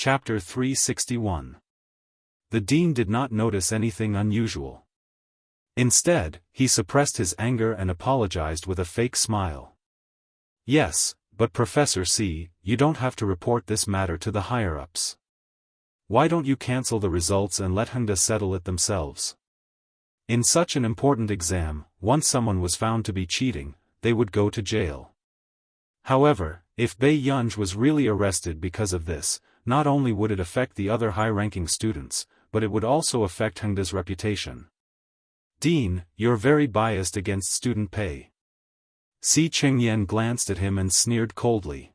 Chapter 361. The dean did not notice anything unusual. Instead, he suppressed his anger and apologized with a fake smile. Yes, but Professor C, you don't have to report this matter to the higher-ups. Why don't you cancel the results and let Hengda settle it themselves? In such an important exam, once someone was found to be cheating, they would go to jail. However, if Bei Yunj was really arrested because of this, not only would it affect the other high-ranking students, but it would also affect Hengda's reputation. Dean, you're very biased against student pay. Si Qingyan glanced at him and sneered coldly.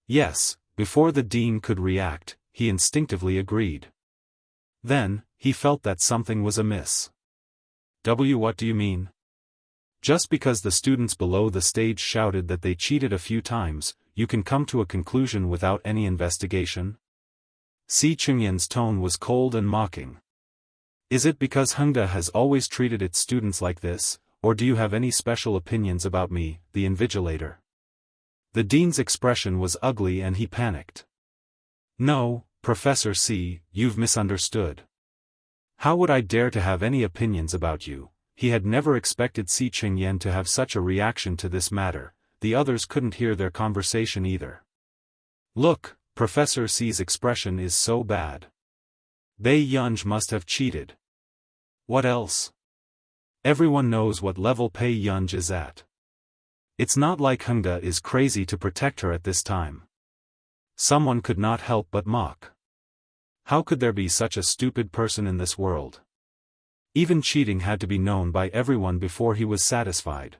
Yes, before the dean could react, he instinctively agreed. Then, he felt that something was amiss. What do you mean? Just because the students below the stage shouted that they cheated a few times, you can come to a conclusion without any investigation? Si Qingyan's tone was cold and mocking. Is it because Hengda has always treated its students like this, or do you have any special opinions about me, the invigilator? The dean's expression was ugly and he panicked. No, Professor C, you've misunderstood. How would I dare to have any opinions about you? He had never expected Si Qingyan to have such a reaction to this matter. The others couldn't hear their conversation either. Look, Professor C's expression is so bad. Bei Yunj must have cheated. What else? Everyone knows what level Bei Yunj is at. It's not like Hengda is crazy to protect her at this time. Someone could not help but mock. How could there be such a stupid person in this world? Even cheating had to be known by everyone before he was satisfied.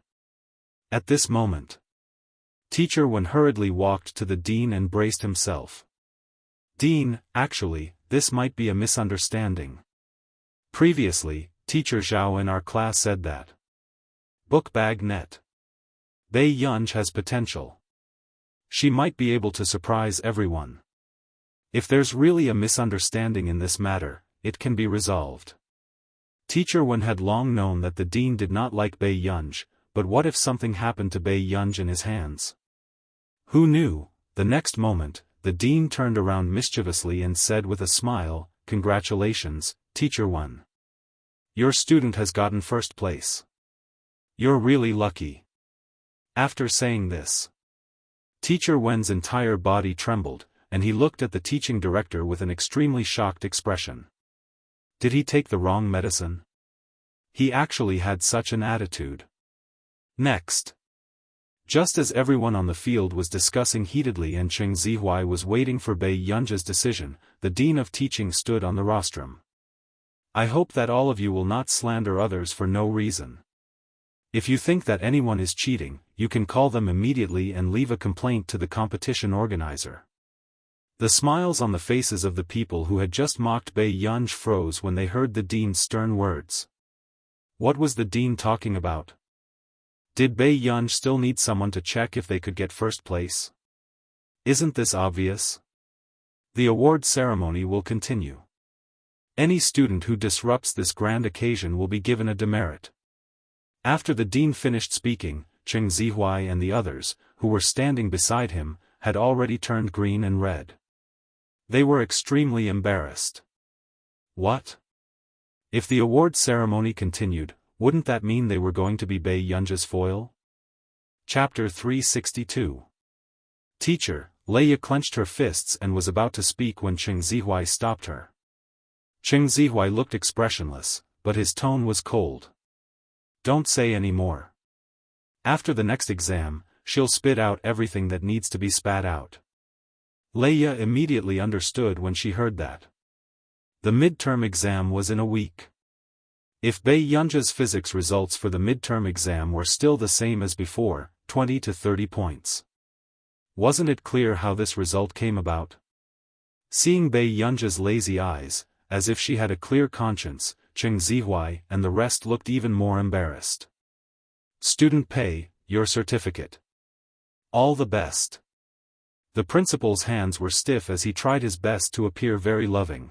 At this moment, Teacher Wen hurriedly walked to the dean and braced himself. Dean, actually, this might be a misunderstanding. Previously, Teacher Zhao in our class said that. Book bag net. Bei Yunj has potential. She might be able to surprise everyone. If there's really a misunderstanding in this matter, it can be resolved. Teacher Wen had long known that the dean did not like Bei Yunj, but what if something happened to Bei Yunj in his hands? Who knew? The next moment, the dean turned around mischievously and said with a smile, "Congratulations, Teacher Wen. Your student has gotten first place. You're really lucky." After saying this, Teacher Wen's entire body trembled, and he looked at the teaching director with an extremely shocked expression. Did he take the wrong medicine? He actually had such an attitude. Next. Just as everyone on the field was discussing heatedly and Cheng Zihuai was waiting for Bei Yunj's decision, the dean of teaching stood on the rostrum. I hope that all of you will not slander others for no reason. If you think that anyone is cheating, you can call them immediately and leave a complaint to the competition organizer. The smiles on the faces of the people who had just mocked Bei Yunj froze when they heard the dean's stern words. What was the dean talking about? Did Bei Yunj still need someone to check if they could get first place? Isn't this obvious? The award ceremony will continue. Any student who disrupts this grand occasion will be given a demerit. After the dean finished speaking, Cheng Zihuai and the others, who were standing beside him, had already turned green and red. They were extremely embarrassed. What? If the award ceremony continued, wouldn't that mean they were going to be Bei Yunj's foil? Chapter 362. Teacher, Leia clenched her fists and was about to speak when Cheng Zihuai stopped her. Cheng Zihuai looked expressionless, but his tone was cold. Don't say any more. After the next exam, she'll spit out everything that needs to be spat out. Leia immediately understood when she heard that. The midterm exam was in a week. If Bei Yunj's physics results for the midterm exam were still the same as before, 20 to 30 points. Wasn't it clear how this result came about? Seeing Bei Yunj's lazy eyes, as if she had a clear conscience, Cheng Zihuai and the rest looked even more embarrassed. Student pay, your certificate. All the best. The principal's hands were stiff as he tried his best to appear very loving.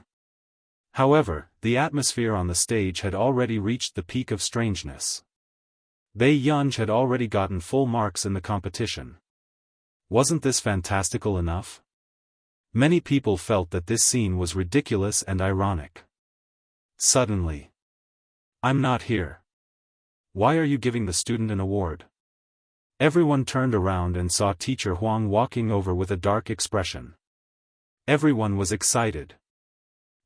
However, the atmosphere on the stage had already reached the peak of strangeness. Bei Yunj had already gotten full marks in the competition. Wasn't this fantastical enough? Many people felt that this scene was ridiculous and ironic. Suddenly, "I'm not here. Why are you giving the student an award?" Everyone turned around and saw Teacher Huang walking over with a dark expression. Everyone was excited.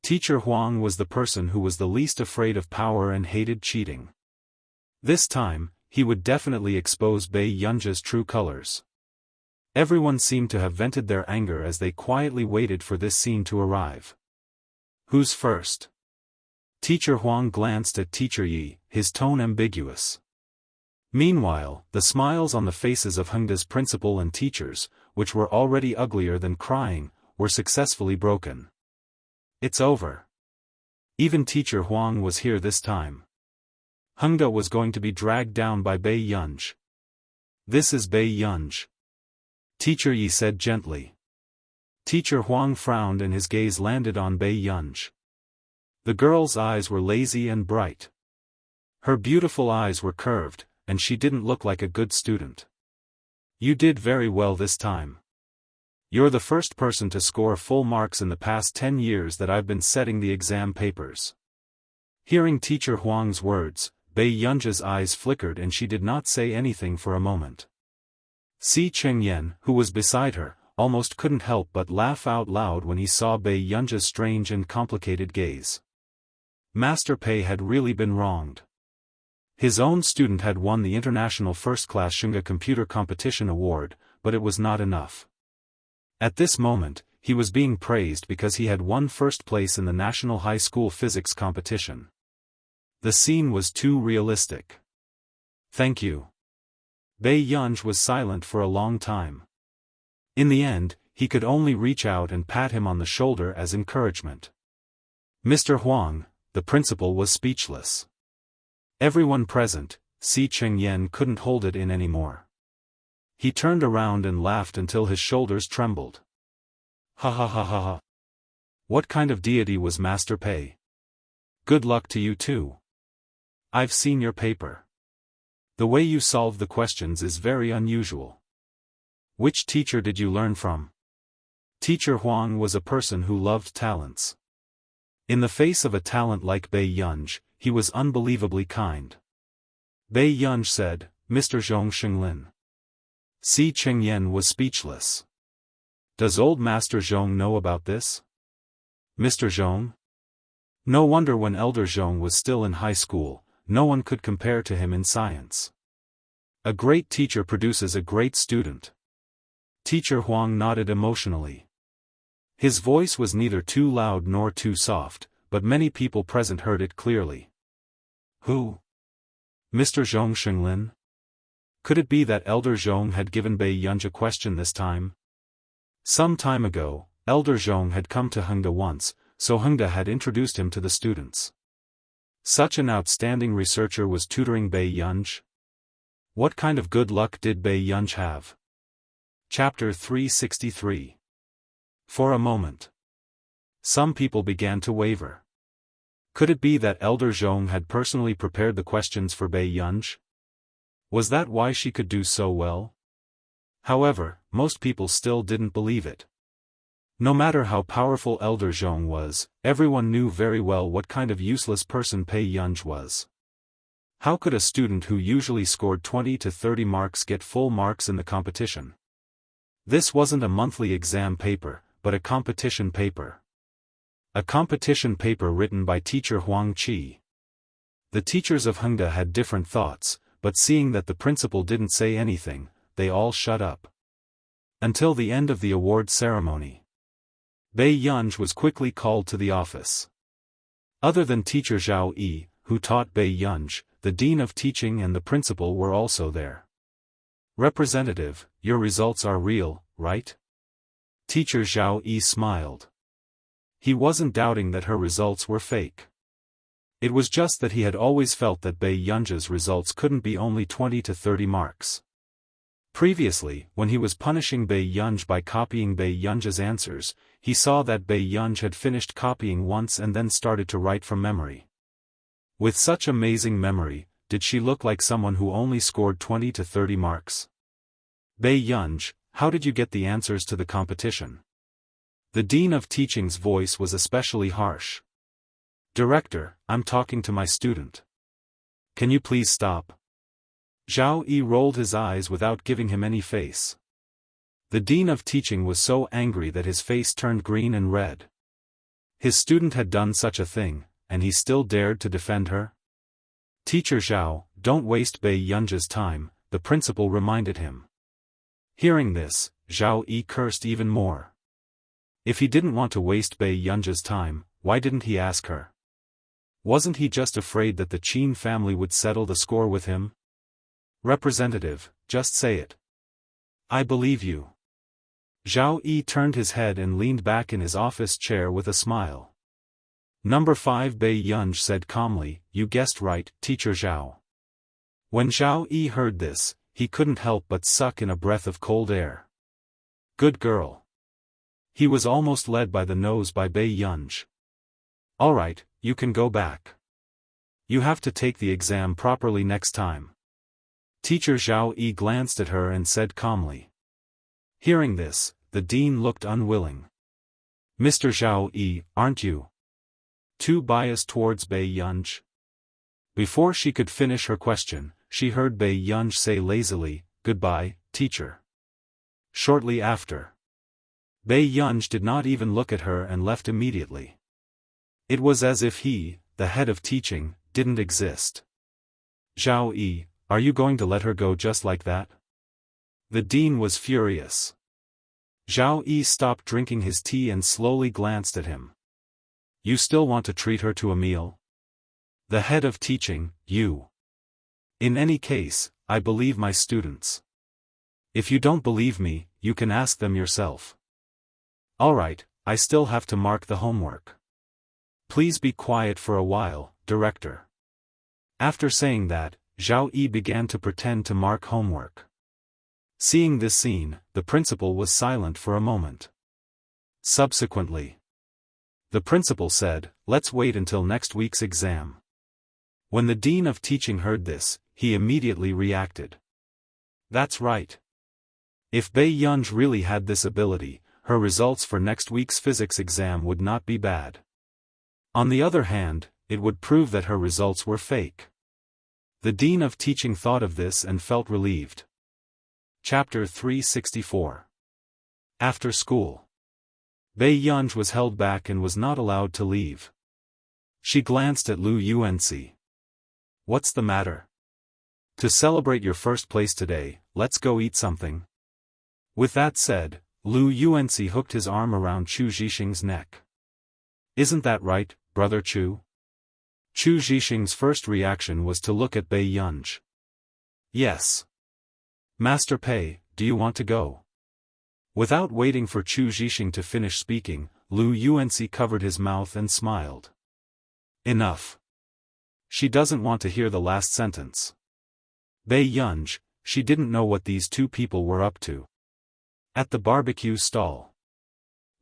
Teacher Huang was the person who was the least afraid of power and hated cheating. This time, he would definitely expose Bei Yunja's true colors. Everyone seemed to have vented their anger as they quietly waited for this scene to arrive. "Who's first?" Teacher Huang glanced at Teacher Yi, his tone ambiguous. Meanwhile, the smiles on the faces of Hengda's principal and teachers, which were already uglier than crying, were successfully broken. "It's over." Even Teacher Huang was here this time. Hengda was going to be dragged down by Bei Yunj. "This is Bei Yunj," Teacher Yi said gently. Teacher Huang frowned and his gaze landed on Bei Yunj. The girl's eyes were lazy and bright. Her beautiful eyes were curved, and she didn't look like a good student. "You did very well this time. You're the first person to score full marks in the past 10 years that I've been setting the exam papers." Hearing Teacher Huang's words, Bei Yunja's eyes flickered and she did not say anything for a moment. Si Chengyan, who was beside her, almost couldn't help but laugh out loud when he saw Bei Yunja's strange and complicated gaze. Master Pei had really been wronged. His own student had won the International First-Class Shunga Computer Competition Award, but it was not enough. At this moment, he was being praised because he had won first place in the National High School Physics Competition. The scene was too realistic. "Thank you." Bei Yunj was silent for a long time. In the end, he could only reach out and pat him on the shoulder as encouragement. Mr. Huang, the principal, was speechless. Everyone present, Si Chengyan couldn't hold it in anymore. He turned around and laughed until his shoulders trembled. "Ha ha ha ha ha. What kind of deity was Master Pei? Good luck to you too. I've seen your paper. The way you solve the questions is very unusual. Which teacher did you learn from?" Teacher Huang was a person who loved talents. In the face of a talent like Bei Yunj, he was unbelievably kind. Bei Yunj said, "Mr. Zhong Xinglin." Si Chengyan was speechless. Does old Master Zhong know about this? Mr. Zhong? No wonder when Elder Zhong was still in high school, no one could compare to him in science. A great teacher produces a great student. Teacher Huang nodded emotionally. His voice was neither too loud nor too soft, but many people present heard it clearly. Who? Mr. Zhong Xinglin? Could it be that Elder Zhong had given Bei Yunj a question this time? Some time ago, Elder Zhong had come to Hengda once, so Hengda had introduced him to the students. Such an outstanding researcher was tutoring Bei Yunj. What kind of good luck did Bei Yunj have? Chapter 363. For a moment, some people began to waver. Could it be that Elder Zhong had personally prepared the questions for Bei Yunj? Was that why she could do so well? However, most people still didn't believe it. No matter how powerful Elder Zhong was, everyone knew very well what kind of useless person Bei Yunj was. How could a student who usually scored 20 to 30 marks get full marks in the competition? This wasn't a monthly exam paper, but a competition paper. A competition paper written by teacher Huang Qi. The teachers of Hengda had different thoughts, but seeing that the principal didn't say anything, they all shut up. Until the end of the award ceremony. Bei Yunj was quickly called to the office. Other than teacher Zhao Yi, who taught Bei Yunj, the dean of teaching and the principal were also there. Representative, your results are real, right? Teacher Zhao Yi smiled. He wasn't doubting that her results were fake. It was just that he had always felt that Bei Yunj's results couldn't be only 20 to 30 marks. Previously, when he was punishing Bei Yunj by copying Bei Yunj's answers, he saw that Bei Yunj had finished copying once and then started to write from memory. With such amazing memory, did she look like someone who only scored 20 to 30 marks? Bei Yunj, how did you get the answers to the competition? The dean of teaching's voice was especially harsh. "Director, I'm talking to my student. Can you please stop?" Zhao Yi rolled his eyes without giving him any face. The dean of teaching was so angry that his face turned green and red. His student had done such a thing, and he still dared to defend her? "Teacher Zhao, don't waste Bei Yunji's time," the principal reminded him. Hearing this, Zhao Yi cursed even more. If he didn't want to waste Bei Yunji's time, why didn't he ask her? Wasn't he just afraid that the Qin family would settle the score with him? "Representative, just say it. I believe you." Zhao Yi turned his head and leaned back in his office chair with a smile. "Number 5 Bei Yunj said calmly, you guessed right, Teacher Zhao." When Zhao Yi heard this, he couldn't help but suck in a breath of cold air. Good girl. He was almost led by the nose by Bei Yunj. "Alright, you can go back. You have to take the exam properly next time." Teacher Zhao Yi glanced at her and said calmly. Hearing this, the dean looked unwilling. "Mr. Zhao Yi, aren't you too biased towards Bei Yunj?" Before she could finish her question, she heard Bei Yunj say lazily, "Goodbye, teacher." Shortly after, Bei Yunj did not even look at her and left immediately. It was as if he, the head of teaching, didn't exist. "Zhao Yi, are you going to let her go just like that?" The dean was furious. Zhao Yi stopped drinking his tea and slowly glanced at him. "You still want to treat her to a meal? The head of teaching, you. In any case, I believe my students. If you don't believe me, you can ask them yourself." "Alright, I still have to mark the homework. Please be quiet for a while, director." After saying that, Zhao Yi began to pretend to mark homework. Seeing this scene, the principal was silent for a moment. Subsequently, the principal said, "Let's wait until next week's exam." When the dean of teaching heard this, he immediately reacted. That's right. If Bei Yunj really had this ability, her results for next week's physics exam would not be bad. On the other hand, it would prove that her results were fake. The dean of teaching thought of this and felt relieved. Chapter 364. After school. Bei Yunj was held back and was not allowed to leave. She glanced at Lu Yuanci. "What's the matter? To celebrate your first place today, let's go eat something." With that said, Lu Yuanci hooked his arm around Chu Zhixing's neck. "Isn't that right, brother Chu?" Chu Zhixing's first reaction was to look at Bei Yunj. "Yes. Master Pei, do you want to go?" Without waiting for Chu Zhixing to finish speaking, Lu Yuanci covered his mouth and smiled. Enough. She doesn't want to hear the last sentence. Bei Yunj, she didn't know what these two people were up to. At the barbecue stall,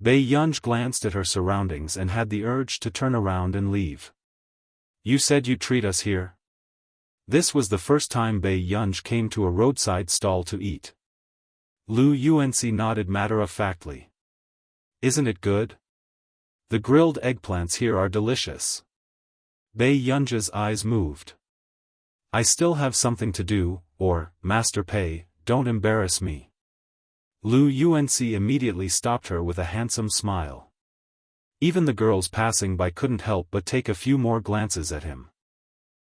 Bei Yunj glanced at her surroundings and had the urge to turn around and leave. "You said you'd treat us here?" This was the first time Bei Yunj came to a roadside stall to eat. Lu Yuanci nodded matter-of-factly. "Isn't it good? The grilled eggplants here are delicious." Bei Yunj's eyes moved. "I still have something to do, or, Master Pei, don't embarrass me." Lu Yuanci immediately stopped her with a handsome smile. Even the girls passing by couldn't help but take a few more glances at him.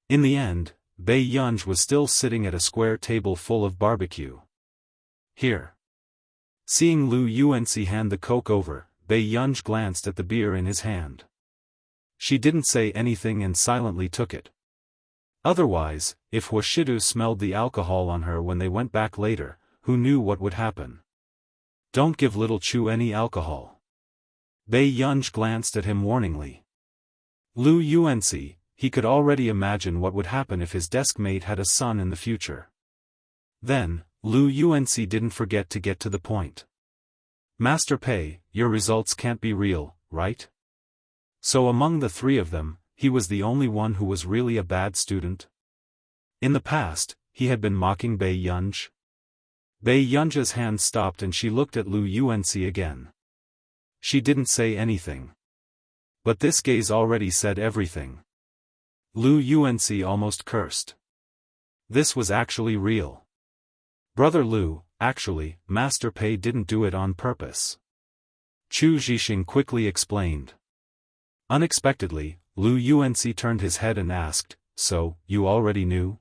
In the end, Bei Yunj was still sitting at a square table full of barbecue. "Here." Seeing Lu Yuanci hand the coke over, Bei Yunj glanced at the beer in his hand. She didn't say anything and silently took it. Otherwise, if Huashidu smelled the alcohol on her when they went back later, who knew what would happen? "Don't give little Chu any alcohol." Bei Yunj glanced at him warningly. Lu Yuanci, he could already imagine what would happen if his desk mate had a son in the future. Then, Lu Yuanci didn't forget to get to the point. "Master Pei, your results can't be real, right?" So among the three of them, he was the only one who was really a bad student? In the past, he had been mocking Bei Yunj. Bei Yunj's hand stopped and she looked at Lu Yuanci again. She didn't say anything. But this gaze already said everything. Lu Yuanci almost cursed. This was actually real. Brother Lu, actually, Master Pei didn't do it on purpose. Chu Zhixing quickly explained. Unexpectedly, Lu Yuanci turned his head and asked, "So, you already knew?"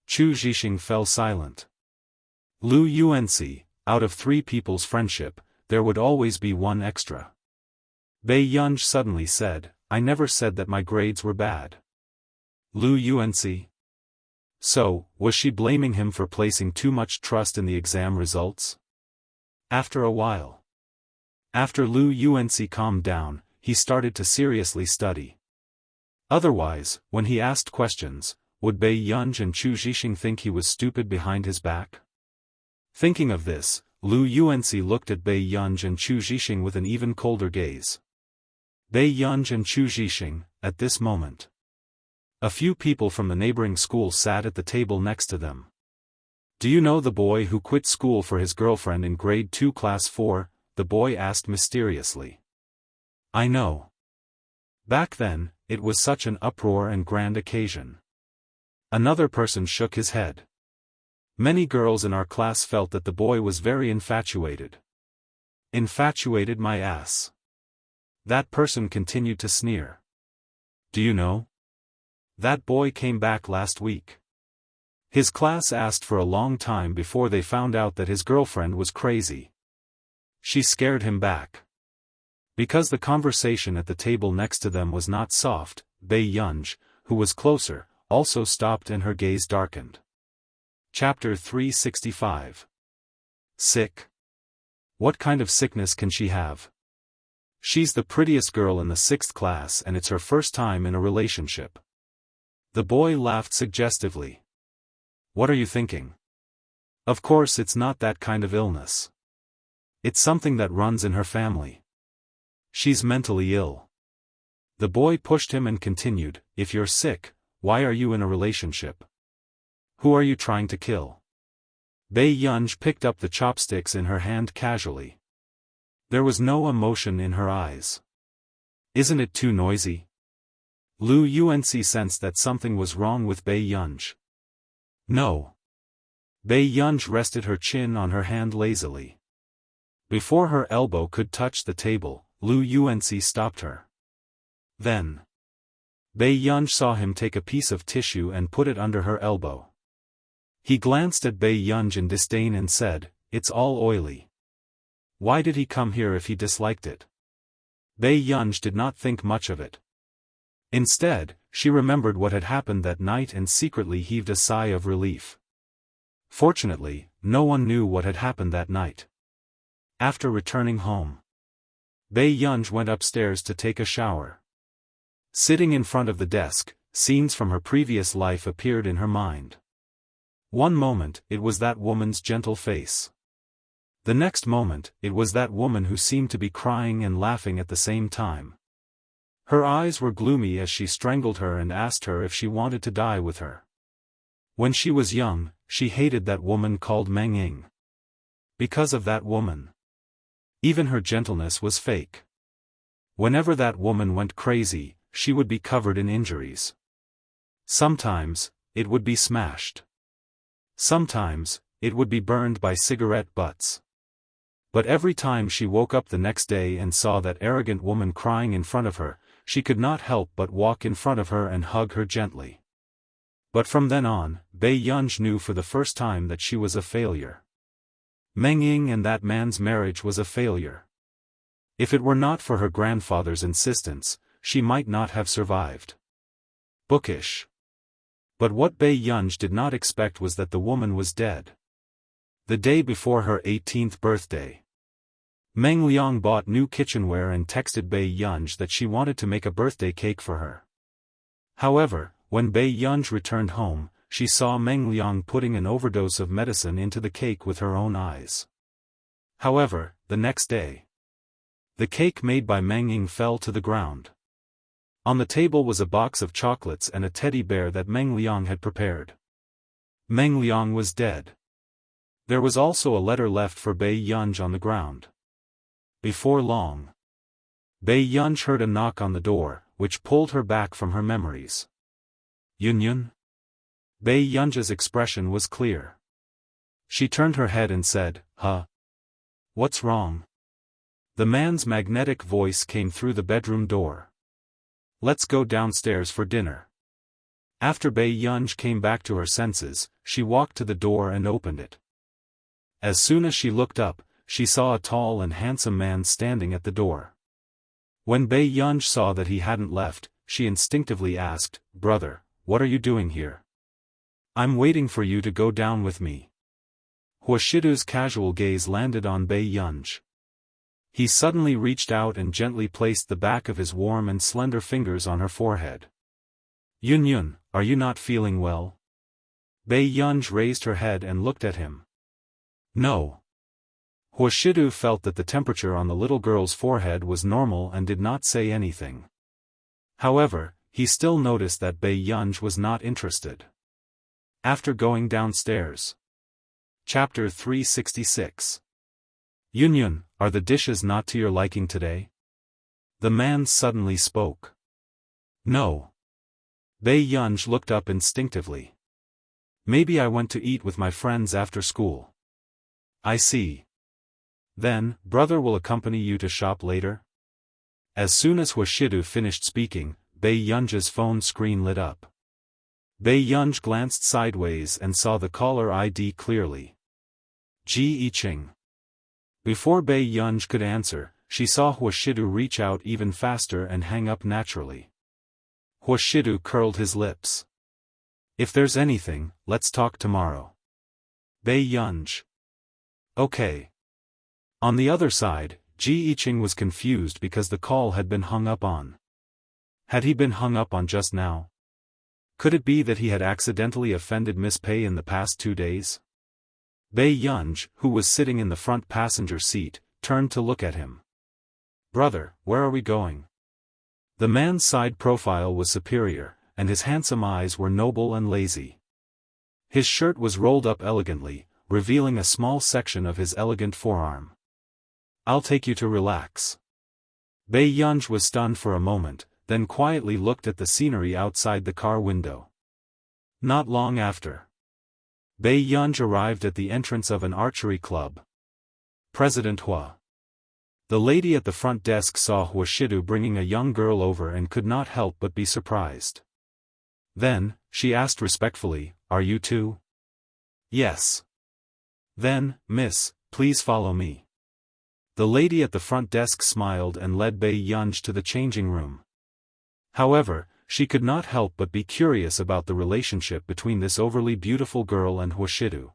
Chu Zhixing fell silent. Lu Yuanci, out of 3 people's friendship, there would always be one extra. Bei Yunj suddenly said, "I never said that my grades were bad." Lu Yuanci. So, was she blaming him for placing too much trust in the exam results? After a while. After Lu Yuanci calmed down, he started to seriously study. Otherwise, when he asked questions, would Bei Yunj and Chu Zhixing think he was stupid behind his back? Thinking of this, Lu Yuanci looked at Bei Yunj and Chu Zhixing with an even colder gaze. Bei Yunj and Chu Zhixing, at this moment. A few people from the neighboring school sat at the table next to them. "Do you know the boy who quit school for his girlfriend in grade 2 class 4? The boy asked mysteriously. "I know. Back then, it was such an uproar and grand occasion." Another person shook his head. "Many girls in our class felt that the boy was very infatuated." "Infatuated my ass." That person continued to sneer. "Do you know? That boy came back last week. His class asked for a long time before they found out that his girlfriend was crazy. She scared him back." Because the conversation at the table next to them was not soft, Bei Yunj, who was closer, also stopped and her gaze darkened. Chapter 365. Sick. What kind of sickness can she have? She's the prettiest girl in the 6th class and it's her first time in a relationship. The boy laughed suggestively. "What are you thinking? Of course it's not that kind of illness. It's something that runs in her family. She's mentally ill." The boy pushed him and continued, "If you're sick, why are you in a relationship? Who are you trying to kill?" Bei Yunj picked up the chopsticks in her hand casually. There was no emotion in her eyes. "Isn't it too noisy?" Lu Yuanci sensed that something was wrong with Bei Yunj. "No." Bei Yunj rested her chin on her hand lazily. Before her elbow could touch the table, Lu Yuanci stopped her. Then Bei Yunj saw him take a piece of tissue and put it under her elbow. He glanced at Bei Yunj in disdain and said, "It's all oily. Why did he come here if he disliked it?" Bei Yunj did not think much of it. Instead, she remembered what had happened that night and secretly heaved a sigh of relief. Fortunately, no one knew what had happened that night. After returning home, Bei Yunj went upstairs to take a shower. Sitting in front of the desk, scenes from her previous life appeared in her mind. One moment, it was that woman's gentle face. The next moment, it was that woman who seemed to be crying and laughing at the same time. Her eyes were gloomy as she strangled her and asked her if she wanted to die with her. When she was young, she hated that woman called Meng Ying. Because of that woman. Even her gentleness was fake. Whenever that woman went crazy, she would be covered in injuries. Sometimes, it would be smashed. Sometimes, it would be burned by cigarette butts. But every time she woke up the next day and saw that arrogant woman crying in front of her, she could not help but walk in front of her and hug her gently. But from then on, Bei Yunj knew for the first time that she was a failure. Meng Ying and that man's marriage was a failure. If it were not for her grandfather's insistence, she might not have survived. Bookish. But what Bei Yunj did not expect was that the woman was dead. The day before her 18th birthday. Meng Liang bought new kitchenware and texted Bei Yunj that she wanted to make a birthday cake for her. However, when Bei Yunj returned home, she saw Meng Liang putting an overdose of medicine into the cake with her own eyes. However, the next day, the cake made by Meng Ying fell to the ground. On the table was a box of chocolates and a teddy bear that Meng Liang had prepared. Meng Liang was dead. There was also a letter left for Bei Yunj on the ground. Before long, Bei Yunj heard a knock on the door, which pulled her back from her memories. Yun? Bei Yunj's expression was clear. She turned her head and said, "Huh? What's wrong?" The man's magnetic voice came through the bedroom door. "Let's go downstairs for dinner." After Bei Yunj came back to her senses, she walked to the door and opened it. As soon as she looked up, she saw a tall and handsome man standing at the door. When Bei Yunj saw that he hadn't left, she instinctively asked, "Brother, what are you doing here?" "I'm waiting for you to go down with me." Huashidu's casual gaze landed on Bei Yunj. He suddenly reached out and gently placed the back of his warm and slender fingers on her forehead. Yun, are you not feeling well?" Bei Yunj raised her head and looked at him. "No." Huashidu felt that the temperature on the little girl's forehead was normal and did not say anything. However, he still noticed that Bei Yunj was not interested. After going downstairs. Chapter 366. Yun, are the dishes not to your liking today?" The man suddenly spoke. "No." Bei Yunj looked up instinctively. "Maybe I went to eat with my friends after school." "I see. Then, brother will accompany you to shop later?" As soon as Huashidu finished speaking, Bei Yunj's phone screen lit up. Bei Yunj glanced sideways and saw the caller ID clearly. Ji Yiqing. Before Bei Yunj could answer, she saw Huashidu reach out even faster and hang up naturally. Huashidu curled his lips. "If there's anything, let's talk tomorrow." Bei Yunj. "Okay." On the other side, Ji Yiqing was confused because the call had been hung up on. Had he been hung up on just now? Could it be that he had accidentally offended Miss Pei in the past 2 days? Bei Yunj, who was sitting in the front passenger seat, turned to look at him. "Brother, where are we going?" The man's side profile was superior, and his handsome eyes were noble and lazy. His shirt was rolled up elegantly, revealing a small section of his elegant forearm. "I'll take you to relax." Bei Yunj was stunned for a moment, then quietly looked at the scenery outside the car window. Not long after, Bei Yunj arrived at the entrance of an archery club. President Hua. The lady at the front desk saw Huashidu bringing a young girl over and could not help but be surprised. Then, she asked respectfully, "Are you too?" "Yes." "Then, miss, please follow me." The lady at the front desk smiled and led Bei Yunj to the changing room. However, she could not help but be curious about the relationship between this overly beautiful girl and Huashidu.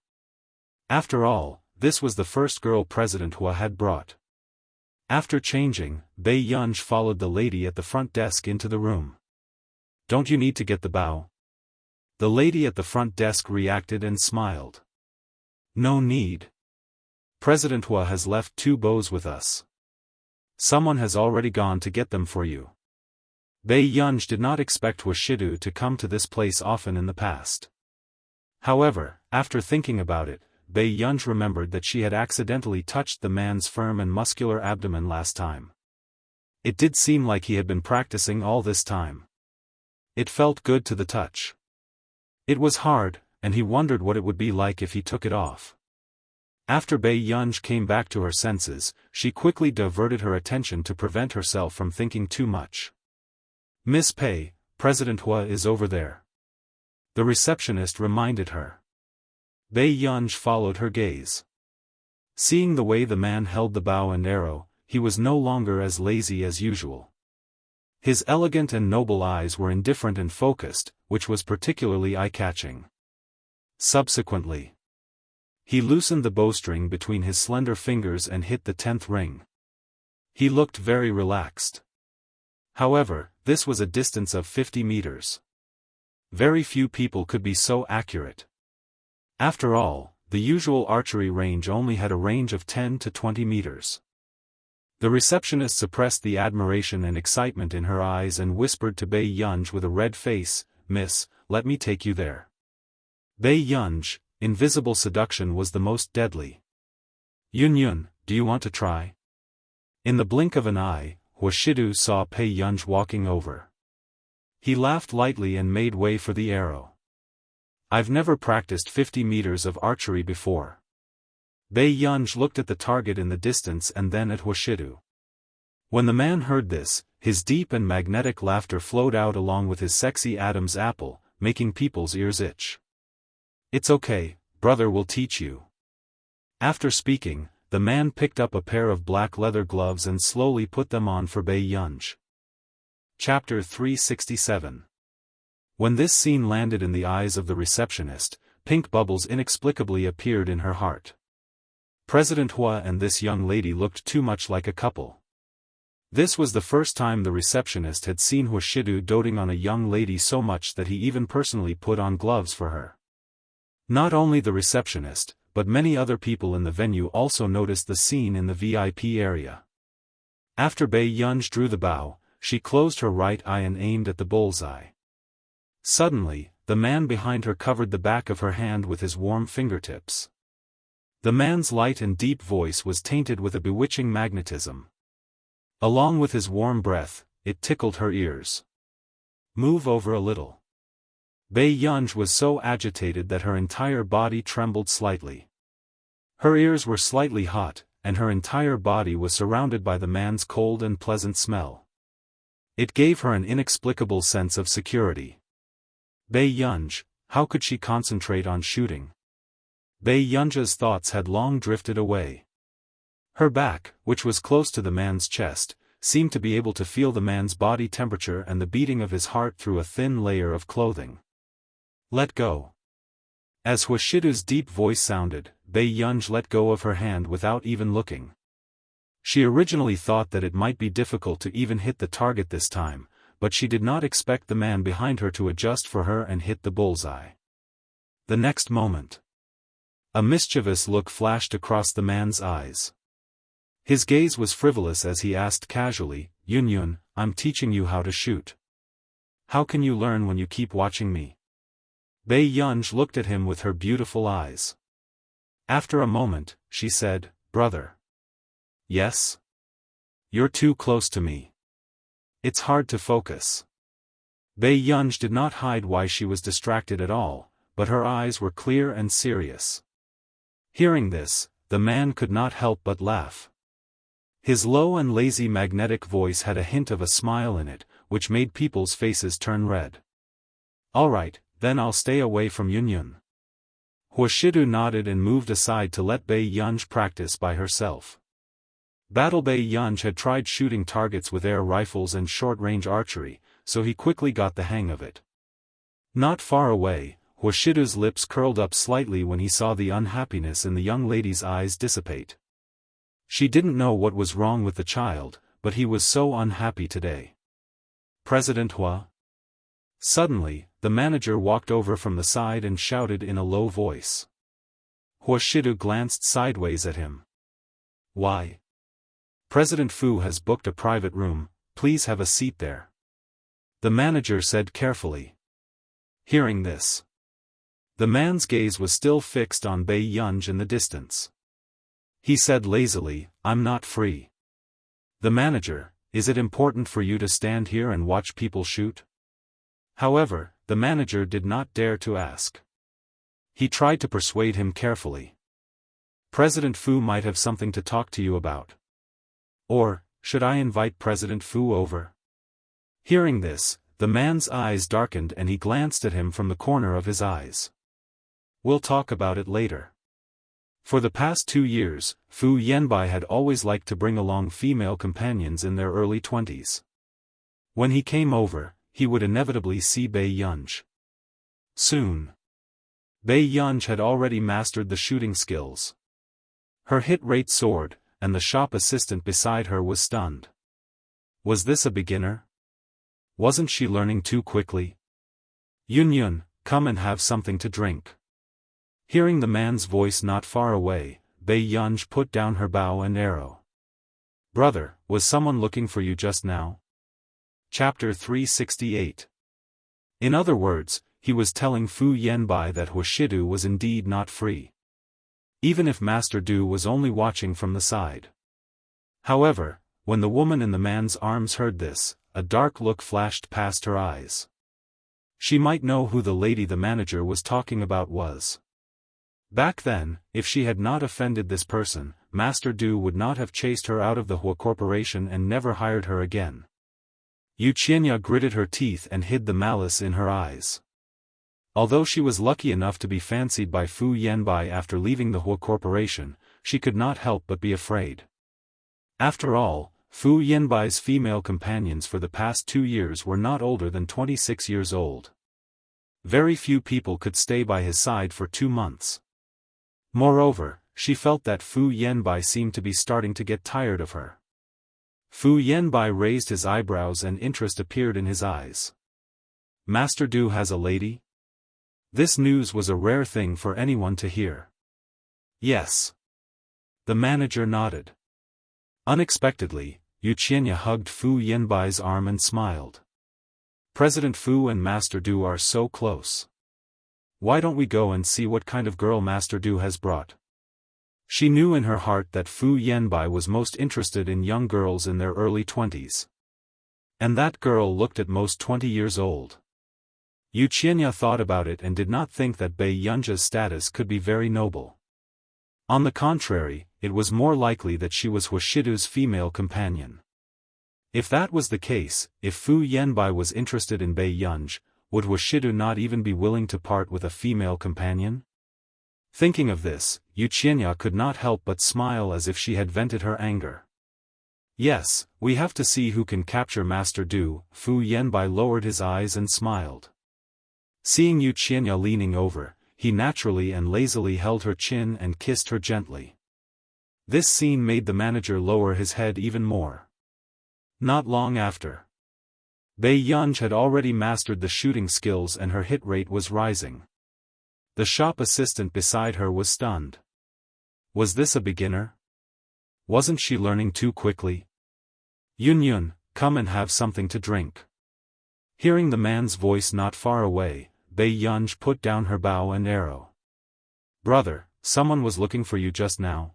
After all, this was the first girl President Hua had brought. After changing, Bei Yunj followed the lady at the front desk into the room. "Don't you need to get the bow?" The lady at the front desk reacted and smiled. "No need. President Hua has left 2 bows with us. Someone has already gone to get them for you." Bei Yunj did not expect Huashidu to come to this place often in the past. However, after thinking about it, Bei Yunj remembered that she had accidentally touched the man's firm and muscular abdomen last time. It did seem like he had been practicing all this time. It felt good to the touch. It was hard, and he wondered what it would be like if he took it off. After Bei Yunj came back to her senses, she quickly diverted her attention to prevent herself from thinking too much. "Miss Pei, President Hua is over there." The receptionist reminded her. Bei Yunj followed her gaze. Seeing the way the man held the bow and arrow, he was no longer as lazy as usual. His elegant and noble eyes were indifferent and focused, which was particularly eye-catching. Subsequently, he loosened the bowstring between his slender fingers and hit the 10th ring. He looked very relaxed. However, this was a distance of 50 meters. Very few people could be so accurate. After all, the usual archery range only had a range of 10 to 20 meters. The receptionist suppressed the admiration and excitement in her eyes and whispered to Bei Yunj with a red face, "Miss, let me take you there." Bei Yunj, invisible seduction was the most deadly. Yun, do you want to try?" In the blink of an eye, Wuxia saw Pei Yunj walking over. He laughed lightly and made way for the arrow. I've never practiced 50 meters of archery before. Pei Yunj looked at the target in the distance and then at Wuxia. When the man heard this, his deep and magnetic laughter flowed out along with his sexy Adam's apple, making people's ears itch. It's okay, brother will teach you. After speaking, the man picked up a pair of black leather gloves and slowly put them on for Pei Yunj. Chapter 367. When this scene landed in the eyes of the receptionist, pink bubbles inexplicably appeared in her heart. President Hua and this young lady looked too much like a couple. This was the first time the receptionist had seen Wuxia doting on a young lady so much that he even personally put on gloves for her. Not only the receptionist, but many other people in the venue also noticed the scene in the VIP area. After Pei Yunj drew the bow, she closed her right eye and aimed at the bullseye. Suddenly, the man behind her covered the back of her hand with his warm fingertips. The man's light and deep voice was tainted with a bewitching magnetism. Along with his warm breath, it tickled her ears. Move over a little. Pei Yunj was so agitated that her entire body trembled slightly. Her ears were slightly hot, and her entire body was surrounded by the man's cold and pleasant smell. It gave her an inexplicable sense of security. Pei Yunj, how could she concentrate on shooting? Pei Yunja's thoughts had long drifted away. Her back, which was close to the man's chest, seemed to be able to feel the man's body temperature and the beating of his heart through a thin layer of clothing. Let go. As Wuxia's deep voice sounded, Pei Yunj let go of her hand without even looking. She originally thought that it might be difficult to even hit the target this time, but she did not expect the man behind her to adjust for her and hit the bullseye. The next moment, a mischievous look flashed across the man's eyes. His gaze was frivolous as he asked casually, "Yun, I'm teaching you how to shoot. How can you learn when you keep watching me?" Pei Yunj looked at him with her beautiful eyes. After a moment, she said, "Brother." "Yes? You're too close to me. It's hard to focus." Pei Yunj did not hide why she was distracted at all, but her eyes were clear and serious. Hearing this, the man could not help but laugh. His low and lazy magnetic voice had a hint of a smile in it, which made people's faces turn red. "All right, then I'll stay away from Yun." Wuxia nodded and moved aside to let Pei Yunj practice by herself. Battle Pei Yunj had tried shooting targets with air rifles and short-range archery, so he quickly got the hang of it. Not far away, Wuxia's lips curled up slightly when he saw the unhappiness in the young lady's eyes dissipate. She didn't know what was wrong with the child, but he was so unhappy today. "President Hua?" Suddenly, the manager walked over from the side and shouted in a low voice. Wuxia glanced sideways at him. "Why?" "President Fu has booked a private room, please have a seat there," the manager said carefully. Hearing this, the man's gaze was still fixed on Pei Yunj in the distance. He said lazily, "I'm not free." The manager, "Is it important for you to stand here and watch people shoot?" However, the manager did not dare to ask. He tried to persuade him carefully. "President Fu might have something to talk to you about. Or, should I invite President Fu over?" Hearing this, the man's eyes darkened and he glanced at him from the corner of his eyes. "We'll talk about it later." For the past 2 years, Fu Yanbai had always liked to bring along female companions in their early 20s. When he came over, he would inevitably see Pei Yunj. Soon, Pei Yunj had already mastered the shooting skills. Her hit rate soared, and the shop assistant beside her was stunned. Was this a beginner? Wasn't she learning too quickly? Yun, come and have something to drink." Hearing the man's voice not far away, Pei Yunj put down her bow and arrow. "Brother, was someone looking for you just now?" Chapter 368. In other words, he was telling Fu Yanbai that Wuxia was indeed not free. Even if Master Du was only watching from the side. However, When the woman in the man's arms heard this, a dark look flashed past her eyes. She might know who the lady the manager was talking about was. Back then, if she had not offended this person, Master Du would not have chased her out of the Hua Corporation and never hired her again. Yu Qianya gritted her teeth and hid the malice in her eyes. Although she was lucky enough to be fancied by Fu Yanbai after leaving the Hua Corporation, she could not help but be afraid. After all, Fu Yanbai's female companions for the past 2 years were not older than 26 years old. Very few people could stay by his side for 2 months. Moreover, she felt that Fu Yanbai seemed to be starting to get tired of her. Fu Yanbai raised his eyebrows and interest appeared in his eyes. Master Du has a lady? This news was a rare thing for anyone to hear. Yes. The manager nodded. Unexpectedly, Yu Qianya hugged Fu Yanbai's arm and smiled. President Fu and Master Du are so close. Why don't we go and see what kind of girl Master Du has brought? She knew in her heart that Fu Yanbai was most interested in young girls in their early 20s. And that girl looked at most 20 years old. Yu Qianya thought about it and did not think that Bei Yunja's status could be very noble. On the contrary, it was more likely that she was Huashidu's female companion. If that was the case, if Fu Yanbai was interested in Bei Yunj, would Huashidu not even be willing to part with a female companion? Thinking of this, Yu Qianya could not help but smile as if she had vented her anger. Yes, we have to see who can capture Master Du. Fu Yanbai lowered his eyes and smiled. Seeing Yu Qianya leaning over, he naturally and lazily held her chin and kissed her gently. This scene made the manager lower his head even more. Not long after, Bei Yunj had already mastered the shooting skills and her hit rate was rising. The shop assistant beside her was stunned. Was this a beginner? Wasn't she learning too quickly? Yun, come and have something to drink. Hearing the man's voice not far away, Bei Yunj put down her bow and arrow. Brother, someone was looking for you just now.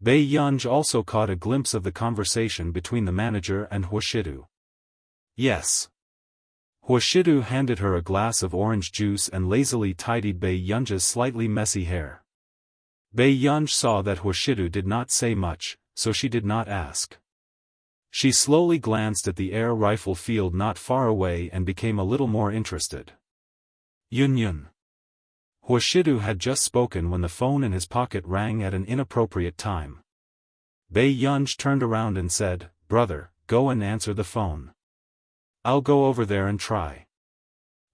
Bei Yunj also caught a glimpse of the conversation between the manager and Huashidu. Yes. Huashidu handed her a glass of orange juice and lazily tidied Bei Yunj's slightly messy hair. Bei Yunj saw that Huashidu did not say much, so she did not ask. She slowly glanced at the air rifle field not far away and became a little more interested. Yun. Huashidu had just spoken when the phone in his pocket rang at an inappropriate time. Bei Yunj turned around and said, Brother, go and answer the phone. I'll go over there and try.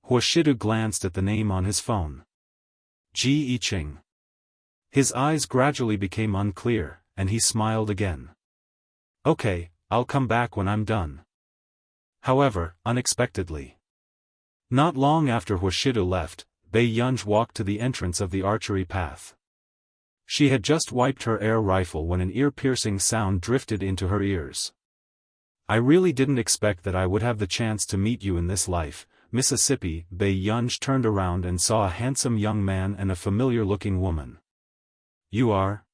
Huashidu glanced at the name on his phone. Ji Yiqing. His eyes gradually became unclear, and he smiled again. Okay, I'll come back when I'm done. However, unexpectedly. Not long after Huashidu left, Bei Yunj walked to the entrance of the archery path. She had just wiped her air rifle when an ear-piercing sound drifted into her ears. I really didn't expect that I would have the chance to meet you in this life, Mississippi. Bei Yunj turned around and saw a handsome young man and a familiar-looking woman. You are?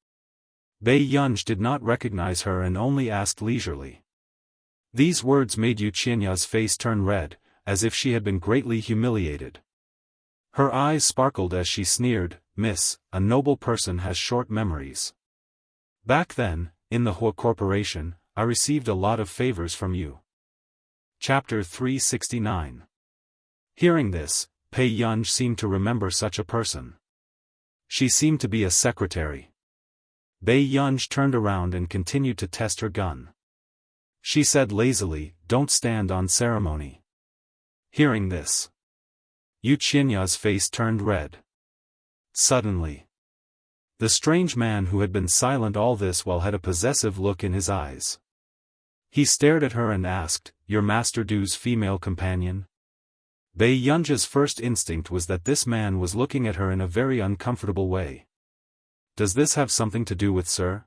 Bei Yunj did not recognize her and only asked leisurely. These words made Yu Qianya's face turn red, as if she had been greatly humiliated. Her eyes sparkled as she sneered, Miss, a noble person has short memories. Back then, in the Hua Corporation, I received a lot of favors from you. Chapter 369. Hearing this, Bei Yunj seemed to remember such a person. She seemed to be a secretary. Bei Yunj turned around and continued to test her gun. She said lazily, Don't stand on ceremony. Hearing this, Yu Qianya's face turned red. Suddenly, the strange man who had been silent all this while had a possessive look in his eyes. He stared at her and asked, Your Master Du's female companion? Bei Yunja's first instinct was that this man was looking at her in a very uncomfortable way. Does this have something to do with Sir?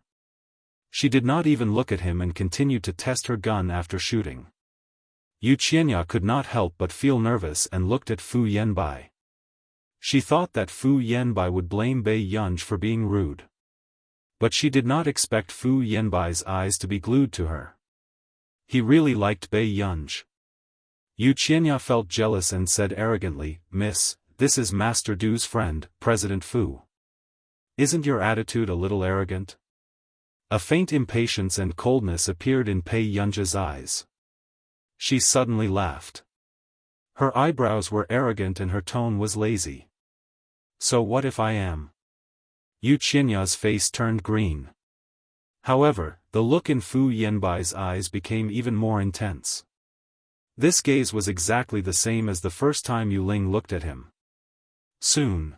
She did not even look at him and continued to test her gun after shooting. Yu Qianya could not help but feel nervous and looked at Fu Yanbai. She thought that Fu Yanbai would blame Bei Yunj for being rude. But she did not expect Fu Yanbai's eyes to be glued to her. He really liked Bei Yunj. Yu Qianya felt jealous and said arrogantly, "Miss, this is Master Du's friend, President Fu. Isn't your attitude a little arrogant?" A faint impatience and coldness appeared in Bei Yunja's eyes. She suddenly laughed. Her eyebrows were arrogant and her tone was lazy. "So what if I am?" Yu Qianya's face turned green. However, the look in Fu Yanbai's eyes became even more intense. This gaze was exactly the same as the first time Yu Ling looked at him. Soon.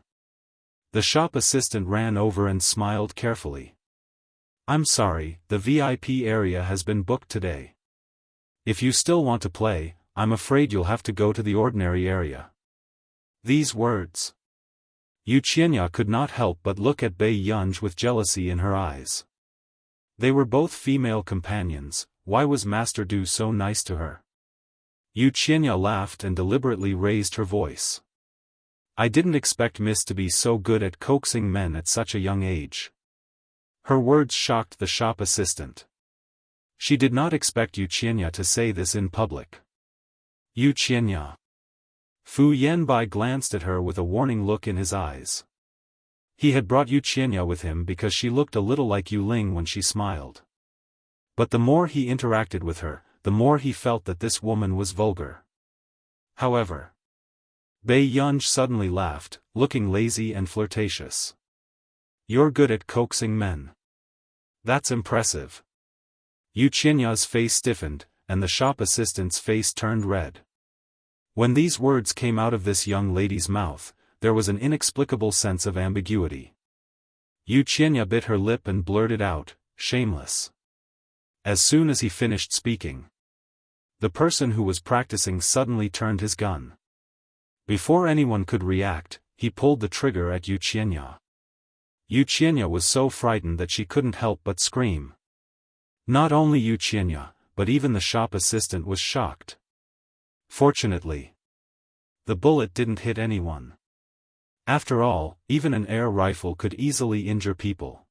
The shop assistant ran over and smiled carefully. "I'm sorry, the VIP area has been booked today. If you still want to play, I'm afraid you'll have to go to the ordinary area." These words. Yu Qianya could not help but look at Bei Yunj with jealousy in her eyes. They were both female companions, why was Master Du so nice to her? Yu Qianya laughed and deliberately raised her voice. "I didn't expect Miss to be so good at coaxing men at such a young age." Her words shocked the shop assistant. She did not expect Yu Qianya to say this in public. "Yu Qianya." Fu Yanbai glanced at her with a warning look in his eyes. He had brought Yu Qianya with him because she looked a little like Yu Ling when she smiled. But the more he interacted with her, the more he felt that this woman was vulgar. However, Bei Yunj suddenly laughed, looking lazy and flirtatious. "You're good at coaxing men. That's impressive." Yu Qianya's face stiffened, and the shop assistant's face turned red. When these words came out of this young lady's mouth, there was an inexplicable sense of ambiguity. Yu Qianya bit her lip and blurted out, "Shameless." As soon as he finished speaking, the person who was practicing suddenly turned his gun. Before anyone could react, he pulled the trigger at Yu Qianya. Yu Qianya was so frightened that she couldn't help but scream. Not only Yu Qianya, but even the shop assistant was shocked. Fortunately, the bullet didn't hit anyone. After all, even an air rifle could easily injure people.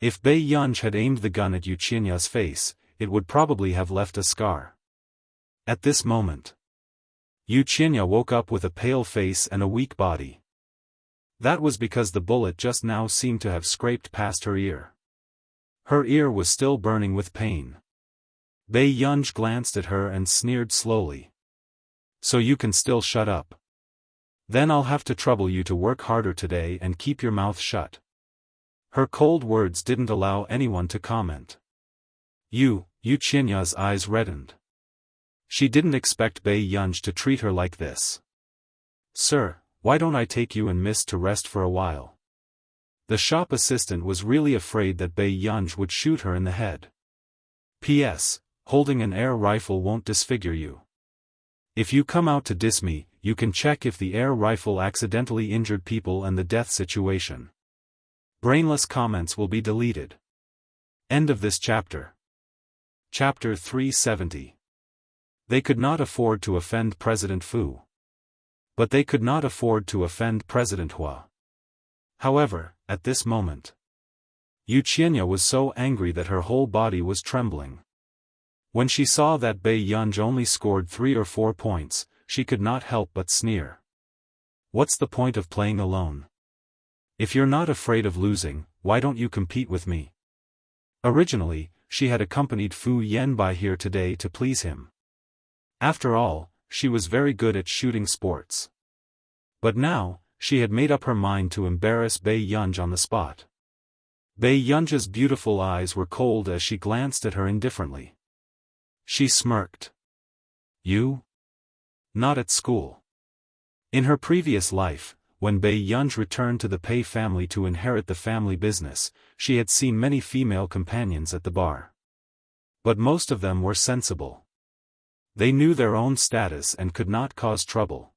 If Bei Yunj had aimed the gun at Yu Qianya's face, it would probably have left a scar. At this moment, Yu Qianya woke up with a pale face and a weak body. That was because the bullet just now seemed to have scraped past her ear. Her ear was still burning with pain. Bei Yunj glanced at her and sneered slowly. "So you can still shut up? Then I'll have to trouble you to work harder today and keep your mouth shut." Her cold words didn't allow anyone to comment. Yu Qianya's eyes reddened. She didn't expect Bei Yunj to treat her like this. "Sir, why don't I take you and Miss to rest for a while?" The shop assistant was really afraid that Bei Yunj would shoot her in the head. "P.S. Holding an air rifle won't disfigure you. If you come out to diss me, you can check if the air rifle accidentally injured people and the death situation. Brainless comments will be deleted." End of this chapter. Chapter 370. They could not afford to offend President Fu. But they could not afford to offend President Hua. However, at this moment, Yu Qianya was so angry that her whole body was trembling. When she saw that Bei Yunj only scored 3 or 4 points, she could not help but sneer. "What's the point of playing alone? If you're not afraid of losing, why don't you compete with me?" Originally, she had accompanied Fu Yanbai here today to please him. After all, she was very good at shooting sports. But now, she had made up her mind to embarrass Bei Yunj on the spot. Bei Yunj's beautiful eyes were cold as she glanced at her indifferently. She smirked. "You? Not at school." In her previous life, when Bei Yunj returned to the Pei family to inherit the family business, she had seen many female companions at the bar. But most of them were sensible. They knew their own status and could not cause trouble.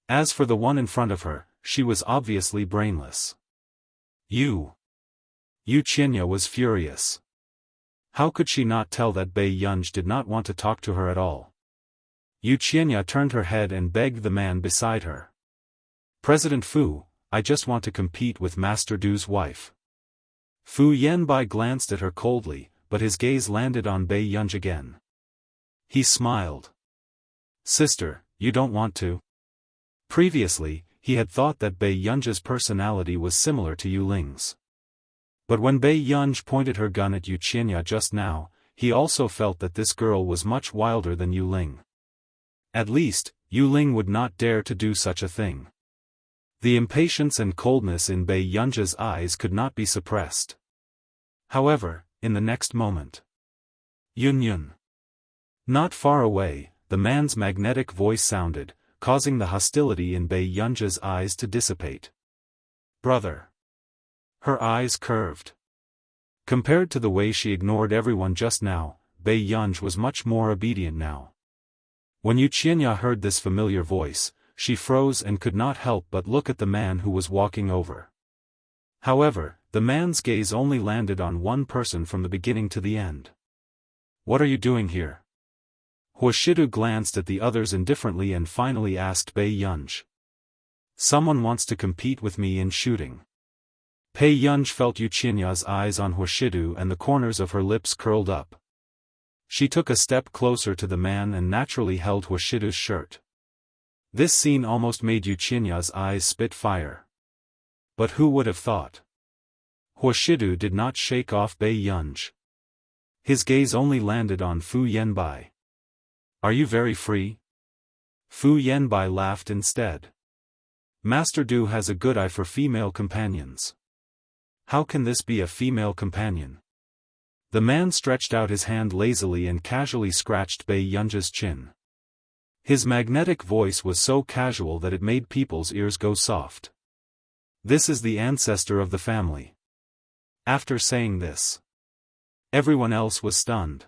As for the one in front of her, she was obviously brainless. Yu Qianya was furious. How could she not tell that Bei Yunj did not want to talk to her at all? Yu Qianya turned her head and begged the man beside her. "President Fu, I just want to compete with Master Du's wife." Fu Yanbai glanced at her coldly, but his gaze landed on Bei Yunj again. He smiled. Sister, you don't want to? Previously, he had thought that Bei Yunzhe's personality was similar to Yu Ling's. But when Bei Yunzhe pointed her gun at Yu Qianya just now, he also felt that this girl was much wilder than Yu Ling. At least, Yu Ling would not dare to do such a thing. The impatience and coldness in Bei Yunzhe's eyes could not be suppressed. However, in the next moment, Yun. Not far away, the man's magnetic voice sounded, causing the hostility in Bei Yunzhe's eyes to dissipate. Brother. Her eyes curved. Compared to the way she ignored everyone just now, Bei Yunzhe was much more obedient now. When Yu Qianya heard this familiar voice, she froze and could not help but look at the man who was walking over. However, the man's gaze only landed on one person from the beginning to the end. What are you doing here? Huashidu glanced at the others indifferently and finally asked Bei Yunzhe. Someone wants to compete with me in shooting. Bei Yunzhe felt Yu Qianya's eyes on Huashidu and the corners of her lips curled up. She took a step closer to the man and naturally held Huashidu's shirt. This scene almost made Yu Qianya's eyes spit fire. But who would have thought? Huashidu did not shake off Bei Yunzhe. His gaze only landed on Fu Yanbai. Are you very free? Fu Yanbai laughed instead. Master Du has a good eye for female companions. How can this be a female companion? The man stretched out his hand lazily and casually scratched Bei Yunzhe's chin. His magnetic voice was so casual that it made people's ears go soft. This is the ancestor of the family. After saying this, everyone else was stunned.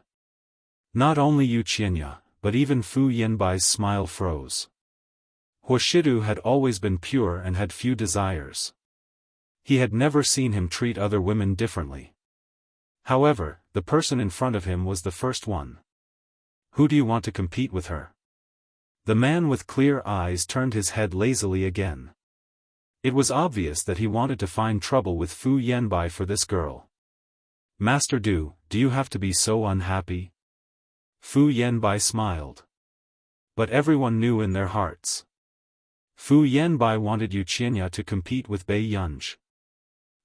Not only Yu Qianya, but even Fu Yanbai's smile froze. Huashidu had always been pure and had few desires. He had never seen him treat other women differently. However, the person in front of him was the first one. Who do you want to compete with her? The man with clear eyes turned his head lazily again. It was obvious that he wanted to find trouble with Fu Yanbai for this girl. Master Du, do you have to be so unhappy? Fu Yanbai smiled. But everyone knew in their hearts. Fu Yanbai wanted Yu Qianya to compete with Bei Yunzhe.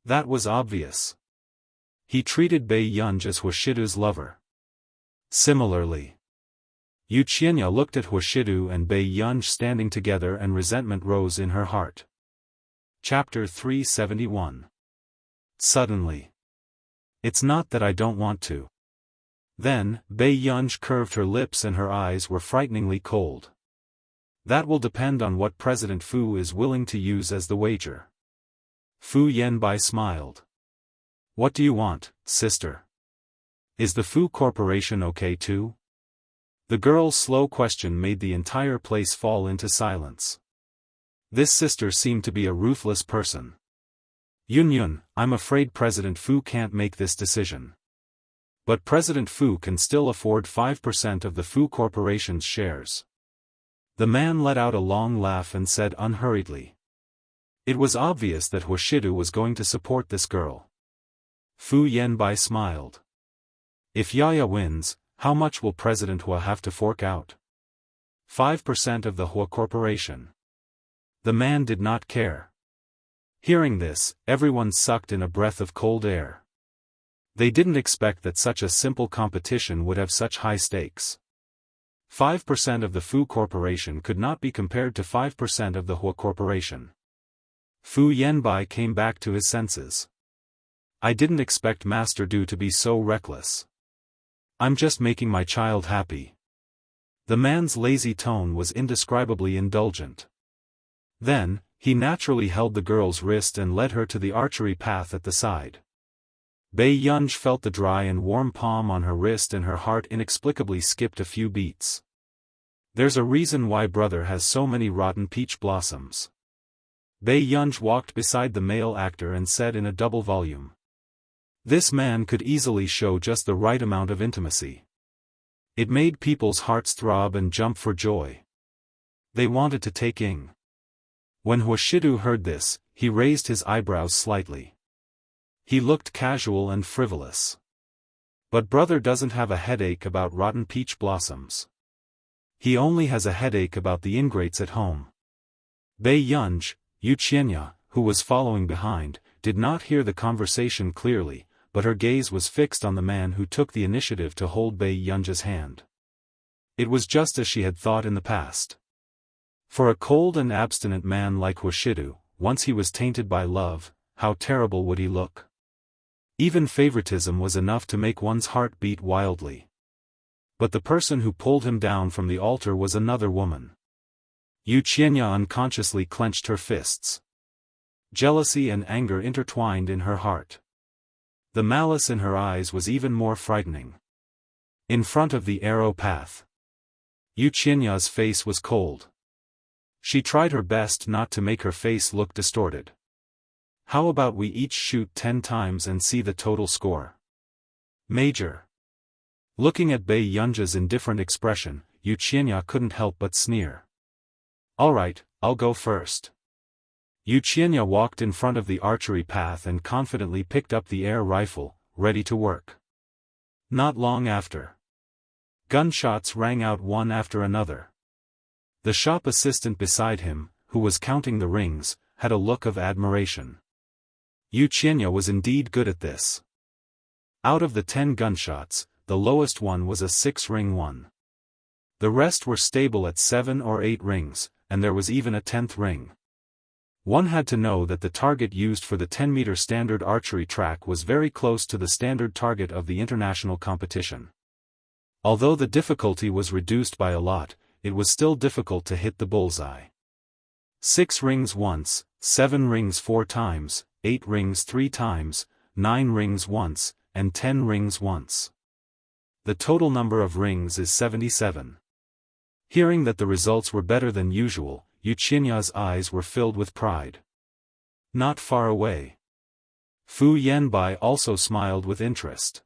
That was obvious. He treated Bei Yunzhe as Huashidu's lover. Similarly, Yu Qianya looked at Huashidu and Bei Yunzhe standing together and resentment rose in her heart. Chapter 371. Suddenly. It's not that I don't want to. Then, Bei Yunzhe curved her lips and her eyes were frighteningly cold. That will depend on what President Fu is willing to use as the wager. Fu Yanbai smiled. What do you want, sister? Is the Fu Corporation okay too? The girl's slow question made the entire place fall into silence. This sister seemed to be a ruthless person. Yun, I'm afraid President Fu can't make this decision. But President Fu can still afford 5% of the Fu Corporation's shares. The man let out a long laugh and said unhurriedly. It was obvious that Huashidu was going to support this girl. Fu Yanbai smiled. If Yaya wins, how much will President Hua have to fork out? 5% of the Hua Corporation. The man did not care. Hearing this, everyone sucked in a breath of cold air. They didn't expect that such a simple competition would have such high stakes. 5% of the Fu Corporation could not be compared to 5% of the Hua Corporation. Fu Yanbai came back to his senses. I didn't expect Master Du to be so reckless. I'm just making my child happy. The man's lazy tone was indescribably indulgent. Then, he naturally held the girl's wrist and led her to the archery path at the side. Bei Yunzhe felt the dry and warm palm on her wrist and her heart inexplicably skipped a few beats. There's a reason why brother has so many rotten peach blossoms. Bei Yunzhe walked beside the male actor and said in a double volume. This man could easily show just the right amount of intimacy. It made people's hearts throb and jump for joy. They wanted to take Ing. When Huashidu heard this, he raised his eyebrows slightly. He looked casual and frivolous. But brother doesn't have a headache about rotten peach blossoms. He only has a headache about the ingrates at home. Bei Yunj, Yuqianya, who was following behind, did not hear the conversation clearly, but her gaze was fixed on the man who took the initiative to hold Bei Yunj's hand. It was just as she had thought in the past. For a cold and abstinent man like Hoshidu, once he was tainted by love, how terrible would he look? Even favoritism was enough to make one's heart beat wildly. But the person who pulled him down from the altar was another woman. Yuqianya unconsciously clenched her fists. Jealousy and anger intertwined in her heart. The malice in her eyes was even more frightening. In front of the arrow path, Yuqianya's face was cold. She tried her best not to make her face look distorted. How about we each shoot 10 times and see the total score? Major. Looking at Bei Yunj's indifferent expression, Yuqianya couldn't help but sneer. Alright, I'll go first. Yuqianya walked in front of the archery path and confidently picked up the air rifle, ready to work. Not long after, gunshots rang out one after another. The shop assistant beside him, who was counting the rings, had a look of admiration. Yuqianya was indeed good at this. Out of the 10 gunshots, the lowest one was a 6-ring one. The rest were stable at 7 or 8 rings, and there was even a 10th ring. One had to know that the target used for the 10-meter standard archery track was very close to the standard target of the international competition. Although the difficulty was reduced by a lot, it was still difficult to hit the bullseye. 6 rings once, 7 rings 4 times, 8 rings 3 times, 9 rings once, and 10 rings once. The total number of rings is 77. Hearing that the results were better than usual, Yuqianya's eyes were filled with pride. Not far away, Fu Yanbai also smiled with interest.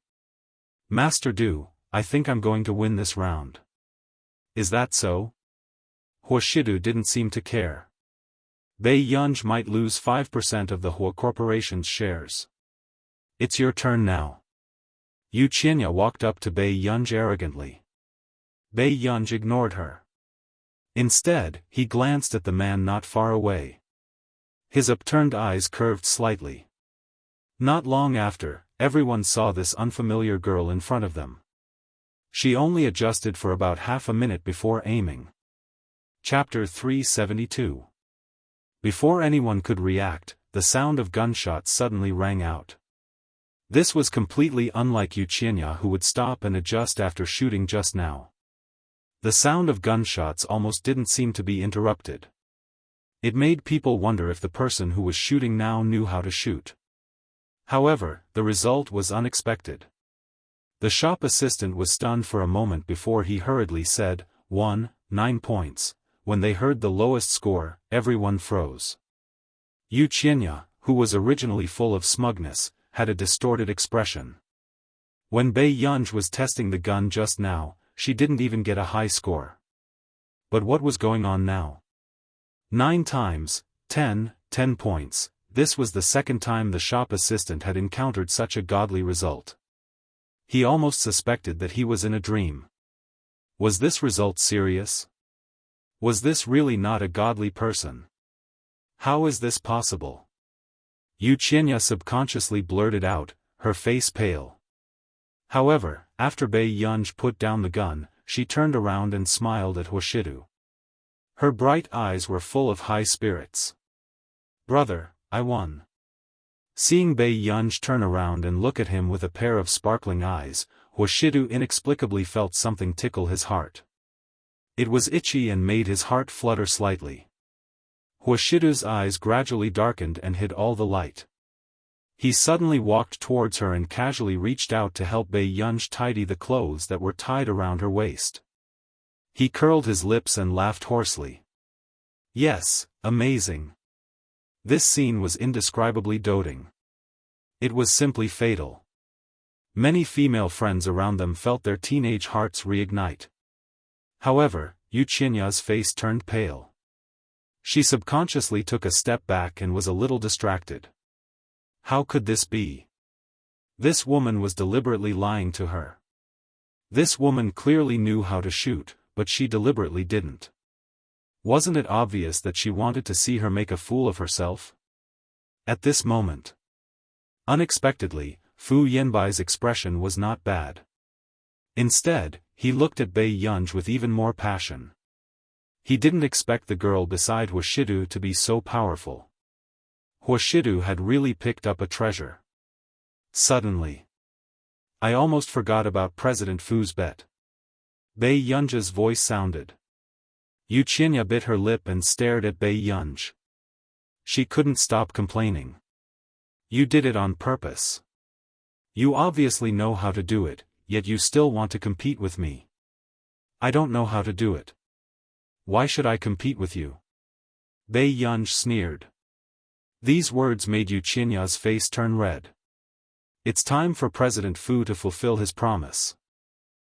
Master Du, I think I'm going to win this round. Is that so? Hoshidu didn't seem to care. Bei Yunj might lose 5% of the Hua Corporation's shares. It's your turn now. Yuqianya walked up to Bei Yunj arrogantly. Bei Yunj ignored her. Instead, he glanced at the man not far away. His upturned eyes curved slightly. Not long after, everyone saw this unfamiliar girl in front of them. She only adjusted for about half a minute before aiming. Chapter 372. Before anyone could react, the sound of gunshots suddenly rang out. This was completely unlike Yuqianya, who would stop and adjust after shooting just now. The sound of gunshots almost didn't seem to be interrupted. It made people wonder if the person who was shooting now knew how to shoot. However, the result was unexpected. The shop assistant was stunned for a moment before he hurriedly said, 9 points. When they heard the lowest score, everyone froze. Yuqianya, who was originally full of smugness, had a distorted expression. When Bei Yunj was testing the gun just now, she didn't even get a high score. But what was going on now? 9 times, 10 points. This was the second time the shop assistant had encountered such a godly result. He almost suspected that he was in a dream. Was this result serious? Was this really not a godly person? How is this possible? Yuqianya subconsciously blurted out, her face pale. However, after Bei Yunj put down the gun, she turned around and smiled at Hoshidu. Her bright eyes were full of high spirits. Brother, I won. Seeing Bei Yunj turn around and look at him with a pair of sparkling eyes, Hoshidu inexplicably felt something tickle his heart. It was itchy and made his heart flutter slightly. Hoshidu's eyes gradually darkened and hid all the light. He suddenly walked towards her and casually reached out to help Bei Yunj tidy the clothes that were tied around her waist. He curled his lips and laughed hoarsely. Yes, amazing. This scene was indescribably doting. It was simply fatal. Many female friends around them felt their teenage hearts reignite. However, Yuqianya's face turned pale. She subconsciously took a step back and was a little distracted. How could this be? This woman was deliberately lying to her. This woman clearly knew how to shoot, but she deliberately didn't. Wasn't it obvious that she wanted to see her make a fool of herself? At this moment, unexpectedly, Fu Yanbai's expression was not bad. Instead, he looked at Bei Yunj with even more passion. He didn't expect the girl beside Huashidu to be so powerful. Huashidu had really picked up a treasure. Suddenly, I almost forgot about President Fu's bet. Bei Yunj's voice sounded. Yu Qinya bit her lip and stared at Bei Yunj. She couldn't stop complaining. You did it on purpose. You obviously know how to do it, yet you still want to compete with me. I don't know how to do it. Why should I compete with you? Bei Yunj sneered. These words made Yu Qinya's face turn red. It's time for President Fu to fulfill his promise.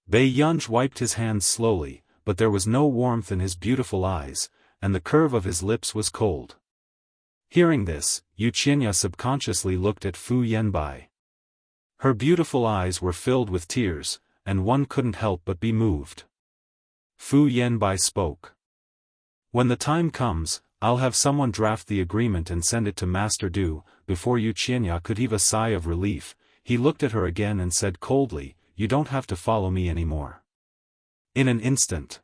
Bei Yunj wiped his hands slowly, but there was no warmth in his beautiful eyes, and the curve of his lips was cold. Hearing this, Yu Qinya subconsciously looked at Fu Yanbai. Her beautiful eyes were filled with tears, and one couldn't help but be moved. Fu Yanbai spoke. When the time comes, I'll have someone draft the agreement and send it to Master Du. Before Yu Qinya could heave a sigh of relief, he looked at her again and said coldly, you don't have to follow me anymore. In an instant,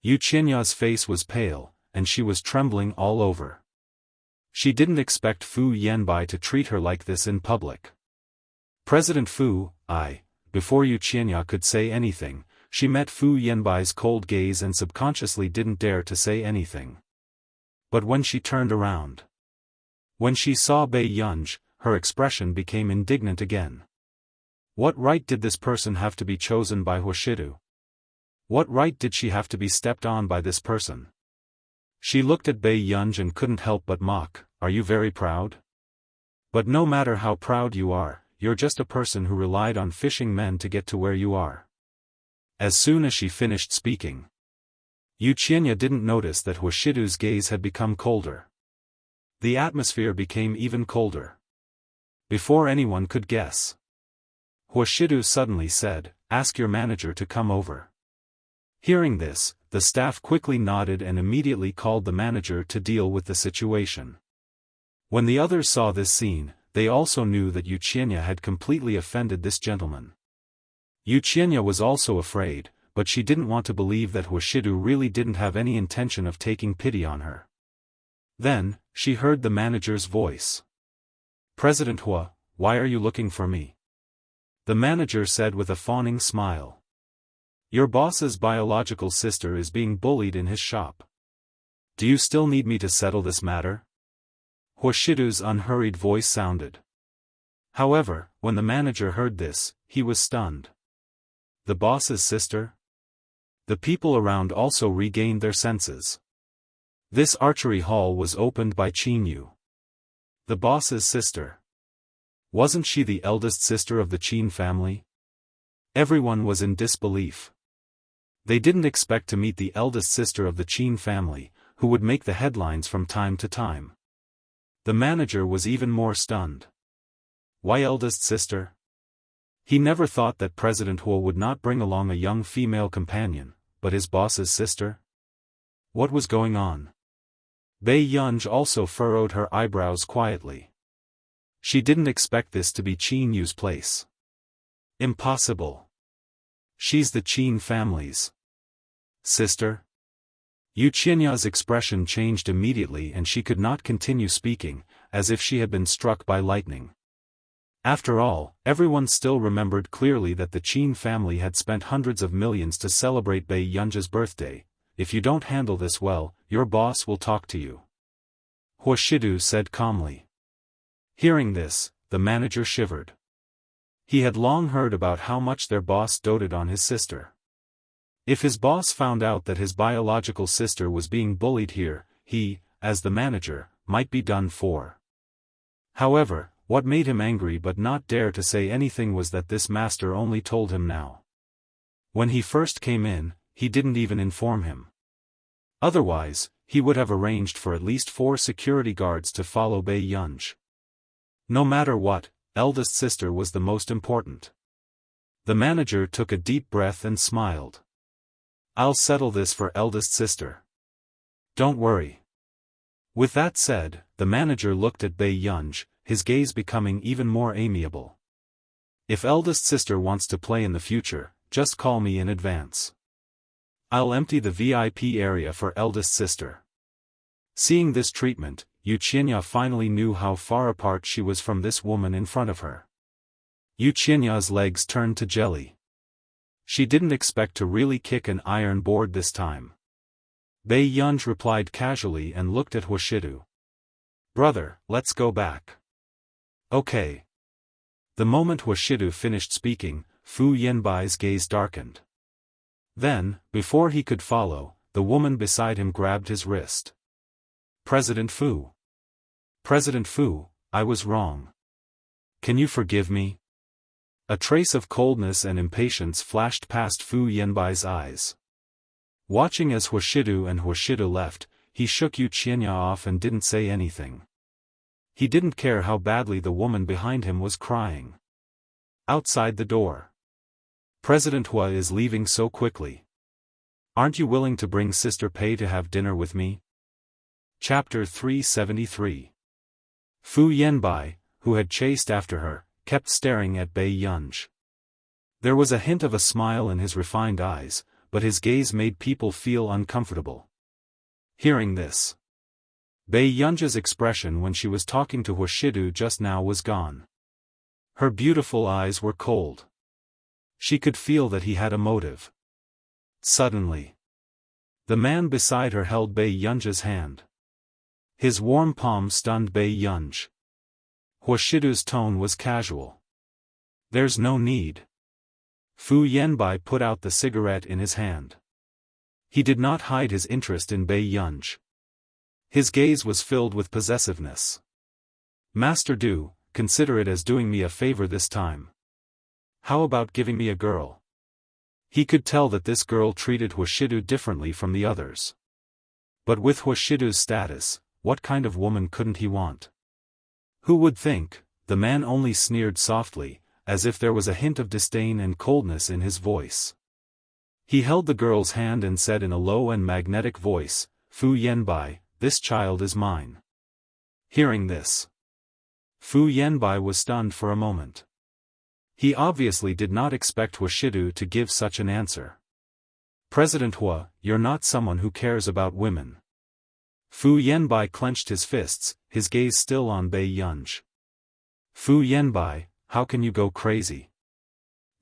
Yu Qinya's face was pale, and she was trembling all over. She didn't expect Fu Yanbai to treat her like this in public. President Fu, before Yu Qinya could say anything, she met Fu Yanbai's cold gaze and subconsciously didn't dare to say anything. But when she turned around, when she saw Bei Yunj, her expression became indignant again. What right did this person have to be chosen by Huashidu? What right did she have to be stepped on by this person? She looked at Bei Yunj and couldn't help but mock, are you very proud? But no matter how proud you are, you're just a person who relied on fishing men to get to where you are. As soon as she finished speaking, Yu Qinya didn't notice that Huashidu's gaze had become colder. The atmosphere became even colder. Before anyone could guess, Huashidu suddenly said, ask your manager to come over. Hearing this, the staff quickly nodded and immediately called the manager to deal with the situation. When the others saw this scene, they also knew that Yu Qinya had completely offended this gentleman. Yu Qinya was also afraid, but she didn't want to believe that Huashidu really didn't have any intention of taking pity on her. Then, she heard the manager's voice. President Hua, why are you looking for me? The manager said with a fawning smile. Your boss's biological sister is being bullied in his shop. Do you still need me to settle this matter? Huashidu's unhurried voice sounded. However, when the manager heard this, he was stunned. The boss's sister? The people around also regained their senses. This archery hall was opened by Qin Yu. The boss's sister. Wasn't she the eldest sister of the Qin family? Everyone was in disbelief. They didn't expect to meet the eldest sister of the Qin family, who would make the headlines from time to time. The manager was even more stunned. Why eldest sister? He never thought that President Hua would not bring along a young female companion, but his boss's sister? What was going on? Bei Yunj also furrowed her eyebrows quietly. She didn't expect this to be Qin Yu's place. Impossible. She's the Qin family's sister? Yu Qinya's expression changed immediately and she could not continue speaking, as if she had been struck by lightning. After all, everyone still remembered clearly that the Qin family had spent hundreds of millions to celebrate Bei Yunj's birthday. If you don't handle this well, your boss will talk to you. Huashidu said calmly. Hearing this, the manager shivered. He had long heard about how much their boss doted on his sister. If his boss found out that his biological sister was being bullied here, he, as the manager, might be done for. However, what made him angry but not dare to say anything was that this master only told him now. When he first came in, he didn't even inform him. Otherwise, he would have arranged for at least 4 security guards to follow Bei Yunj. No matter what, eldest sister was the most important. The manager took a deep breath and smiled. I'll settle this for eldest sister. Don't worry. With that said, the manager looked at Bei Yunj, his gaze becoming even more amiable. If eldest sister wants to play in the future, just call me in advance. I'll empty the VIP area for eldest sister. Seeing this treatment, Yuqinya finally knew how far apart she was from this woman in front of her. Yuqinya's legs turned to jelly. She didn't expect to really kick an iron board this time. Bei Yunj replied casually and looked at Hoshidu. Brother, let's go back. Okay. The moment Hoshidu finished speaking, Fu Yanbai's gaze darkened. Then, before he could follow, the woman beside him grabbed his wrist. President Fu. President Fu, I was wrong. Can you forgive me? A trace of coldness and impatience flashed past Fu Yanbai's eyes. Watching as Hoshidu and Hoshidu left, he shook Yuqinya off and didn't say anything. He didn't care how badly the woman behind him was crying. Outside the door. President Hua is leaving so quickly. Aren't you willing to bring Sister Pei to have dinner with me? Chapter 373. Fu Yanbai, who had chased after her, kept staring at Bei Yunj. There was a hint of a smile in his refined eyes, but his gaze made people feel uncomfortable. Hearing this, Bei Yunj's expression when she was talking to Hoshidu just now was gone. Her beautiful eyes were cold. She could feel that he had a motive. Suddenly, the man beside her held Bei Yunj's hand. His warm palm stunned Bei Yunj. Hoshidu's tone was casual. There's no need. Fu Yanbai put out the cigarette in his hand. He did not hide his interest in Bei Yunj. His gaze was filled with possessiveness. Master Du, consider it as doing me a favor this time. How about giving me a girl? He could tell that this girl treated Hoshidu differently from the others. But with Hoshidu's status, what kind of woman couldn't he want? Who would think? The man only sneered softly, as if there was a hint of disdain and coldness in his voice. He held the girl's hand and said in a low and magnetic voice, Fu Yanbai, this child is mine. Hearing this, Fu Yanbai was stunned for a moment. He obviously did not expect Hoshidu to give such an answer. President Hua, you're not someone who cares about women. Fu Yanbai clenched his fists, his gaze still on Bei Yunj. Fu Yanbai, how can you go crazy?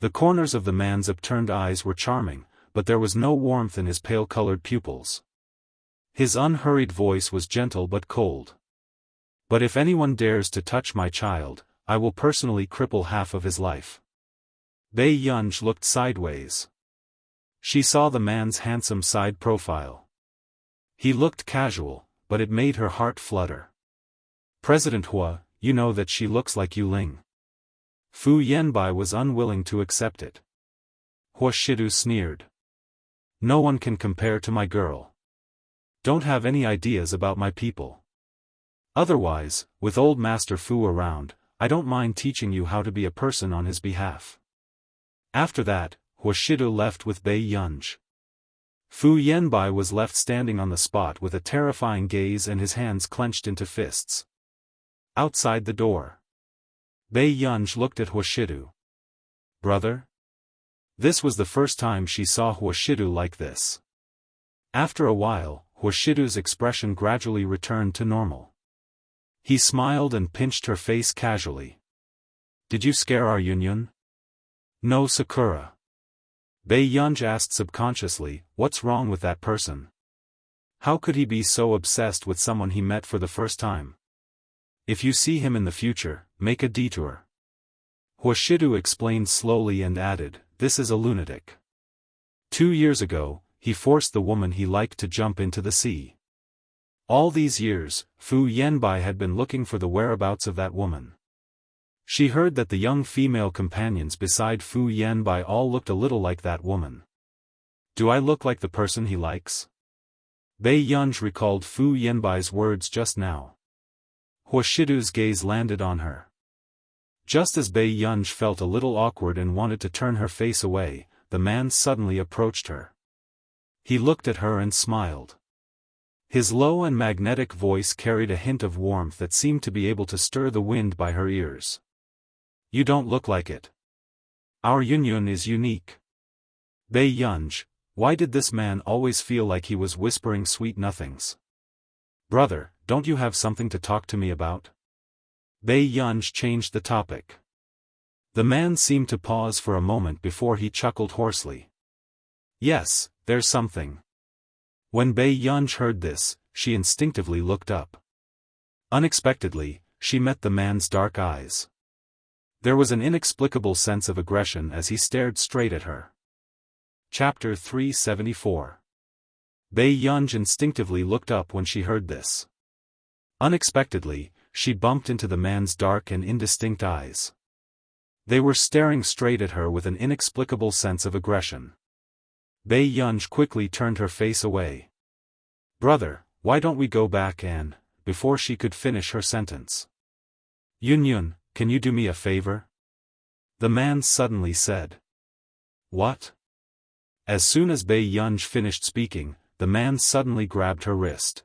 The corners of the man's upturned eyes were charming, but there was no warmth in his pale-colored pupils. His unhurried voice was gentle but cold. But if anyone dares to touch my child, I will personally cripple half of his life. Bei Yunj looked sideways. She saw the man's handsome side profile. He looked casual, but it made her heart flutter. President Hua, you know that she looks like Yu Ling. Fu Yanbai was unwilling to accept it. Hoshidu sneered. No one can compare to my girl. Don't have any ideas about my people. Otherwise, with old Master Fu around, I don't mind teaching you how to be a person on his behalf. After that, Hoshidu left with Bei Yunj. Fu Yanbai was left standing on the spot with a terrifying gaze and his hands clenched into fists. Outside the door, Bei Yunj looked at Hoshidu. Brother? This was the first time she saw Hoshidu like this. After a while, Hoshidu's expression gradually returned to normal. He smiled and pinched her face casually. Did you scare our Yunyun? No, Sakura. Bei Yunj asked subconsciously, what's wrong with that person? How could he be so obsessed with someone he met for the first time? If you see him in the future, make a detour. Hoshidu explained slowly and added, this is a lunatic. 2 years ago, he forced the woman he liked to jump into the sea. All these years, Fu Yanbai had been looking for the whereabouts of that woman. She heard that the young female companions beside Fu Yanbai all looked a little like that woman. Do I look like the person he likes? Bei Yunj recalled Fu Yanbai's words just now. Hoshidu's gaze landed on her. Just as Bei Yunj felt a little awkward and wanted to turn her face away, the man suddenly approached her. He looked at her and smiled. His low and magnetic voice carried a hint of warmth that seemed to be able to stir the wind by her ears. You don't look like it. Our Yunyun is unique. Bei Yunj, why did this man always feel like he was whispering sweet nothings? Brother, don't you have something to talk to me about? Bei Yunj changed the topic. The man seemed to pause for a moment before he chuckled hoarsely. Yes, there's something. When Bei Yunj heard this, she instinctively looked up. Unexpectedly, she met the man's dark eyes. There was an inexplicable sense of aggression as he stared straight at her. Chapter 374. Bei Yunj instinctively looked up when she heard this. Unexpectedly, she bumped into the man's dark and indistinct eyes. They were staring straight at her with an inexplicable sense of aggression. Bei Yunj quickly turned her face away. Brother, why don't we go back and, before she could finish her sentence. Yunyun, can you do me a favor? The man suddenly said. What? As soon as Bei Yunj finished speaking, the man suddenly grabbed her wrist.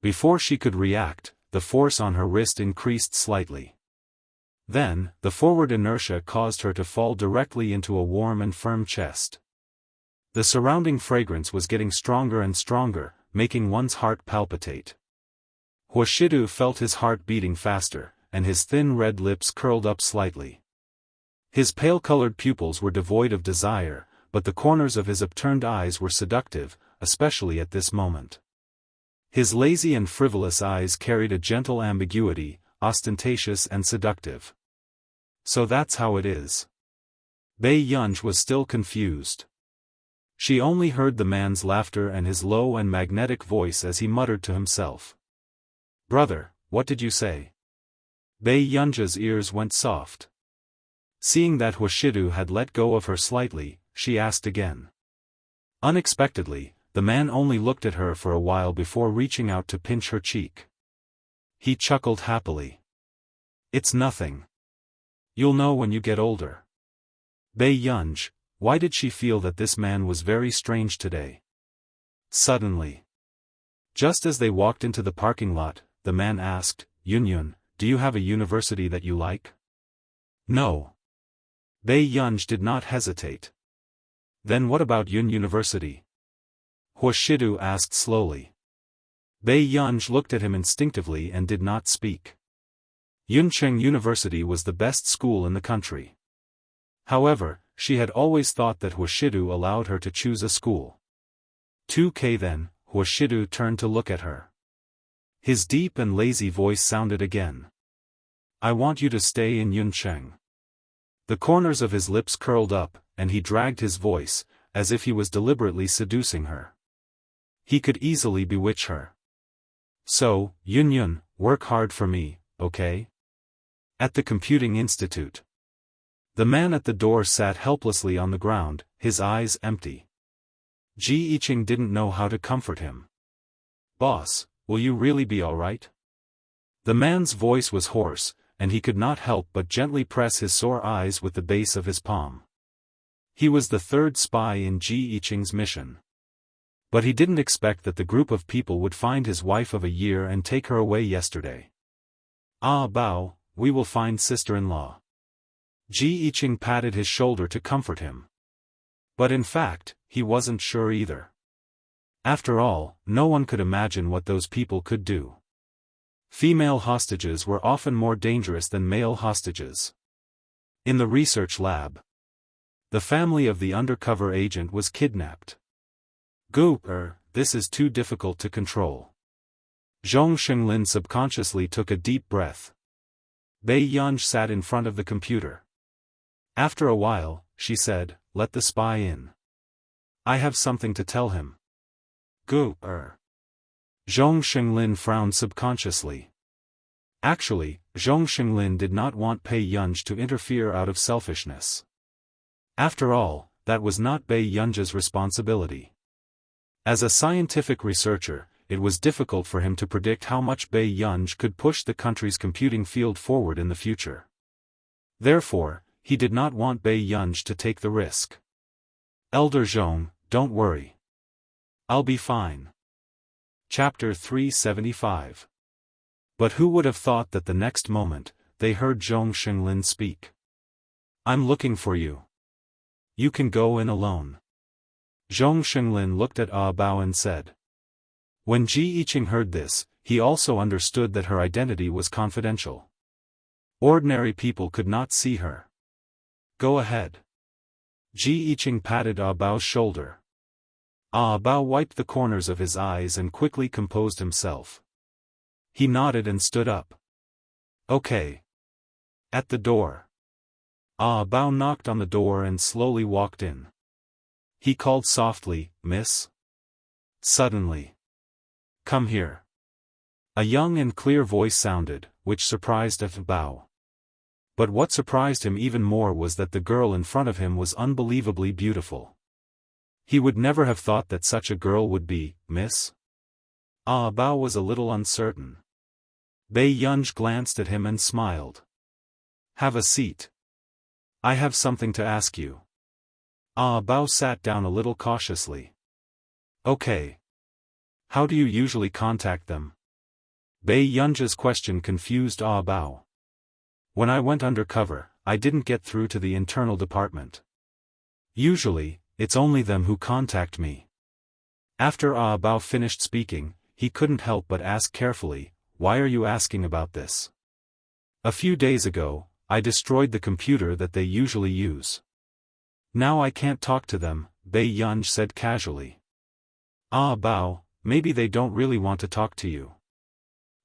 Before she could react, the force on her wrist increased slightly. Then, the forward inertia caused her to fall directly into a warm and firm chest. The surrounding fragrance was getting stronger and stronger, making one's heart palpitate. Huashidu felt his heart beating faster, and his thin red lips curled up slightly. His pale-colored pupils were devoid of desire, but the corners of his upturned eyes were seductive, especially at this moment. His lazy and frivolous eyes carried a gentle ambiguity, ostentatious and seductive. So that's how it is. Bei Yunj was still confused. She only heard the man's laughter and his low and magnetic voice as he muttered to himself. Brother, what did you say? Bei Yunja's ears went soft. Seeing that Huashidu had let go of her slightly, she asked again. Unexpectedly, the man only looked at her for a while before reaching out to pinch her cheek. He chuckled happily. It's nothing. You'll know when you get older. Bei Yunj, why did she feel that this man was very strange today? Suddenly. Just as they walked into the parking lot, the man asked, Yunyun, do you have a university that you like? No. Bei Yunj did not hesitate. Then what about Yun University? Huashidu asked slowly. Bei Yunj looked at him instinctively and did not speak. Yuncheng University was the best school in the country. However, she had always thought that Huashidu allowed her to choose a school. 2K then, Huashidu turned to look at her. His deep and lazy voice sounded again. I want you to stay in Yuncheng. The corners of his lips curled up, and he dragged his voice, as if he was deliberately seducing her. He could easily bewitch her. So, Yunyun, work hard for me, okay? At the Computing Institute. The man at the door sat helplessly on the ground, his eyes empty. Ji Yiqing didn't know how to comfort him. Boss, will you really be alright? The man's voice was hoarse, and he could not help but gently press his sore eyes with the base of his palm. He was the third spy in Ji Yiqing's mission. But he didn't expect that the group of people would find his wife of a year and take her away yesterday. Ah Bao, we will find sister-in-law. Ji Yiqing patted his shoulder to comfort him. But in fact, he wasn't sure either. After all, no one could imagine what those people could do. Female hostages were often more dangerous than male hostages. In the research lab, the family of the undercover agent was kidnapped. This is too difficult to control. Zhong Xinglin subconsciously took a deep breath. Bei Yunj sat in front of the computer. After a while, she said, let the spy in. I have something to tell him. Zhong Xinglin frowned subconsciously. Actually, Zhong Xinglin did not want Bei Yunj to interfere out of selfishness. After all, that was not Bei Yunj's responsibility. As a scientific researcher, it was difficult for him to predict how much Bei Yunj could push the country's computing field forward in the future. Therefore, he did not want Bei Yunj to take the risk. Elder Zhong, don't worry. I'll be fine. Chapter 375. But who would have thought that the next moment, they heard Zhong Xinglin speak. I'm looking for you. You can go in alone. Zhong Xinglin looked at Ah Bao and said. When Ji Yiqing heard this, he also understood that her identity was confidential. Ordinary people could not see her. Go ahead. Ji Yiqing patted Ah Bao's shoulder. Ah Bao wiped the corners of his eyes and quickly composed himself. He nodded and stood up. Okay. At the door. Ah Bao knocked on the door and slowly walked in. He called softly, Miss. Suddenly. Come here. A young and clear voice sounded, which surprised Ah Bao. But what surprised him even more was that the girl in front of him was unbelievably beautiful. He would never have thought that such a girl would be, Miss. Ah Bao was a little uncertain. Bei Yunj glanced at him and smiled. Have a seat. I have something to ask you. Ah Bao sat down a little cautiously. Okay. How do you usually contact them? Bei Yunj's question confused Ah Bao. When I went undercover, I didn't get through to the internal department. Usually, it's only them who contact me. After Ah Bao finished speaking, he couldn't help but ask carefully, why are you asking about this? A few days ago, I destroyed the computer that they usually use. Now I can't talk to them, Bei Yunj said casually. Ah Bao, maybe they don't really want to talk to you.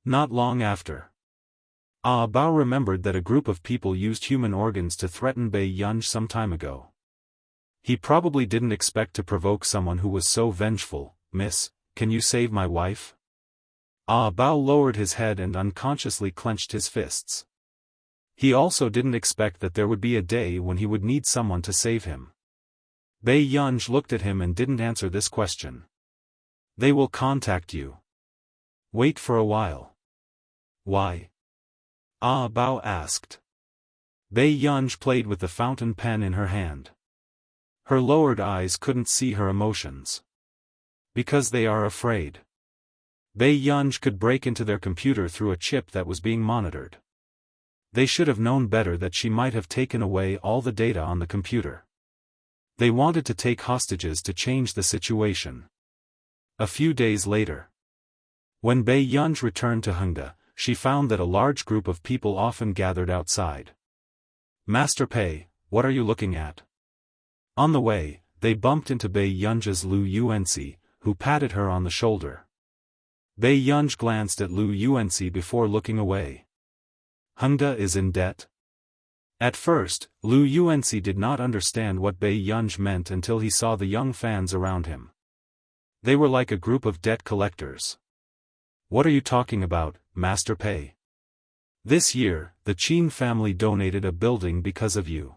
Not long after. Ah Bao remembered that a group of people used human organs to threaten Bei Yunj some time ago. He probably didn't expect to provoke someone who was so vengeful. Miss, can you save my wife? Ah Bao lowered his head and unconsciously clenched his fists. He also didn't expect that there would be a day when he would need someone to save him. Bei Yunj looked at him and didn't answer this question. They will contact you. Wait for a while. Why? Ah Bao asked. Bei Yunj played with the fountain pen in her hand. Her lowered eyes couldn't see her emotions. Because they are afraid. Bei Yunj could break into their computer through a chip that was being monitored. They should have known better that she might have taken away all the data on the computer. They wanted to take hostages to change the situation. A few days later. When Bei Yunj returned to Hengda, she found that a large group of people often gathered outside. Master Pei, what are you looking at? On the way, they bumped into Bei Yunj's Lu Yuanxi, who patted her on the shoulder. Bei Yunj glanced at Lu Yuanxi before looking away. Hengda is in debt? At first, Lu Yuanxi did not understand what Bei Yunj meant until he saw the young fans around him. They were like a group of debt collectors. What are you talking about, Master Pei? This year, the Qin family donated a building because of you.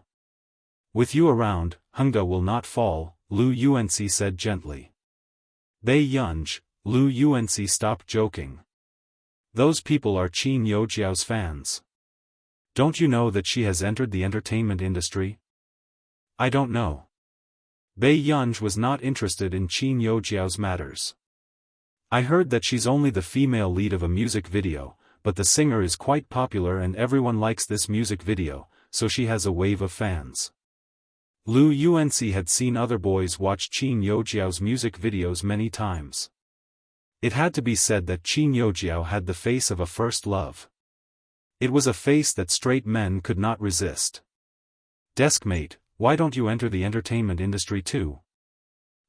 With you around, Hengda will not fall, Lu Yuanxi said gently. Bei Yunj, Lu Yuanxi stopped joking. Those people are Qin Youjiao's fans. Don't you know that she has entered the entertainment industry? I don't know. Bei Yunj was not interested in Qin Youjiao's matters. I heard that she's only the female lead of a music video, but the singer is quite popular and everyone likes this music video, so she has a wave of fans. Lu Yuanxi had seen other boys watch Qin Youjiao's music videos many times. It had to be said that Qin Youjiao had the face of a first love. It was a face that straight men could not resist. Deskmate, why don't you enter the entertainment industry too?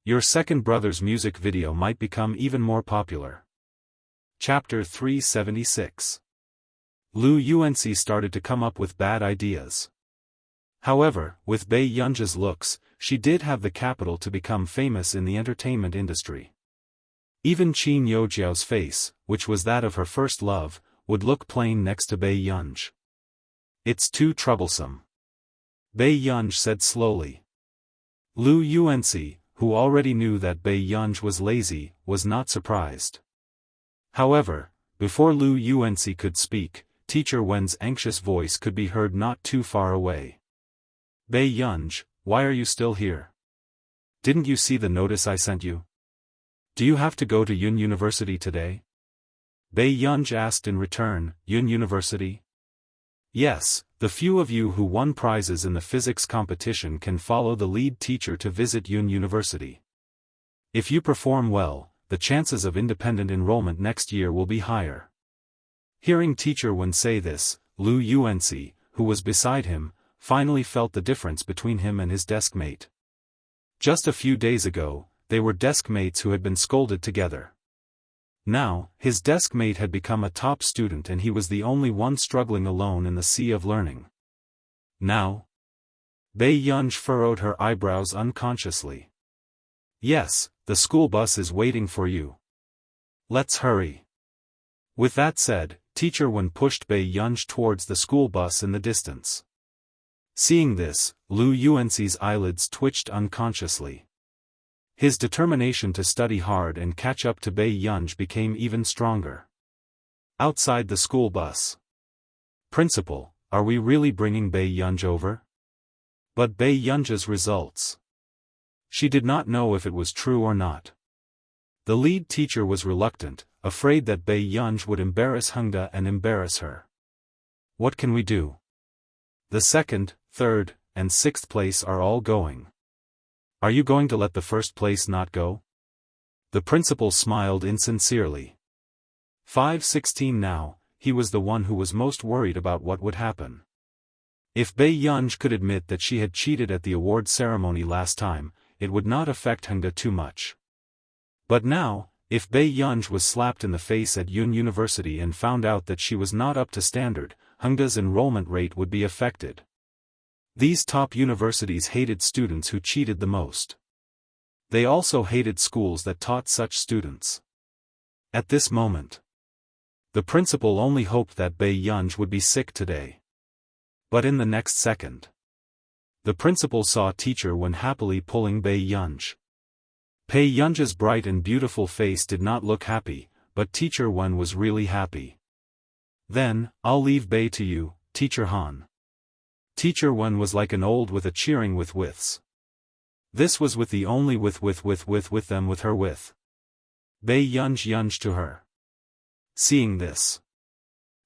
Your second brother's music video might become even more popular. Chapter 376. Lu Yuanxi started to come up with bad ideas. However, with Bei Yunj's looks, she did have the capital to become famous in the entertainment industry. Even Qin Youjiao's face, which was that of her first love, would look plain next to Bei Yunj. It's too troublesome. Bei Yunj said slowly. Lu Yuanxi, who already knew that Bei Yunj was lazy, was not surprised. However, before Lu Yuanxi could speak, Teacher Wen's anxious voice could be heard not too far away. Bei Yunj, why are you still here? Didn't you see the notice I sent you? Do you have to go to Yun University today? Bei Yunj asked in return. Yun University? Yes, the few of you who won prizes in the physics competition can follow the lead teacher to visit Yun University. If you perform well, the chances of independent enrollment next year will be higher. Hearing Teacher Wen say this, Lu Yuanxi, who was beside him, finally felt the difference between him and his desk mate. Just a few days ago, they were desk mates who had been scolded together. Now, his desk mate had become a top student and he was the only one struggling alone in the sea of learning. Now? Bei Yunj furrowed her eyebrows unconsciously. Yes, the school bus is waiting for you. Let's hurry. With that said, Teacher Wen pushed Bei Yunj towards the school bus in the distance. Seeing this, Lu Yuanxi's eyelids twitched unconsciously. His determination to study hard and catch up to Bei Yunj became even stronger. Outside the school bus. Principal, are we really bringing Bei Yunj over? But Bei Yunj's results. She did not know if it was true or not. The lead teacher was reluctant, afraid that Bei Yunj would embarrass Hengde and embarrass her. What can we do? The second, third, and sixth place are all going. Are you going to let the first place not go? The principal smiled insincerely. 516 now, he was the one who was most worried about what would happen. If Bei Yunj could admit that she had cheated at the award ceremony last time, it would not affect Hengde too much. But now, if Bei Yunj was slapped in the face at Yun University and found out that she was not up to standard, Hengde's enrollment rate would be affected. These top universities hated students who cheated the most. They also hated schools that taught such students. At this moment, the principal only hoped that Bei Yunj would be sick today. But in the next second, the principal saw Teacher Wen happily pulling Bei Yunj. Bei Yunj's bright and beautiful face did not look happy, but Teacher Wen was really happy. Then, I'll leave Bei to you, Teacher Han. Teacher Wen was like an old with a cheering withs. This was with the only with them with her with. Bei Yunj to her. Seeing this.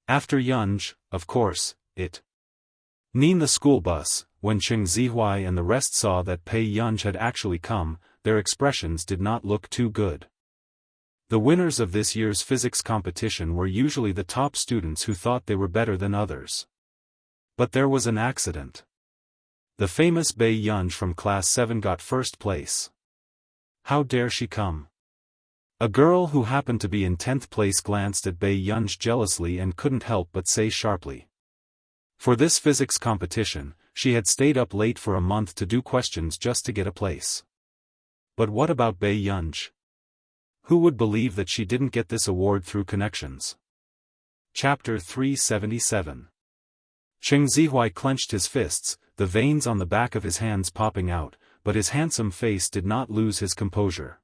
After Yunj, of course, it. Nin the school bus, when Cheng Zihuai and the rest saw that Bei Yunj had actually come, their expressions did not look too good. The winners of this year's physics competition were usually the top students who thought they were better than others. But there was an accident. The famous Bei Yunj from class 7 got first place. How dare she come? A girl who happened to be in 10th place glanced at Bei Yunj jealously and couldn't help but say sharply. For this physics competition, she had stayed up late for a month to do questions just to get a place. But what about Bei Yunj? Who would believe that she didn't get this award through connections? Chapter 377. Cheng Zihuai clenched his fists, the veins on the back of his hands popping out, but his handsome face did not lose his composure.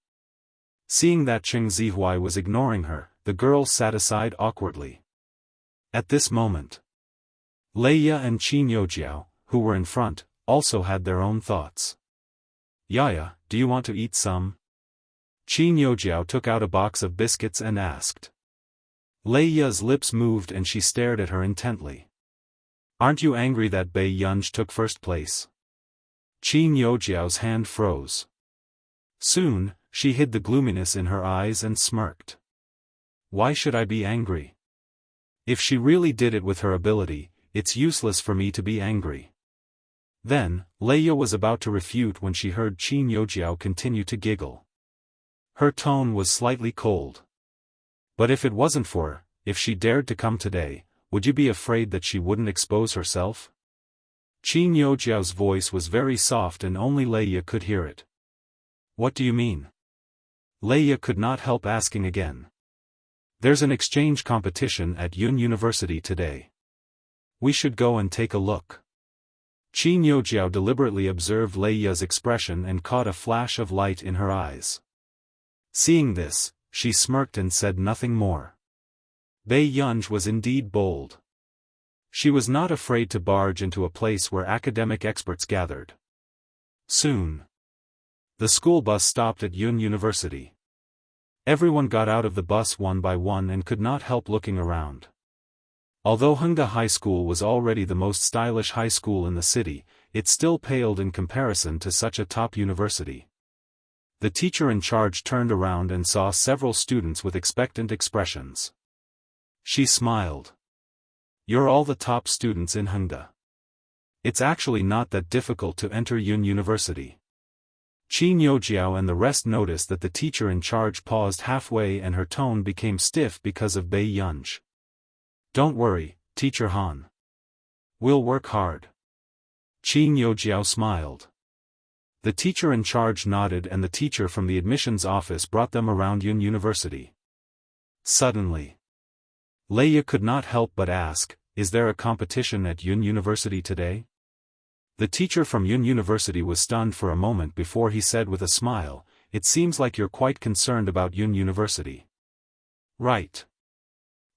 Seeing that Cheng Zihuai was ignoring her, the girl sat aside awkwardly. At this moment, Leia and Qin Youjiao, who were in front, also had their own thoughts. Yaya, do you want to eat some? Qin Youjiao took out a box of biscuits and asked. Leia's lips moved and she stared at her intently. Aren't you angry that Bei Yunj took first place? Qin Youjiao's hand froze. Soon, she hid the gloominess in her eyes and smirked. Why should I be angry? If she really did it with her ability, it's useless for me to be angry. Then, Leia was about to refute when she heard Qin Youjiao continue to giggle. Her tone was slightly cold. But if it wasn't for her, if she dared to come today, would you be afraid that she wouldn't expose herself? Qin Youjiao's voice was very soft and only Leia could hear it. What do you mean? Leia could not help asking again. There's an exchange competition at Yun University today. We should go and take a look. Qin Youjiao deliberately observed Leia's expression and caught a flash of light in her eyes. Seeing this, she smirked and said nothing more. Bei Yunj was indeed bold. She was not afraid to barge into a place where academic experts gathered. Soon, the school bus stopped at Yun University. Everyone got out of the bus one by one and could not help looking around. Although Hengda High School was already the most stylish high school in the city, it still paled in comparison to such a top university. The teacher in charge turned around and saw several students with expectant expressions. She smiled. "You're all the top students in Hengda. It's actually not that difficult to enter Yun University." Qin Youjiao and the rest noticed that the teacher in charge paused halfway and her tone became stiff because of Bei Yunj. "Don't worry, Teacher Han. We'll work hard." Qin Youjiao smiled. The teacher in charge nodded and the teacher from the admissions office brought them around Yun University. Suddenly, Leia could not help but ask, "Is there a competition at Yun University today?" The teacher from Yun University was stunned for a moment before he said with a smile, "It seems like you're quite concerned about Yun University." "Right.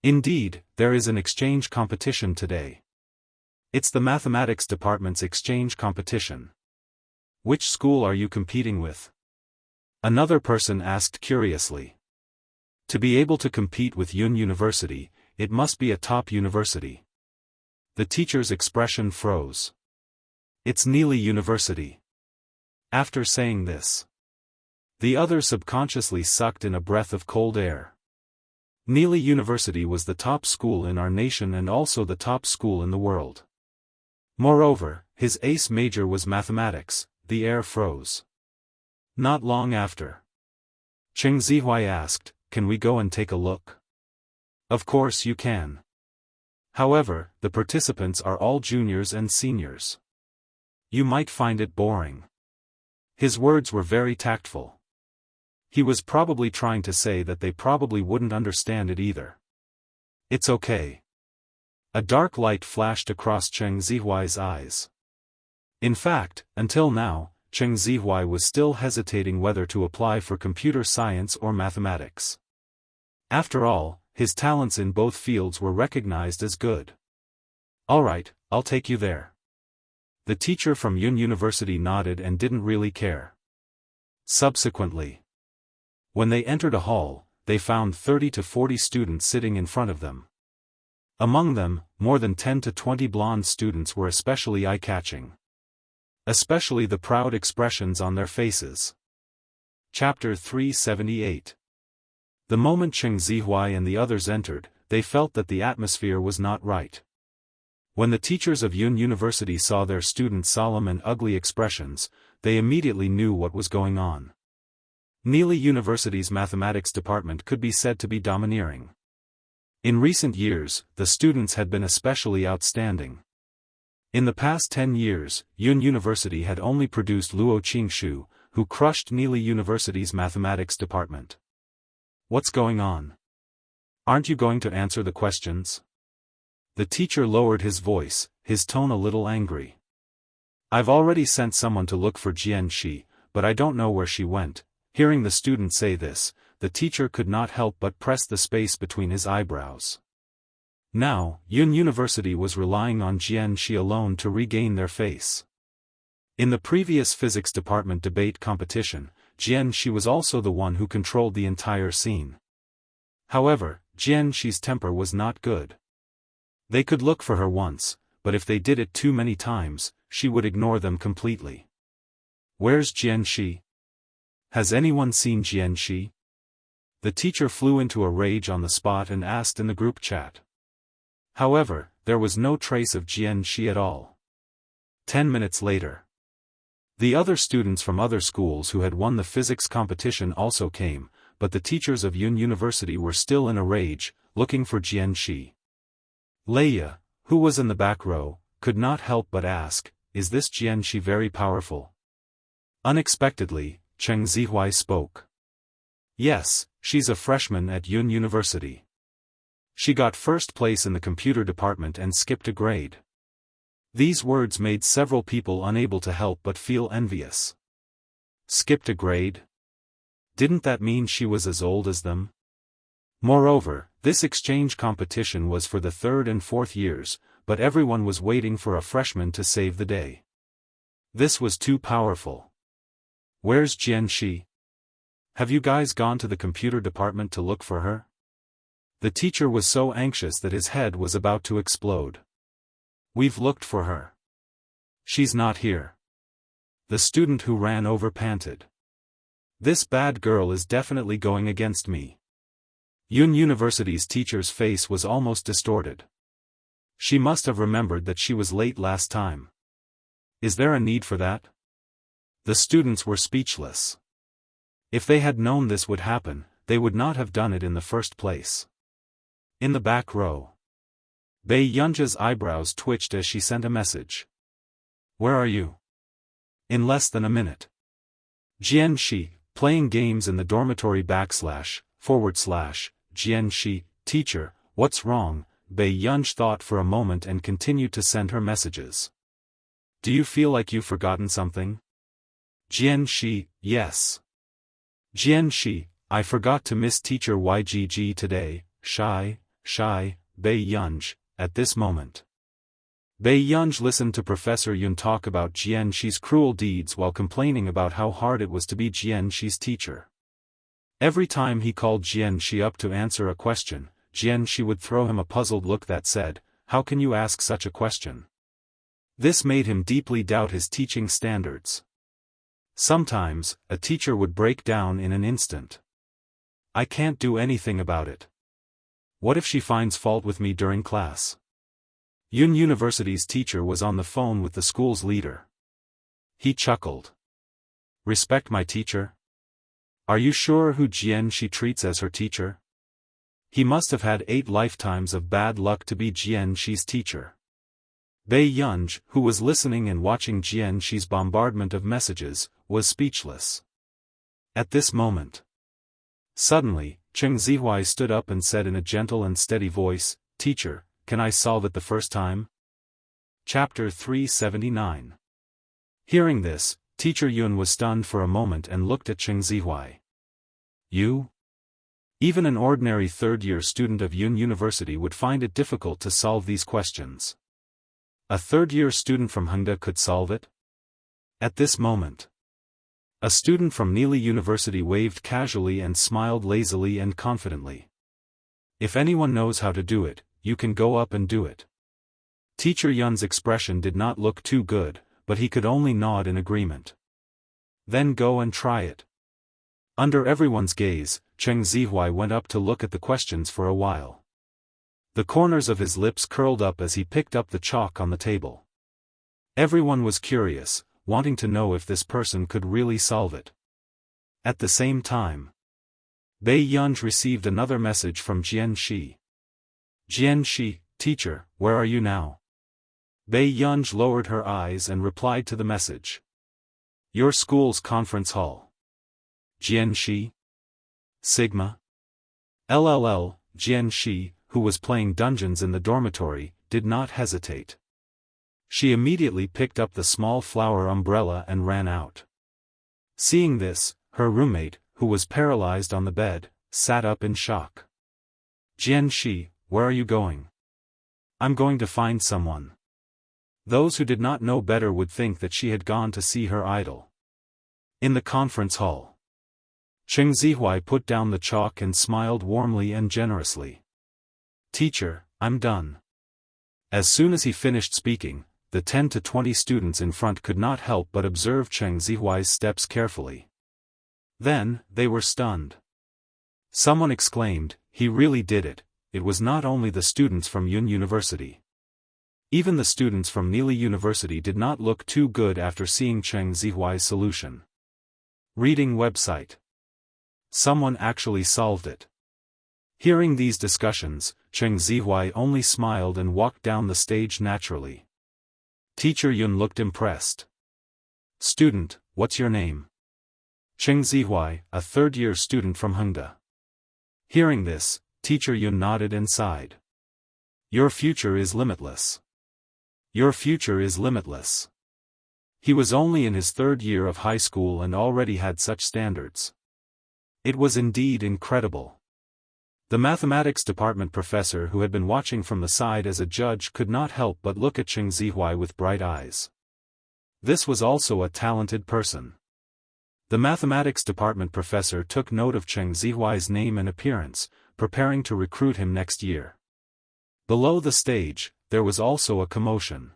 Indeed, there is an exchange competition today. It's the mathematics department's exchange competition." "Which school are you competing with?" another person asked curiously. To be able to compete with Yun University, it must be a top university. The teacher's expression froze. "It's Neely University." After saying this, the other subconsciously sucked in a breath of cold air. Neely University was the top school in our nation and also the top school in the world. Moreover, his ace major was mathematics. The air froze. Not long after, Cheng Zihuai asked, "Can we go and take a look?" "Of course you can. However, the participants are all juniors and seniors. You might find it boring." His words were very tactful. He was probably trying to say that they probably wouldn't understand it either. "It's okay." A dark light flashed across Cheng Zihuai's eyes. In fact, until now, Cheng Zihuai was still hesitating whether to apply for computer science or mathematics. After all, his talents in both fields were recognized as good. "All right, I'll take you there." The teacher from Yun University nodded and didn't really care. Subsequently, when they entered a hall, they found 30 to 40 students sitting in front of them. Among them, more than 10 to 20 blonde students were especially eye-catching. Especially the proud expressions on their faces. Chapter 378. The moment Cheng Zihuai and the others entered, they felt that the atmosphere was not right. When the teachers of Yun University saw their students' solemn and ugly expressions, they immediately knew what was going on. Neely University's mathematics department could be said to be domineering. In recent years, the students had been especially outstanding. In the past 10 years, Yun University had only produced Luo Qingshu, who crushed Neely University's mathematics department. "What's going on? Aren't you going to answer the questions?" The teacher lowered his voice, his tone a little angry. "I've already sent someone to look for Jian Shi, but I don't know where she went." Hearing the student say this, the teacher could not help but press the space between his eyebrows. Now, Yun University was relying on Jian Shi alone to regain their face. In the previous physics department debate competition, Jian Shi was also the one who controlled the entire scene. However, Jian Shi's temper was not good. They could look for her once, but if they did it too many times, she would ignore them completely. "Where's Jian Shi? Has anyone seen Jian Shi?" The teacher flew into a rage on the spot and asked in the group chat. However, there was no trace of Jian Shi at all. 10 minutes later, the other students from other schools who had won the physics competition also came, but the teachers of Yun University were still in a rage, looking for Jian Shi. Leia, who was in the back row, could not help but ask, "Is this Jian Shi very powerful?" Unexpectedly, Cheng Zihuai spoke. "Yes, she's a freshman at Yun University. She got first place in the computer department and skipped a grade." These words made several people unable to help but feel envious. Skipped a grade? Didn't that mean she was as old as them? Moreover, this exchange competition was for the 3rd and 4th years, but everyone was waiting for a freshman to save the day. This was too powerful. Where's Jianxi? Have you guys gone to the computer department to look for her? The teacher was so anxious that his head was about to explode. We've looked for her. She's not here. The student who ran over panted. This bad girl is definitely going against me. Yun University's teacher's face was almost distorted. She must have remembered that she was late last time. Is there a need for that? The students were speechless. If they had known this would happen, they would not have done it in the first place. In the back row, Bei Yunja's eyebrows twitched as she sent a message. Where are you? In less than a minute. Jianxi, playing games in the dormitory / Jianxi, teacher, what's wrong? Bei Yunj thought for a moment and continued to send her messages. Do you feel like you've forgotten something? Jianxi, yes. Jianxi, I forgot to miss teacher YGG today, shy, Bei Yunj, at this moment. Bei Yunj listened to Professor Yun talk about Jianxi's cruel deeds while complaining about how hard it was to be Jianxi's teacher. Every time he called Jianxi up to answer a question, Jianxi would throw him a puzzled look that said, "How can you ask such a question?" This made him deeply doubt his teaching standards. Sometimes, a teacher would break down in an instant. I can't do anything about it. What if she finds fault with me during class? Yun University's teacher was on the phone with the school's leader. He chuckled. Respect my teacher? Are you sure who Jianxi treats as her teacher? He must have had 8 lifetimes of bad luck to be Jianxi's teacher. Bei Yunj, who was listening and watching Jianxi's bombardment of messages, was speechless. At this moment, suddenly, Cheng Zihuai stood up and said in a gentle and steady voice, "Teacher, can I solve it the first time?" Chapter 379. Hearing this, Teacher Yun was stunned for a moment and looked at Cheng Zihuai. You? Even an ordinary third-year student of Yun University would find it difficult to solve these questions. A third-year student from Hengda could solve it? At this moment, a student from Neely University waved casually and smiled lazily and confidently. If anyone knows how to do it, you can go up and do it. Teacher Yun's expression did not look too good, but he could only nod in agreement. Then go and try it. Under everyone's gaze, Cheng Zihuai went up to look at the questions for a while. The corners of his lips curled up as he picked up the chalk on the table. Everyone was curious, wanting to know if this person could really solve it. At the same time, Bei Yunj received another message from Jianxi. Jianxi, teacher, where are you now? Bei Yunj lowered her eyes and replied to the message. Your school's conference hall. Jianxi? Sigma? LLL, Jianxi, who was playing dungeons in the dormitory, did not hesitate. She immediately picked up the small flower umbrella and ran out. Seeing this, her roommate, who was paralyzed on the bed, sat up in shock. Jianxi, where are you going? I'm going to find someone. Those who did not know better would think that she had gone to see her idol. In the conference hall, Cheng Zihuai put down the chalk and smiled warmly and generously. Teacher, I'm done. As soon as he finished speaking, the 10 to 20 students in front could not help but observe Cheng Zihuai's steps carefully. Then, they were stunned. Someone exclaimed, he really did it. It was not only the students from Yun University. Even the students from Neely University did not look too good after seeing Cheng Zihuai's solution. Reading website. Someone actually solved it. Hearing these discussions, Cheng Zihuai only smiled and walked down the stage naturally. Teacher Yun looked impressed. Student, what's your name? Cheng Zihuai, a third-year student from Hengda. Hearing this, Teacher Yun nodded and sighed. Your future is limitless. Your future is limitless. He was only in his third year of high school and already had such standards. It was indeed incredible. The mathematics department professor who had been watching from the side as a judge could not help but look at Cheng Zihuai with bright eyes. This was also a talented person. The mathematics department professor took note of Cheng Zihuai's name and appearance, preparing to recruit him next year. Below the stage, there was also a commotion.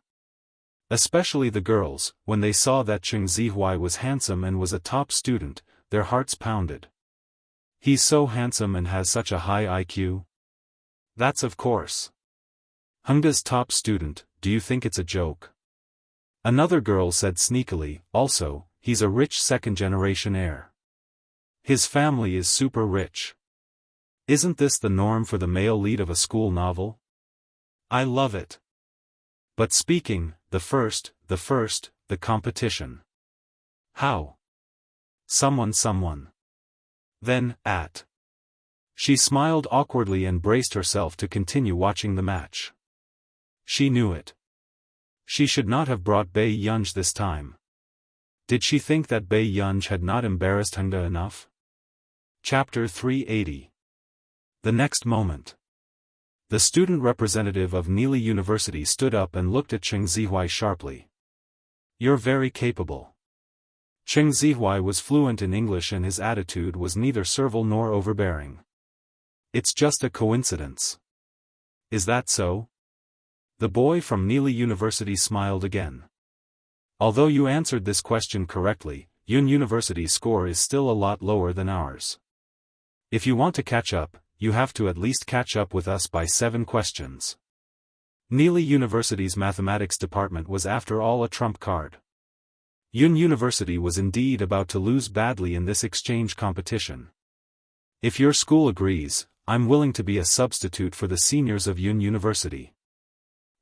Especially the girls, when they saw that Cheng Zihuai was handsome and was a top student, their hearts pounded. He's so handsome and has such a high IQ. That's of course. Hengda's top student, do you think it's a joke? Another girl said sneakily, also, he's a rich second-generation heir. His family is super rich. Isn't this the norm for the male lead of a school novel? I love it. But speaking, the competition. How? Someone. Then, She smiled awkwardly and braced herself to continue watching the match. She knew it. She should not have brought Bai Yunj this time. Did she think that Bai Yunj had not embarrassed Hengda enough? Chapter 380. The next moment. The student representative of Nili University stood up and looked at Cheng Zihuai sharply. You're very capable. Cheng Zihuai was fluent in English and his attitude was neither servile nor overbearing. It's just a coincidence. Is that so? The boy from Nili University smiled again. Although you answered this question correctly, Yun University's score is still a lot lower than ours. If you want to catch up, you have to at least catch up with us by 7 questions. Nili University's mathematics department was after all a trump card. Yun University was indeed about to lose badly in this exchange competition. If your school agrees, I'm willing to be a substitute for the seniors of Yun University.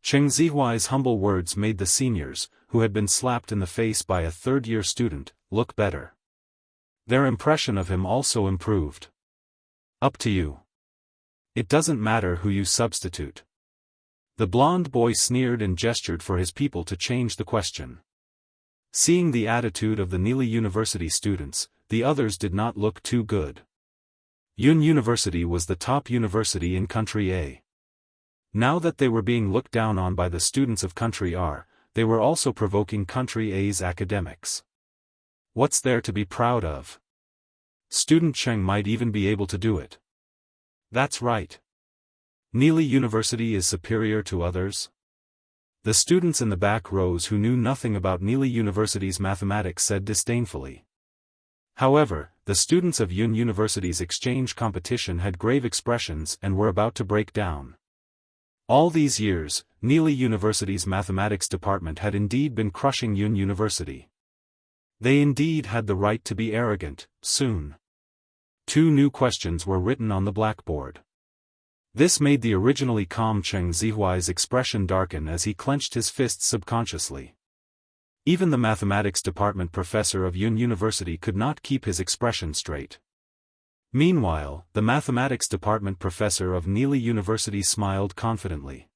Cheng Zihuai's humble words made the seniors, who had been slapped in the face by a third-year student, look better. Their impression of him also improved. Up to you. It doesn't matter who you substitute. The blonde boy sneered and gestured for his people to change the question. Seeing the attitude of the Nili University students, the others did not look too good. Yun University was the top university in Country A. Now that they were being looked down on by the students of Country R, they were also provoking Country A's academics. What's there to be proud of? Student Cheng might even be able to do it. That's right. Nili University is superior to others? The students in the back rows who knew nothing about Nili University's mathematics said disdainfully. However, the students of Yun University's exchange competition had grave expressions and were about to break down. All these years, Nili University's mathematics department had indeed been crushing Yun University. They indeed had the right to be arrogant, soon. 2 new questions were written on the blackboard. This made the originally calm Cheng Zihuai's expression darken as he clenched his fists subconsciously. Even the mathematics department professor of Yun University could not keep his expression straight. Meanwhile, the mathematics department professor of Nili University smiled confidently.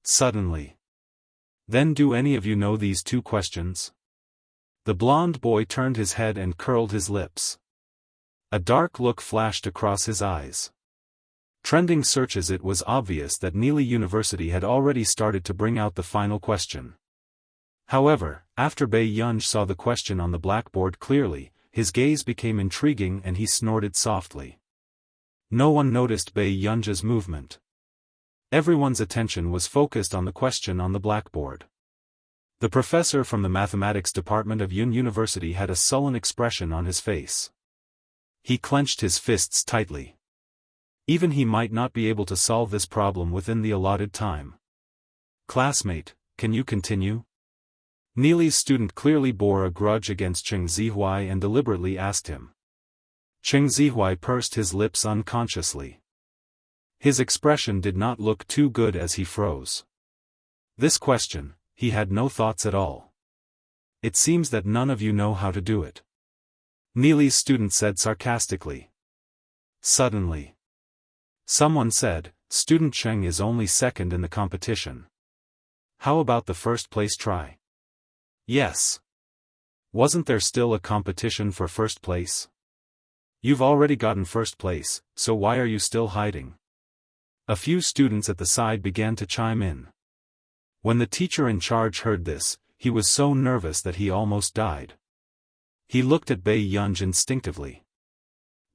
Suddenly. Then do any of you know these 2 questions? The blonde boy turned his head and curled his lips. A dark look flashed across his eyes. Trending searches. It was obvious that Nili University had already started to bring out the final question. However, after Bai Yunj saw the question on the blackboard clearly, his gaze became intriguing and he snorted softly. No one noticed Bai Yunj's movement. Everyone's attention was focused on the question on the blackboard. The professor from the mathematics department of Yun University had a sullen expression on his face. He clenched his fists tightly. Even he might not be able to solve this problem within the allotted time. Classmate, can you continue? Nili's student clearly bore a grudge against Cheng Zihuai and deliberately asked him. Cheng Zihuai pursed his lips unconsciously. His expression did not look too good as he froze. This question, he had no thoughts at all. It seems that none of you know how to do it. Nili's student said sarcastically. Suddenly. Someone said, Student Cheng is only second in the competition. How about the first place try? Yes. Wasn't there still a competition for first place? You've already gotten first place, so why are you still hiding? A few students at the side began to chime in. When the teacher in charge heard this, he was so nervous that he almost died. He looked at Bei Yunj instinctively.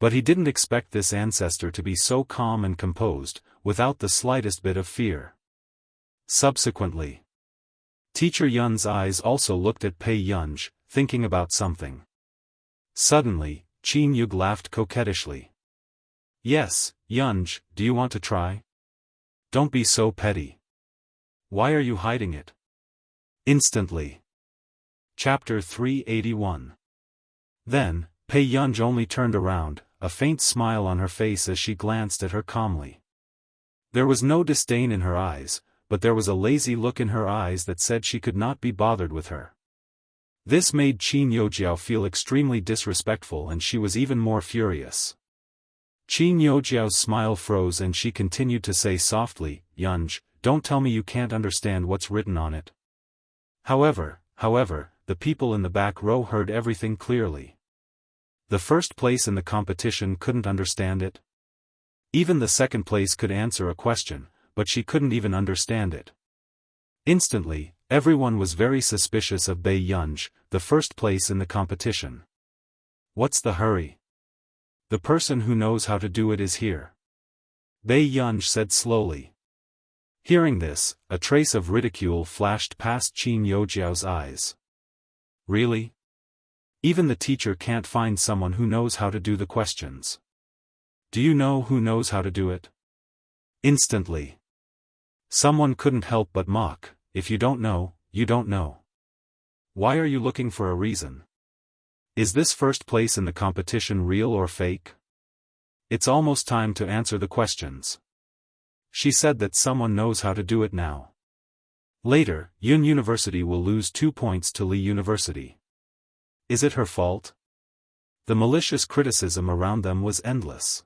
But he didn't expect this ancestor to be so calm and composed, without the slightest bit of fear. Subsequently, Teacher Yun's eyes also looked at Bei Yunj, thinking about something. Suddenly, Qin Yug laughed coquettishly. Yes, Yunj, do you want to try? Don't be so petty. Why are you hiding it? Instantly. Chapter 381. Then, Bei Yunj only turned around, a faint smile on her face as she glanced at her calmly. There was no disdain in her eyes, but there was a lazy look in her eyes that said she could not be bothered with her. This made Qin Youjiao feel extremely disrespectful, and she was even more furious. Qin Youjiao's smile froze and she continued to say softly, Yunj, don't tell me you can't understand what's written on it. However, the people in the back row heard everything clearly. The first place in the competition couldn't understand it. Even the second place could answer a question, but she couldn't even understand it. Instantly, everyone was very suspicious of Bei Yunj, the first place in the competition. What's the hurry? The person who knows how to do it is here. Bei Yunj said slowly. Hearing this, a trace of ridicule flashed past Qin Youjiao's eyes. Really? Even the teacher can't find someone who knows how to do the questions. Do you know who knows how to do it? Instantly. Someone couldn't help but mock, if you don't know, you don't know. Why are you looking for a reason? Is this first place in the competition real or fake? It's almost time to answer the questions. She said that someone knows how to do it now. Later, Yun University will lose 2 points to Li University. Is it her fault? The malicious criticism around them was endless.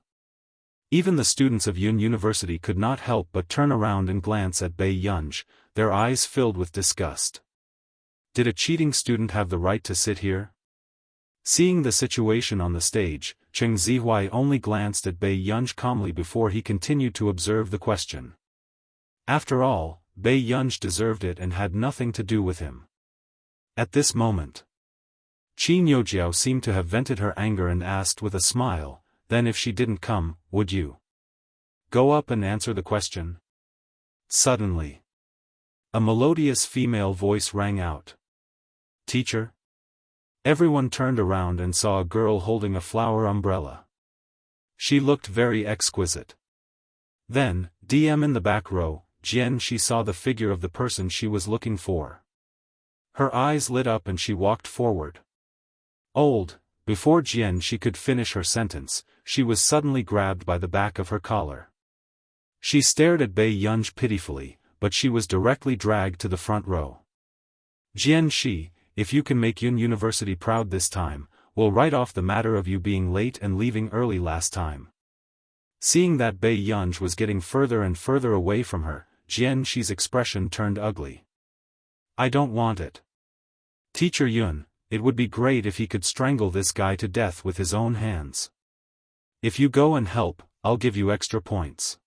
Even the students of Yun University could not help but turn around and glance at Bei Yunj, their eyes filled with disgust. Did a cheating student have the right to sit here? Seeing the situation on the stage, Cheng Zihuai only glanced at Bei Yunj calmly before he continued to observe the question. After all, Bei Yunj deserved it and had nothing to do with him. At this moment, Qin Youjiao seemed to have vented her anger and asked with a smile, then if she didn't come, would you go up and answer the question? Suddenly, a melodious female voice rang out. Teacher? Everyone turned around and saw a girl holding a flower umbrella. She looked very exquisite. Then, in the back row, Jian she saw the figure of the person she was looking for. Her eyes lit up and she walked forward. Before Jian she could finish her sentence, she was suddenly grabbed by the back of her collar. She stared at Bei Yunj pitifully, but she was directly dragged to the front row. Jian Shi, if you can make Yun University proud this time, we'll write off the matter of you being late and leaving early last time. Seeing that Bei Yunj was getting further and further away from her, Jian Shi's expression turned ugly. I don't want it. Teacher Yun, it would be great if he could strangle this guy to death with his own hands. If you go and help, I'll give you extra points.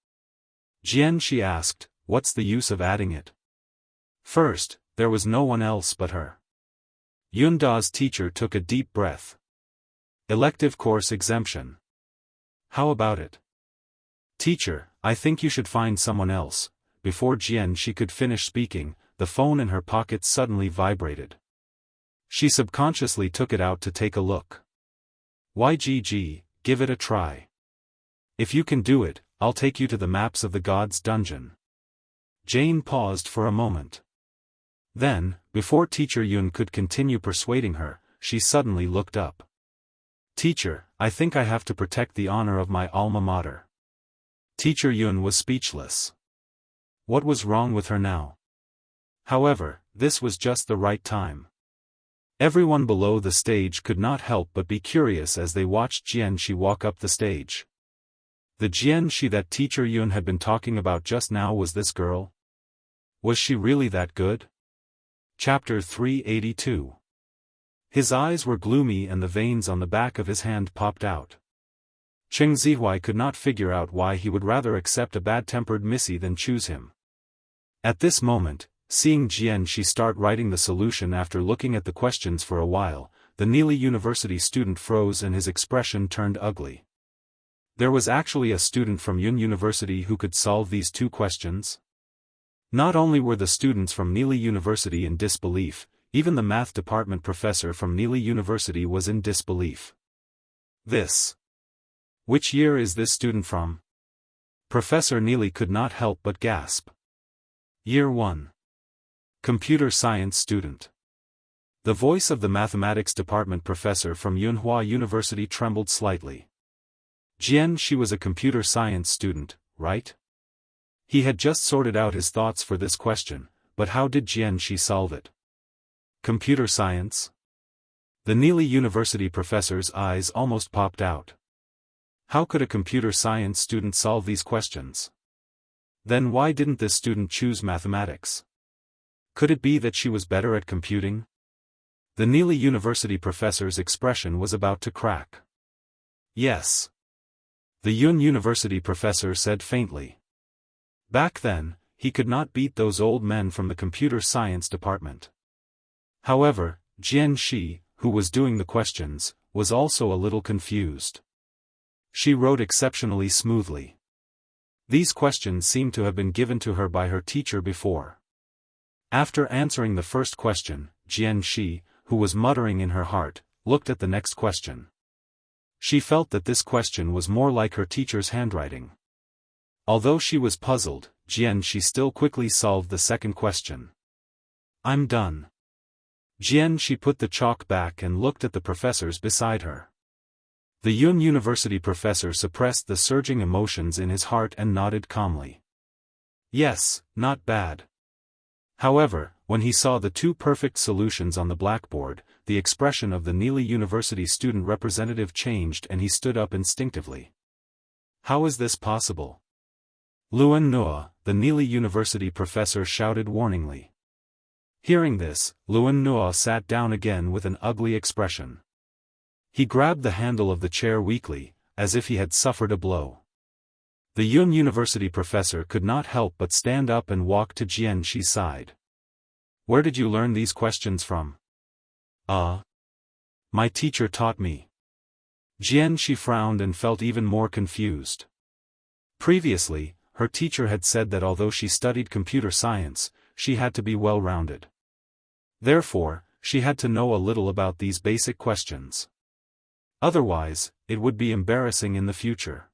Jian Shi asked, what's the use of adding it? First, there was no one else but her. Yun Da's teacher took a deep breath. Elective course exemption. How about it? Teacher, I think you should find someone else. Before Jian Shi could finish speaking, the phone in her pocket suddenly vibrated. She subconsciously took it out to take a look. YGG, give it a try. If you can do it, I'll take you to the maps of the gods' dungeon. Jane paused for a moment. Then, before Teacher Yun could continue persuading her, she suddenly looked up. Teacher, I think I have to protect the honor of my alma mater. Teacher Yun was speechless. What was wrong with her now? However, this was just the right time. Everyone below the stage could not help but be curious as they watched Jian Shi walk up the stage. The Jian Shi that Teacher Yun had been talking about just now was this girl? Was she really that good? Chapter 382. His eyes were gloomy and the veins on the back of his hand popped out. Cheng Zihuai could not figure out why he would rather accept a bad-tempered missy than choose him. At this moment, seeing Jianxi start writing the solution after looking at the questions for a while, the Neely University student froze and his expression turned ugly. There was actually a student from Yun University who could solve these two questions? Not only were the students from Neely University in disbelief, even the math department professor from Neely University was in disbelief. Which year is this student from? Professor Neely could not help but gasp. Year 1. Computer science student. The voice of the mathematics department professor from Yunhua University trembled slightly. Jianxi was a computer science student, right? He had just sorted out his thoughts for this question, but how did Jianxi solve it? Computer science? The Neely University professor's eyes almost popped out. How could a computer science student solve these questions? Then why didn't this student choose mathematics? Could it be that she was better at computing? The Neely University professor's expression was about to crack. Yes. The Yun University professor said faintly. Back then, he could not beat those old men from the computer science department. However, Jianxi, who was doing the questions, was also a little confused. She wrote exceptionally smoothly. These questions seemed to have been given to her by her teacher before. After answering the first question, Jianxi, who was muttering in her heart, looked at the next question. She felt that this question was more like her teacher's handwriting. Although she was puzzled, Jianxi still quickly solved the second question. I'm done. Jianxi put the chalk back and looked at the professors beside her. The Yun University professor suppressed the surging emotions in his heart and nodded calmly. Yes, not bad. However, when he saw the two perfect solutions on the blackboard, the expression of the Neely University student representative changed and he stood up instinctively. How is this possible? Luan Nua, the Neely University professor shouted warningly. Hearing this, Luan Nua sat down again with an ugly expression. He grabbed the handle of the chair weakly, as if he had suffered a blow. The Yun University professor could not help but stand up and walk to Jianxi's side. Where did you learn these questions from? My teacher taught me. Jianxi frowned and felt even more confused. Previously, her teacher had said that although she studied computer science, she had to be well-rounded. Therefore, she had to know a little about these basic questions. Otherwise, it would be embarrassing in the future.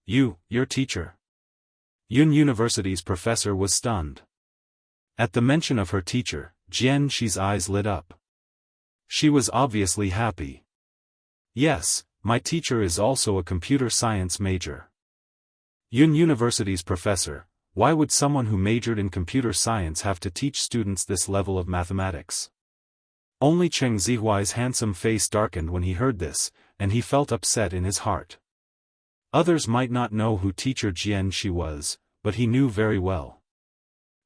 Your teacher? Yun University's professor was stunned. At the mention of her teacher, Jianxi's eyes lit up. She was obviously happy. Yes, my teacher is also a computer science major. Yun University's professor, why would someone who majored in computer science have to teach students this level of mathematics? Only Cheng Zihuai's handsome face darkened when he heard this, and he felt upset in his heart. Others might not know who teacher Jianxi was, but he knew very well.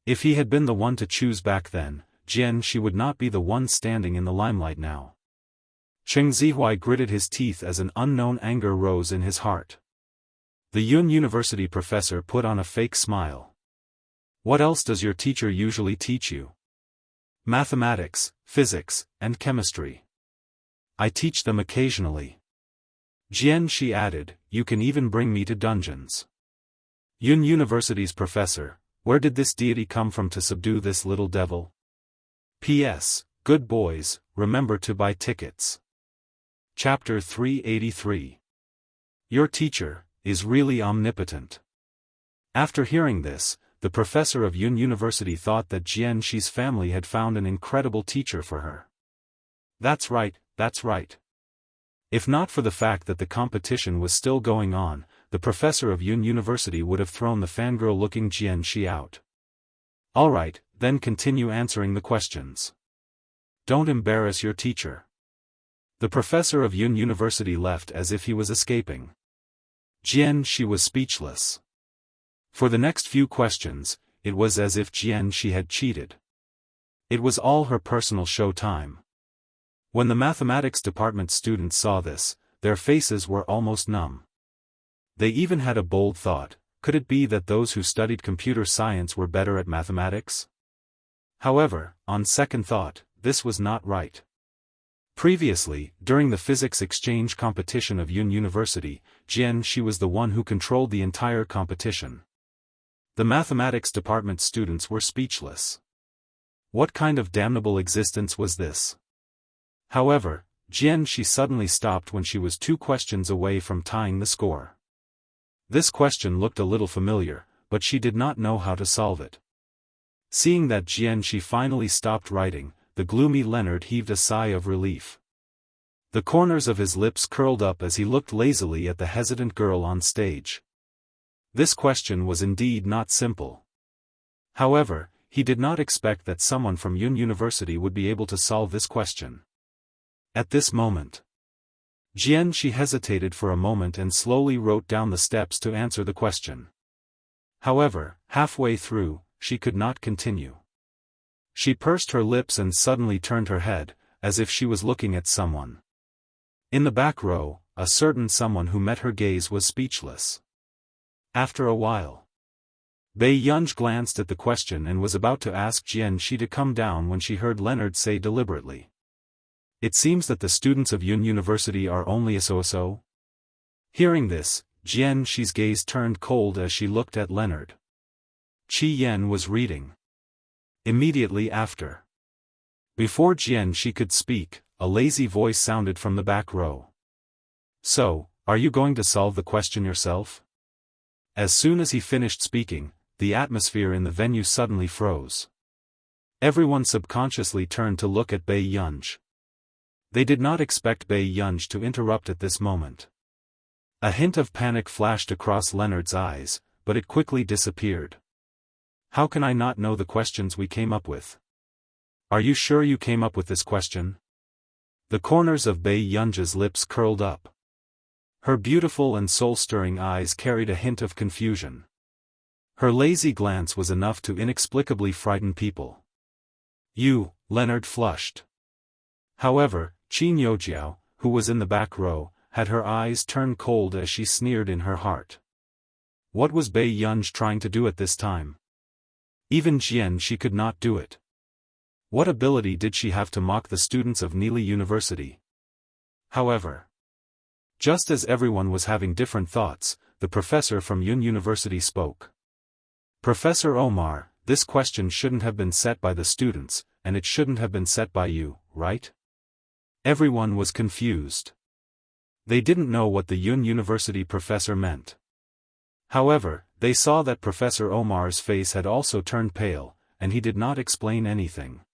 If he had been the one to choose back then, Jianxi would not be the one standing in the limelight now. Cheng Zihuai gritted his teeth as an unknown anger rose in his heart. The Yun University professor put on a fake smile. What else does your teacher usually teach you? Mathematics, physics, and chemistry. I teach them occasionally. Jianxi added, you can even bring me to dungeons. Yun University's professor, where did this deity come from to subdue this little devil? P.S. Good boys, remember to buy tickets. Chapter 383. Your teacher is really omnipotent. After hearing this, the professor of Yun University thought that Jianxi's family had found an incredible teacher for her. That's right, that's right. If not for the fact that the competition was still going on, the professor of Yun University would have thrown the fangirl-looking Jianxi out. Alright, then continue answering the questions. Don't embarrass your teacher. The professor of Yun University left as if he was escaping. Jianxi was speechless. For the next few questions, it was as if Jianxi had cheated. It was all her personal show time. When the mathematics department students saw this, their faces were almost numb. They even had a bold thought: could it be that those who studied computer science were better at mathematics? However, on second thought, this was not right. Previously, during the physics exchange competition of Yun University, she was the one who controlled the entire competition. The mathematics department students were speechless. What kind of damnable existence was this? However, she suddenly stopped when she was 2 questions away from tying the score. This question looked a little familiar, but she did not know how to solve it. Seeing that she finally stopped writing, the gloomy Leonard heaved a sigh of relief. The corners of his lips curled up as he looked lazily at the hesitant girl on stage. This question was indeed not simple. However, he did not expect that someone from Yun University would be able to solve this question. At this moment, she hesitated for a moment and slowly wrote down the steps to answer the question. However, halfway through, she could not continue. She pursed her lips and suddenly turned her head, as if she was looking at someone. In the back row, a certain someone who met her gaze was speechless. After a while, Bei Yunj glanced at the question and was about to ask she to come down when she heard Leonard say deliberately, "It seems that the students of Yun University are only so-so." Hearing this, Xi's gaze turned cold as she looked at Leonard. Qi Yan was reading. Immediately after. Before she could speak, a lazy voice sounded from the back row. "So, are you going to solve the question yourself?" As soon as he finished speaking, the atmosphere in the venue suddenly froze. Everyone subconsciously turned to look at Bei Yunj. They did not expect Bei Yunj to interrupt at this moment. A hint of panic flashed across Leonard's eyes, but it quickly disappeared. "How can I not know the questions we came up with? Are you sure you came up with this question?" The corners of Bei Yunj's lips curled up. Her beautiful and soul-stirring eyes carried a hint of confusion. Her lazy glance was enough to inexplicably frighten people. "You," Leonard flushed. However, Qin Yojiao, who was in the back row, had her eyes turn cold as she sneered in her heart. What was Bei Yunj trying to do at this time? Even she could not do it. What ability did she have to mock the students of Nili University? However, just as everyone was having different thoughts, the professor from Yun University spoke. "Professor Omar, this question shouldn't have been set by the students, and it shouldn't have been set by you, right?" Everyone was confused. They didn't know what the Yun University professor meant. However, they saw that Professor Omar's face had also turned pale, and he did not explain anything.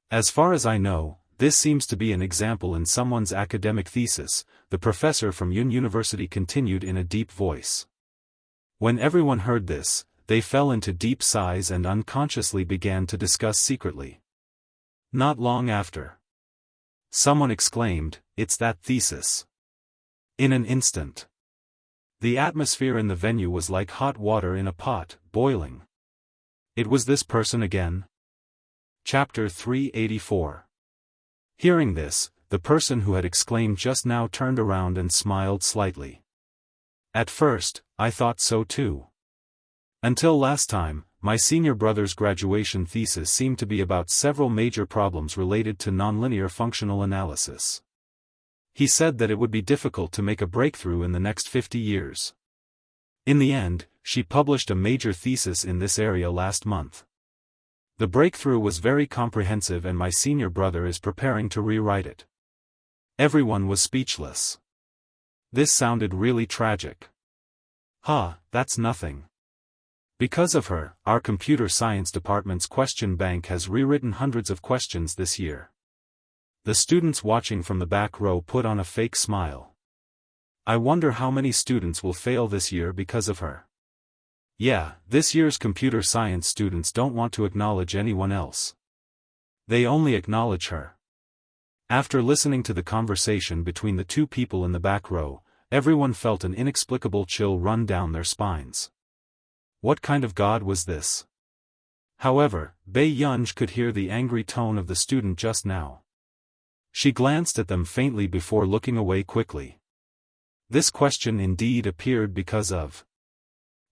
"As far as I know, this seems to be an example in someone's academic thesis," the professor from Yun University continued in a deep voice. When everyone heard this, they fell into deep sighs and unconsciously began to discuss secretly. Not long after, someone exclaimed, "It's that thesis." In an instant, the atmosphere in the venue was like hot water in a pot, boiling. It was this person again? Chapter 384. Hearing this, the person who had exclaimed just now turned around and smiled slightly. "At first, I thought so too. Until last time, my senior brother's graduation thesis seemed to be about several major problems related to nonlinear functional analysis. He said that it would be difficult to make a breakthrough in the next 50 years. In the end, she published a major thesis in this area last month. The breakthrough was very comprehensive and my senior brother is preparing to rewrite it." Everyone was speechless. This sounded really tragic. That's nothing. Because of her, our computer science department's question bank has rewritten hundreds of questions this year. The students watching from the back row put on a fake smile. "I wonder how many students will fail this year because of her." Yeah, this year's computer science students don't want to acknowledge anyone else. They only acknowledge her. After listening to the conversation between the 2 people in the back row, everyone felt an inexplicable chill run down their spines. What kind of god was this? However, Bei Yunj could hear the angry tone of the student just now. She glanced at them faintly before looking away quickly. This question indeed appeared because of.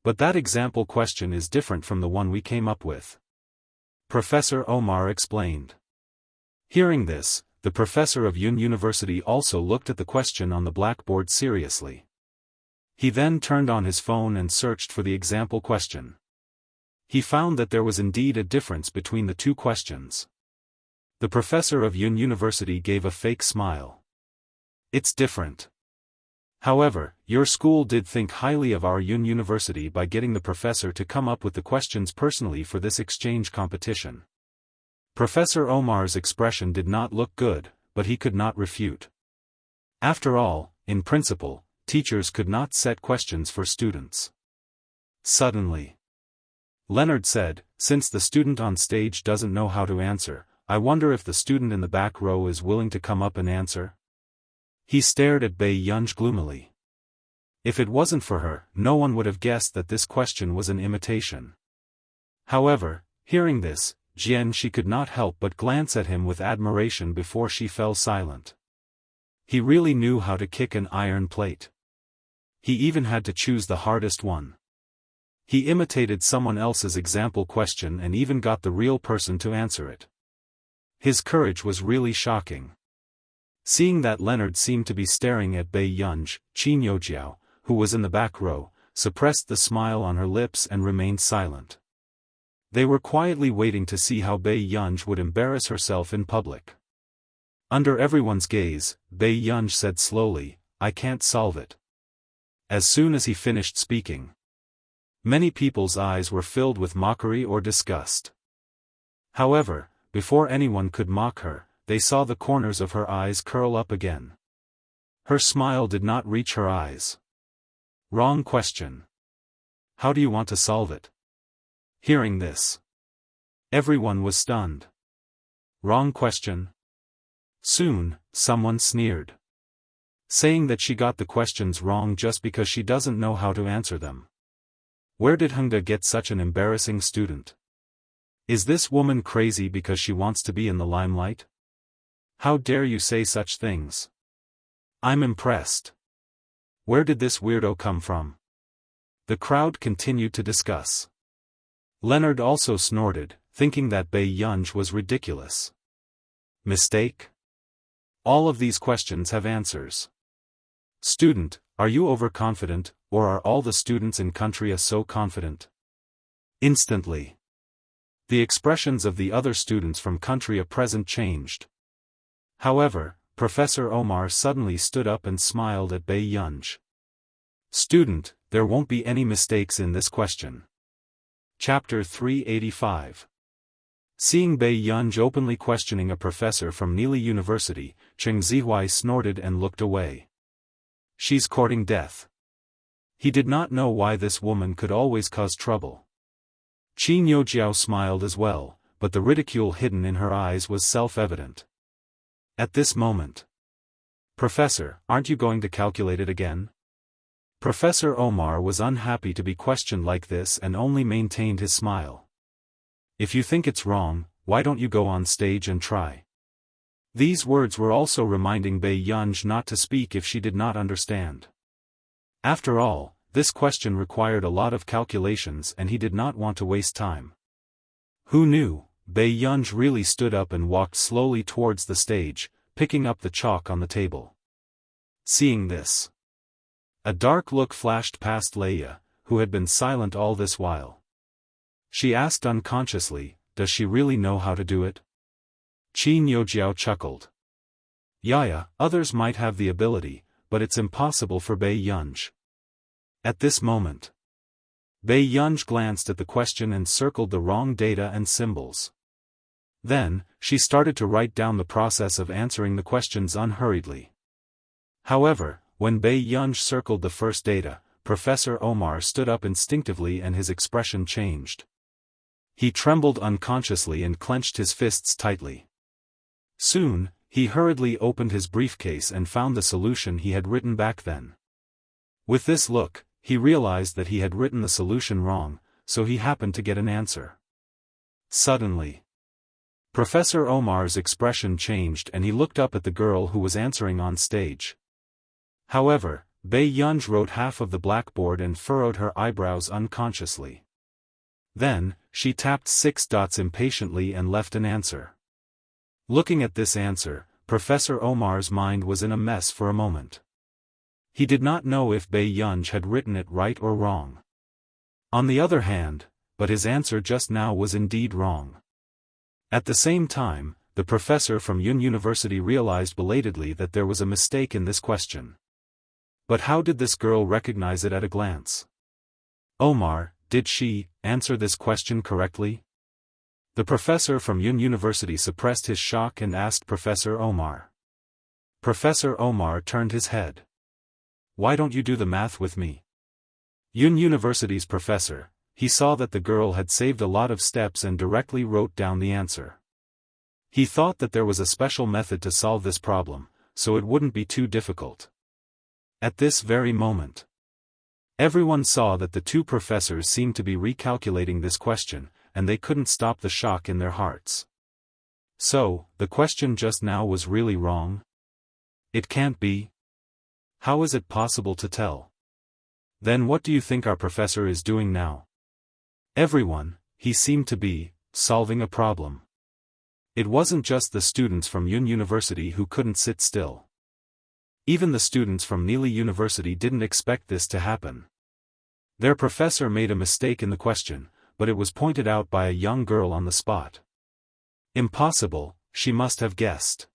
But that example question is different from the one we came up with. Professor Omar explained. Hearing this, the professor of Yun University also looked at the question on the blackboard seriously. He then turned on his phone and searched for the example question. He found that there was indeed a difference between the two questions. The professor of Yun University gave a fake smile. It's different. However, your school did think highly of our Yun University by getting the professor to come up with the questions personally for this exchange competition. Professor Omar's expression did not look good, but he could not refute. After all, in principle, teachers could not set questions for students. Suddenly, Leonard said, since the student on stage doesn't know how to answer, I wonder if the student in the back row is willing to come up and answer? He stared at Bei Yunj gloomily. If it wasn't for her, no one would have guessed that this question was an imitation. However, hearing this, she could not help but glance at him with admiration before she fell silent. He really knew how to kick an iron plate. He even had to choose the hardest one. He imitated someone else's example question and even got the real person to answer it. His courage was really shocking. Seeing that Leonard seemed to be staring at Bei Yunj, Qin Youjiao, who was in the back row, suppressed the smile on her lips and remained silent. They were quietly waiting to see how Bei Yunj would embarrass herself in public. Under everyone's gaze, Bei Yunj said slowly, I can't solve it. As soon as he finished speaking, many people's eyes were filled with mockery or disgust. However, before anyone could mock her, they saw the corners of her eyes curl up again. Her smile did not reach her eyes. Wrong question. How do you want to solve it? Hearing this, everyone was stunned. Wrong question. Soon, someone sneered, saying that she got the questions wrong just because she doesn't know how to answer them. Where did Hengda get such an embarrassing student? Is this woman crazy because she wants to be in the limelight? How dare you say such things? I'm impressed. Where did this weirdo come from? The crowd continued to discuss. Leonard also snorted, thinking that Bei Yunj was ridiculous. Mistake? All of these questions have answers. Student, are you overconfident, or are all the students in Country so confident? Instantly, the expressions of the other students from Country present changed. However, Professor Omar suddenly stood up and smiled at Bei Yunj. Student, there won't be any mistakes in this question. Chapter 385. Seeing Bei Yunj openly questioning a professor from Nili University, Cheng Zihuai snorted and looked away. She's courting death. He did not know why this woman could always cause trouble. Qin Youjiao smiled as well, but the ridicule hidden in her eyes was self-evident. At this moment, Professor, aren't you going to calculate it again? Professor Omar was unhappy to be questioned like this and only maintained his smile. If you think it's wrong, why don't you go on stage and try? These words were also reminding Bei Yunj not to speak if she did not understand. After all, this question required a lot of calculations and he did not want to waste time. Who knew? Bei Yunj really stood up and walked slowly towards the stage, picking up the chalk on the table. Seeing this, a dark look flashed past Leia, who had been silent all this while. She asked unconsciously, does she really know how to do it? Qin Youjiao chuckled. Yeah, others might have the ability, but it's impossible for Bei Yunj. At this moment, Bei Yunj glanced at the question and circled the wrong data and symbols. Then, she started to write down the process of answering the questions unhurriedly. However, when Bei Yunj circled the first data, Professor Omar stood up instinctively and his expression changed. He trembled unconsciously and clenched his fists tightly. Soon, he hurriedly opened his briefcase and found the solution he had written back then. With this look, he realized that he had written the solution wrong, so he happened to get an answer. Suddenly, Professor Omar's expression changed and he looked up at the girl who was answering on stage. However, Bei Yunj wrote half of the blackboard and furrowed her eyebrows unconsciously. Then, she tapped 6 dots impatiently and left an answer. Looking at this answer, Professor Omar's mind was in a mess for a moment. He did not know if Bei Yunj had written it right or wrong. On the other hand, but his answer just now was indeed wrong. At the same time, the professor from Yun University realized belatedly that there was a mistake in this question. But how did this girl recognize it at a glance? Omar, did she answer this question correctly? The professor from Yun University suppressed his shock and asked Professor Omar. Professor Omar turned his head. Why don't you do the math with me? Yun University's professor, he saw that the girl had saved a lot of steps and directly wrote down the answer. He thought that there was a special method to solve this problem, so it wouldn't be too difficult. At this very moment, everyone saw that the two professors seemed to be recalculating this question, and they couldn't stop the shock in their hearts. So, the question just now was really wrong? It can't be. How is it possible to tell? Then what do you think our professor is doing now? Everyone, he seemed to be, solving a problem. It wasn't just the students from Yun University who couldn't sit still. Even the students from Neely University didn't expect this to happen. Their professor made a mistake in the question, but it was pointed out by a young girl on the spot. Impossible, she must have guessed.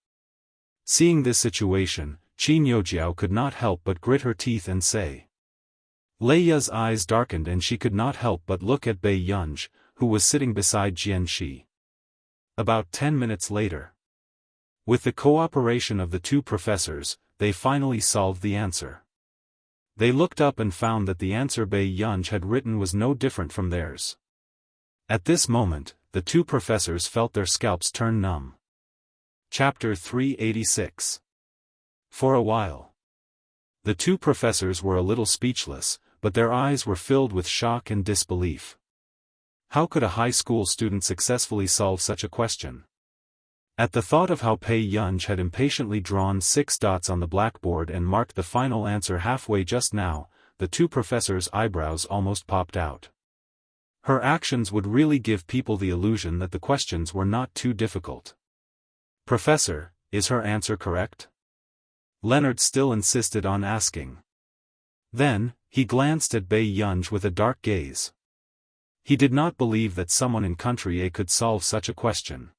Seeing this situation, Qin Yojiao could not help but grit her teeth and say. Leia's eyes darkened and she could not help but look at Bei Yunj, who was sitting beside Jian Shi. About 10 minutes later, with the cooperation of the two professors, they finally solved the answer. They looked up and found that the answer Bei Yunj had written was no different from theirs. At this moment, the two professors felt their scalps turn numb. Chapter 386. For a while, the two professors were a little speechless, but their eyes were filled with shock and disbelief. How could a high school student successfully solve such a question? At the thought of how Bei Yunj had impatiently drawn 6 dots on the blackboard and marked the final answer halfway just now, the two professors' eyebrows almost popped out. Her actions would really give people the illusion that the questions were not too difficult. Professor, is her answer correct? Leonard still insisted on asking. Then, he glanced at Bei Yunj with a dark gaze. He did not believe that someone in Country A could solve such a question.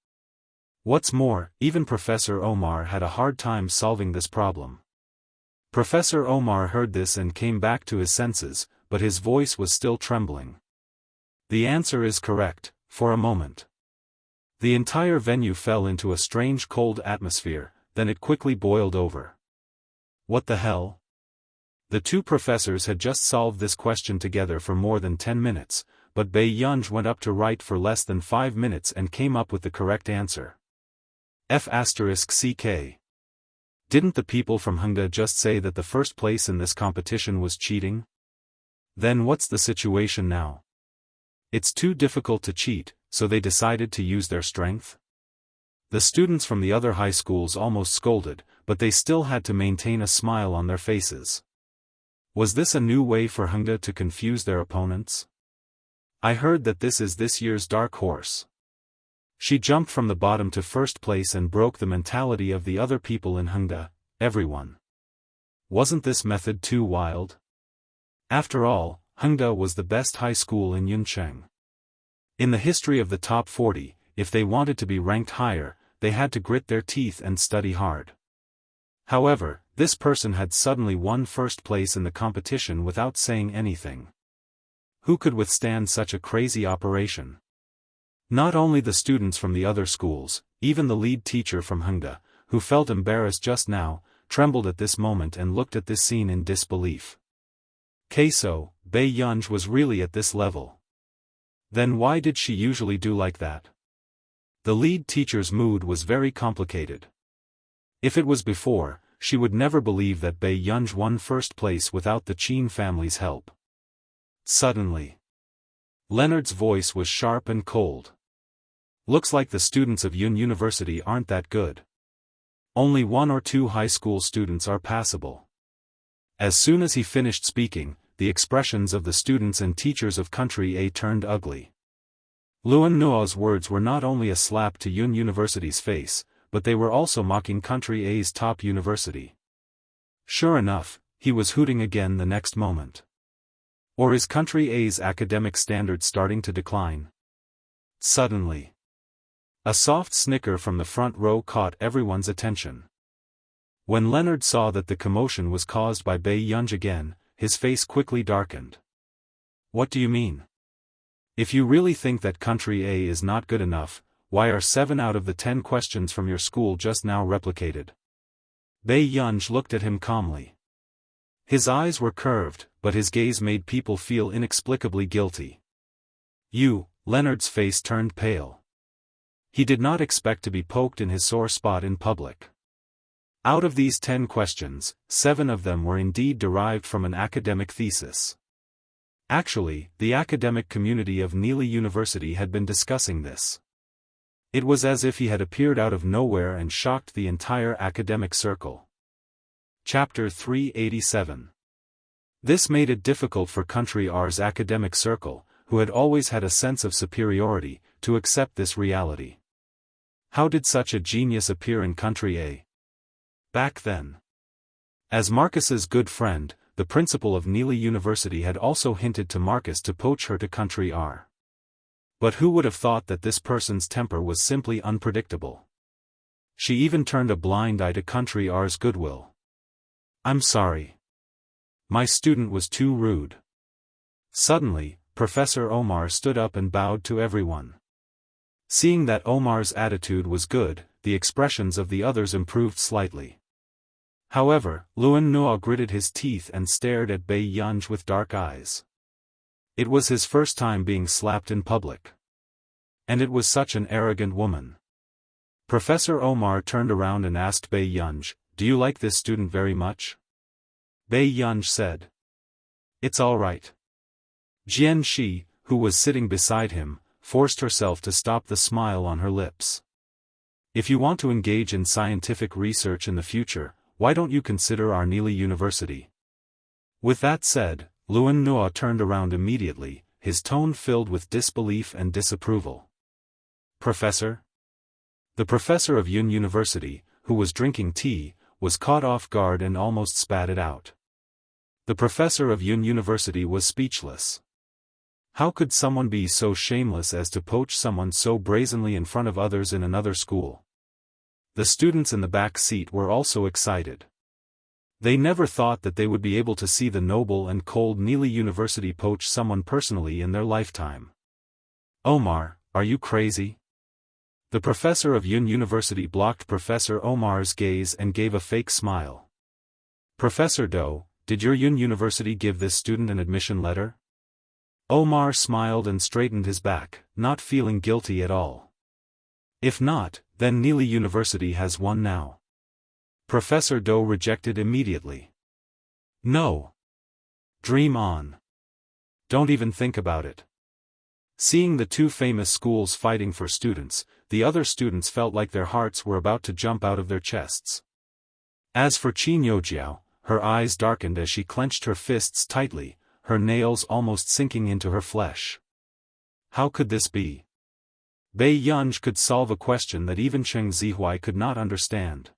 What's more, even Professor Omar had a hard time solving this problem. Professor Omar heard this and came back to his senses, but his voice was still trembling. The answer is correct, for a moment. The entire venue fell into a strange cold atmosphere, then it quickly boiled over. What the hell? The two professors had just solved this question together for more than 10 minutes, but Bei Yunj went up to write for less than 5 minutes and came up with the correct answer. F***CK. Didn't the people from Hongda just say that the first place in this competition was cheating? Then what's the situation now? It's too difficult to cheat, so they decided to use their strength? The students from the other high schools almost scolded, but they still had to maintain a smile on their faces. Was this a new way for Hongda to confuse their opponents? I heard that this is this year's dark horse. She jumped from the bottom to first place and broke the mentality of the other people in Hongda, everyone. Wasn't this method too wild? After all, Hongda was the best high school in Yuncheng. In the history of the top 40, if they wanted to be ranked higher, they had to grit their teeth and study hard. However, this person had suddenly won first place in the competition without saying anything. Who could withstand such a crazy operation? Not only the students from the other schools, even the lead teacher from Hongda, who felt embarrassed just now, trembled at this moment and looked at this scene in disbelief. So, Bei Yunj was really at this level. Then why did she usually do like that? The lead teacher's mood was very complicated. If it was before, she would never believe that Bei Yunj won first place without the Qin family's help. Suddenly, Leonard's voice was sharp and cold. Looks like the students of Yun University aren't that good. Only 1 or 2 high school students are passable. As soon as he finished speaking, the expressions of the students and teachers of Country A turned ugly. Luan Nuo's words were not only a slap to Yun University's face, but they were also mocking Country A's top university. Sure enough, he was hooting again the next moment. Or is Country A's academic standards starting to decline? Suddenly, a soft snicker from the front row caught everyone's attention. When Leonard saw that the commotion was caused by Bei Yunj again, his face quickly darkened. What do you mean? If you really think that Country A is not good enough, why are 7 out of the 10 questions from your school just now replicated? Bei Yunj looked at him calmly. His eyes were curved, but his gaze made people feel inexplicably guilty. Leonard's face turned pale. He did not expect to be poked in his sore spot in public. Out of these 10 questions, 7 of them were indeed derived from an academic thesis. Actually, the academic community of Neely University had been discussing this. It was as if he had appeared out of nowhere and shocked the entire academic circle. Chapter 387. This made it difficult for Country R's academic circle, who had always had a sense of superiority, to accept this reality. How did such a genius appear in Country A? Back then. As Marcus's good friend, the principal of Neely University had also hinted to Marcus to poach her to Country R. But who would have thought that this person's temper was simply unpredictable? She even turned a blind eye to Country R's goodwill. I'm sorry. My student was too rude. Suddenly, Professor Omar stood up and bowed to everyone. Seeing that Omar's attitude was good, the expressions of the others improved slightly. However, Luan Nuo gritted his teeth and stared at Bei Yunj with dark eyes. It was his first time being slapped in public. And it was such an arrogant woman. Professor Omar turned around and asked Bei Yunj, "Do you like this student very much?" Bei Yunj said, "It's all right." Jian Shi, who was sitting beside him, forced herself to stop the smile on her lips. If you want to engage in scientific research in the future, why don't you consider our Neely University? With that said, Luan Nuo turned around immediately, his tone filled with disbelief and disapproval. "Professor?" The professor of Yun University, who was drinking tea, was caught off guard and almost spat it out. The professor of Yun University was speechless. How could someone be so shameless as to poach someone so brazenly in front of others in another school? The students in the back seat were also excited. They never thought that they would be able to see the noble and cold Neely University poach someone personally in their lifetime. "Omar, are you crazy?" The professor of Yun University blocked Professor Omar's gaze and gave a fake smile. "Professor Do, did your Yun University give this student an admission letter?" Omar smiled and straightened his back, not feeling guilty at all. "If not, then Neely University has one now." Professor Do rejected immediately. "No. Dream on. Don't even think about it." Seeing the two famous schools fighting for students, the other students felt like their hearts were about to jump out of their chests. As for Qin Youjiao, her eyes darkened as she clenched her fists tightly, her nails almost sinking into her flesh. How could this be? Bei Yunj could solve a question that even Cheng Zihuai could not understand.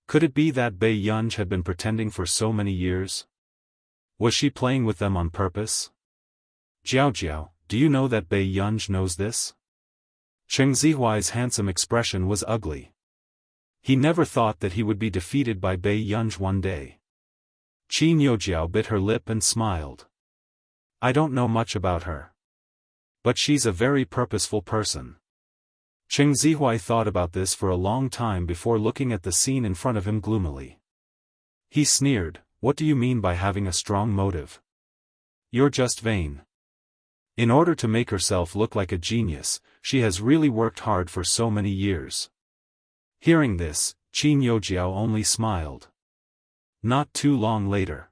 Could it be that Bei Yunj had been pretending for so many years? Was she playing with them on purpose? "Jiao, do you know that Bei Yunj knows this?" Cheng Zihuai's handsome expression was ugly. He never thought that he would be defeated by Bei Yunj one day. Qin Youjiao bit her lip and smiled. "I don't know much about her. But she's a very purposeful person." Cheng Zihuai thought about this for a long time before looking at the scene in front of him gloomily. He sneered, "What do you mean by having a strong motive? You're just vain. In order to make herself look like a genius, she has really worked hard for so many years." Hearing this, Qin Youjiao only smiled. Not too long later.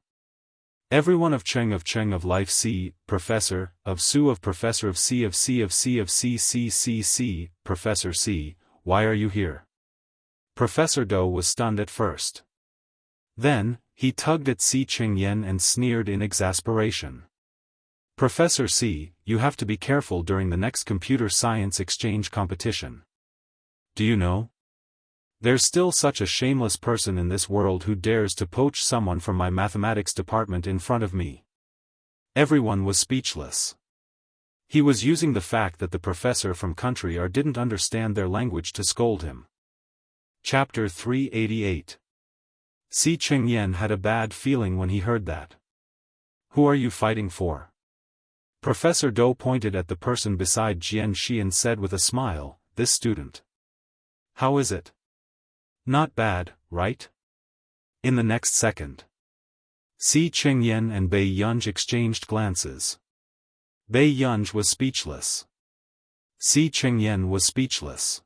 Everyone of Cheng of Life C, Professor, of Su of Professor of C of C of C of C C C C, Professor C, why are you here? Professor Do was stunned at first. Then, He tugged at Si Qingyan and sneered in exasperation. Professor Si, you have to be careful during the next computer science exchange competition. Do you know? There's still such a shameless person in this world who dares to poach someone from my mathematics department in front of me. Everyone was speechless. He was using the fact that the professor from country R didn't understand their language to scold him. Chapter 388. Si Qingyan had a bad feeling when he heard that. Who are you fighting for? Professor Dou pointed at the person beside Jian Shi and said with a smile, this student. How is it? Not bad, right? In the next second, Si Qingyan and Bei Yunj exchanged glances. Bei Yunj was speechless. Si Qingyan was speechless.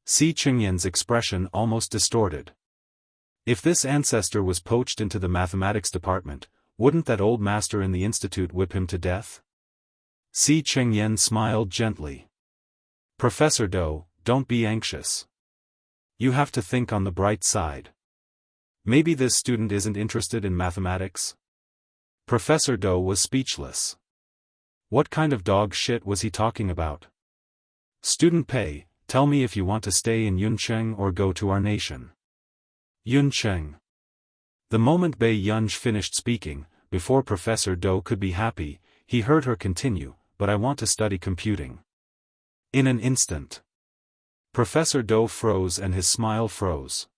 Si Qingyan's expression almost distorted. If this ancestor was poached into the mathematics department, wouldn't that old master in the institute whip him to death? Si Qingyan smiled gently. Professor Dou, don't be anxious. You have to think on the bright side. Maybe this student isn't interested in mathematics? Professor Dou was speechless. What kind of dog shit was he talking about? Student Pei, tell me if you want to stay in Yuncheng or go to our nation. Yuncheng. The moment Bei Yunj finished speaking, before Professor Dou could be happy, he heard her continue, but I want to study computing. In an instant, Professor Dou froze and his smile froze.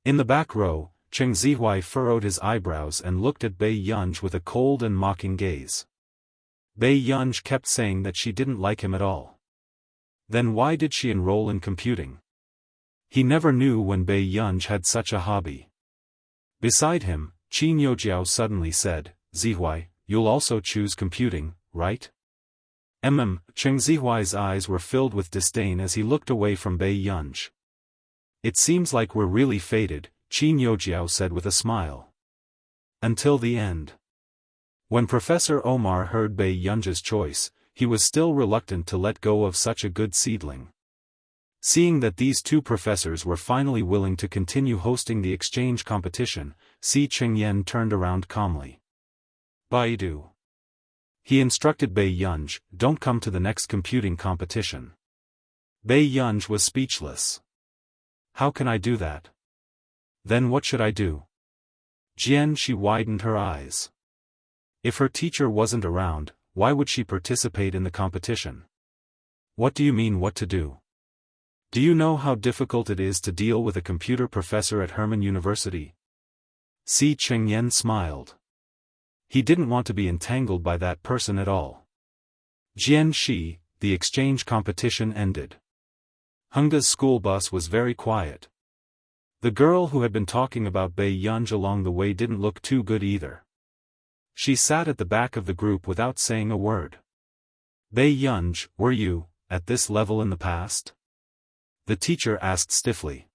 In the back row, Cheng Zihuai furrowed his eyebrows and looked at Bei Yunj with a cold and mocking gaze. Bei Yunj kept saying that she didn't like him at all. Then why did she enroll in computing? He never knew when Bei Yunj had such a hobby. Beside him, Qin Youjiao suddenly said, Zihuai, you'll also choose computing, right? Cheng Zihuai's eyes were filled with disdain as he looked away from Bei Yunj. It seems like we're really fated, Qin Youjiao said with a smile. Until the end. When Professor Omar heard Bei Yunj's choice, he was still reluctant to let go of such a good seedling. Seeing that these two professors were finally willing to continue hosting the exchange competition, Si Qingyan turned around calmly. Baidu. He instructed Bei Yunj, don't come to the next computing competition. Bei Yunj was speechless. How can I do that? Then what should I do? Jian Shi widened her eyes. If her teacher wasn't around, why would she participate in the competition? What do you mean what to do? Do you know how difficult it is to deal with a computer professor at Herman University? Si Qingyan smiled. He didn't want to be entangled by that person at all. Jian Shi, the exchange competition ended. Hengda's school bus was very quiet. The girl who had been talking about Bei Yunj along the way didn't look too good either. She sat at the back of the group without saying a word. Bei Yunj, were you, at this level in the past? The teacher asked stiffly.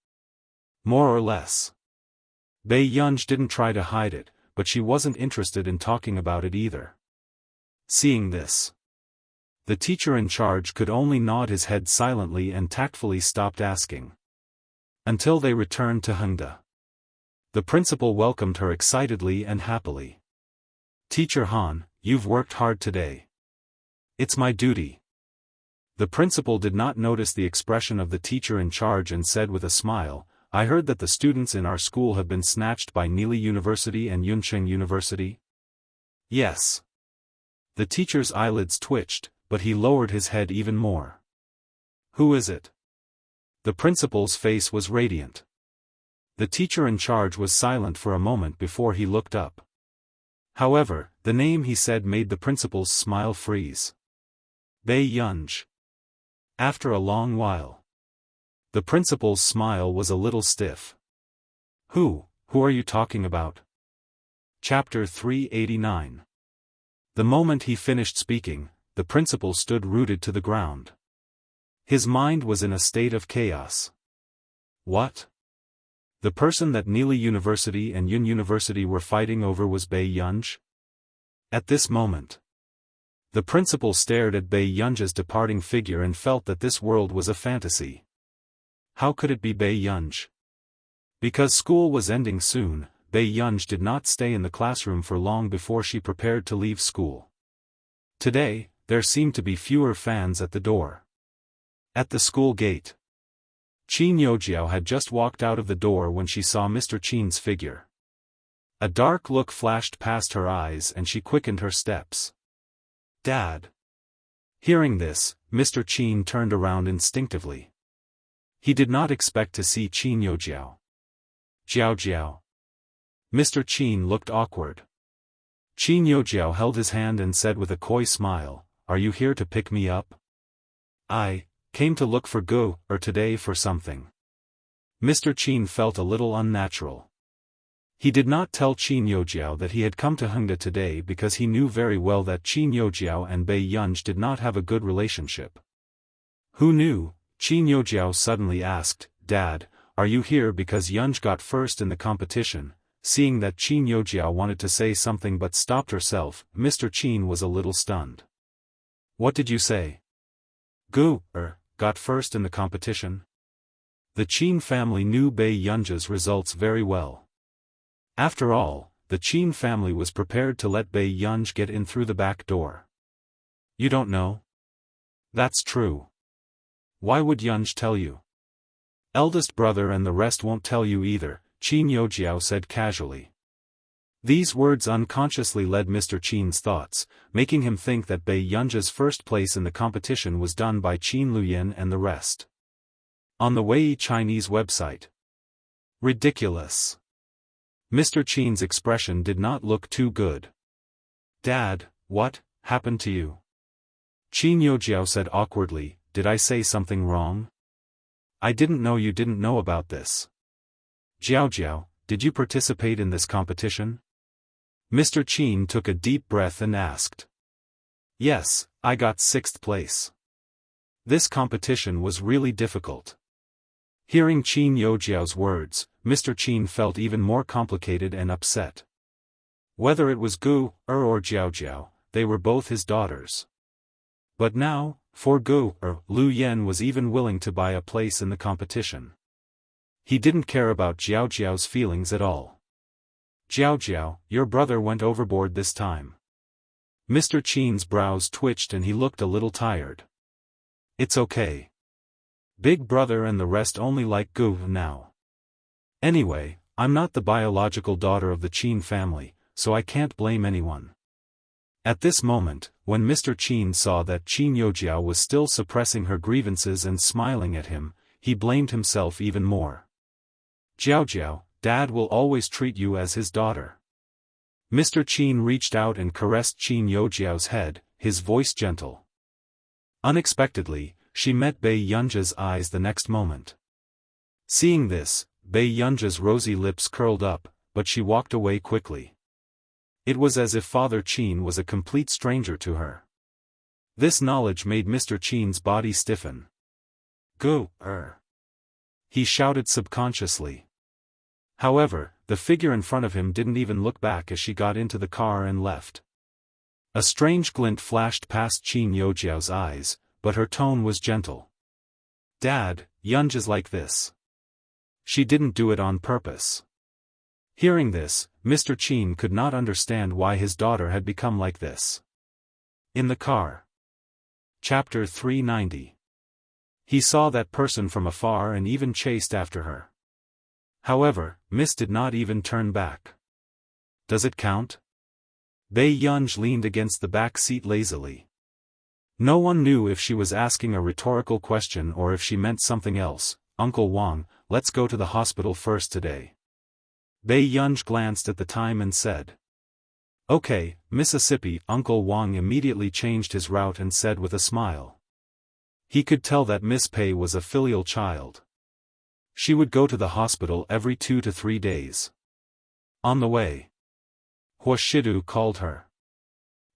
More or less. Bei Yunj didn't try to hide it, but she wasn't interested in talking about it either. Seeing this, the teacher in charge could only nod his head silently and tactfully stopped asking. Until they returned to Hengda. The principal welcomed her excitedly and happily. Teacher Han, you've worked hard today. It's my duty. The principal did not notice the expression of the teacher in charge and said with a smile, I heard that the students in our school have been snatched by Nili University and Yuncheng University? Yes. The teacher's eyelids twitched, but he lowered his head even more. Who is it? The principal's face was radiant. The teacher in charge was silent for a moment before he looked up. However, the name he said made the principal's smile freeze. Bei Yunj. After a long while, the principal's smile was a little stiff. Who are you talking about? Chapter 389. The moment he finished speaking, the principal stood rooted to the ground. His mind was in a state of chaos. What? The person that Nili University and Yun University were fighting over was Bei Yunj? At this moment, the principal stared at Bei Yunj's departing figure and felt that this world was a fantasy. How could it be Bei Yunj? Because school was ending soon, Bei Yunj did not stay in the classroom for long before she prepared to leave school. Today, there seemed to be fewer fans at the door. At the school gate, Qin Youjiao had just walked out of the door when she saw Mr. Qin's figure. A dark look flashed past her eyes and she quickened her steps. "Dad." Hearing this, Mr. Qin turned around instinctively. He did not expect to see Qin Youjiao. "Jiao Jiao." Mr. Qin looked awkward. Qin Youjiao held his hand and said with a coy smile, "Are you here to pick me up?" "I came to look for Gu, or today for something." Mr. Qin felt a little unnatural. He did not tell Qin Youjiao that he had come to Hengda today because he knew very well that Qin Youjiao and Bei Yunj did not have a good relationship. "Who knew?" Qin Youjiao suddenly asked. "Dad, are you here because Yunj got first in the competition?" Seeing that Qin Youjiao wanted to say something but stopped herself, Mr. Qin was a little stunned. "What did you say?" "Gu, got first in the competition?" The Qin family knew Bei Yunj's results very well. After all, the Qin family was prepared to let Bei Yunj get in through the back door. "You don't know?" "That's true. Why would Yunj tell you?" "Eldest brother and the rest won't tell you either," Qin Youjiao said casually. These words unconsciously led Mr. Qin's thoughts, making him think that Bei Yunj's first place in the competition was done by Qin Luyin and the rest. On the Wei Chinese website. Ridiculous. Mr. Qin's expression did not look too good. "Dad, what happened to you?" Qin Youjiao said awkwardly, "Did I say something wrong? I didn't know you didn't know about this." "Jiao Jiao, did you participate in this competition?" Mr. Qin took a deep breath and asked. "Yes, I got 6th place. This competition was really difficult." Hearing Qin Youjiao's words, Mr. Qin felt even more complicated and upset. Whether it was Gu, or Jiao Jiao, they were both his daughters. But now, for Gu, Lu Yen was even willing to buy a place in the competition. He didn't care about Jiao Jiao's feelings at all. "Jiao Jiao, your brother went overboard this time." Mr. Qin's brows twitched and he looked a little tired. "It's okay. Big brother and the rest only like Gu now. Anyway, I'm not the biological daughter of the Qin family, so I can't blame anyone." At this moment, when Mr. Qin saw that Qin Youjiao was still suppressing her grievances and smiling at him, he blamed himself even more. "Jiao Jiao, Dad will always treat you as his daughter." Mr. Qin reached out and caressed Qin Youjiao's head, his voice gentle. Unexpectedly, she met Bei Yunj's eyes the next moment. Seeing this, Bei Yunj's rosy lips curled up, but she walked away quickly. It was as if Father Qin was a complete stranger to her. This knowledge made Mr. Qin's body stiffen. "Gu, he shouted subconsciously. However, the figure in front of him didn't even look back as she got into the car and left. A strange glint flashed past Qin Youjiao's eyes, but her tone was gentle. "Dad, Yunj is like this. She didn't do it on purpose." Hearing this, Mr. Qin could not understand why his daughter had become like this. In the car. Chapter 390. He saw that person from afar and even chased after her. However, Miss did not even turn back. "Does it count?" Bei Yunj leaned against the back seat lazily. No one knew if she was asking a rhetorical question or if she meant something else. "Uncle Wang, let's go to the hospital first today." Bei Yunj glanced at the time and said. "Okay, Mississippi." Uncle Wang immediately changed his route and said with a smile. He could tell that Miss Pei was a filial child. She would go to the hospital every 2 to 3 days. On the way, Hua Shidu called her.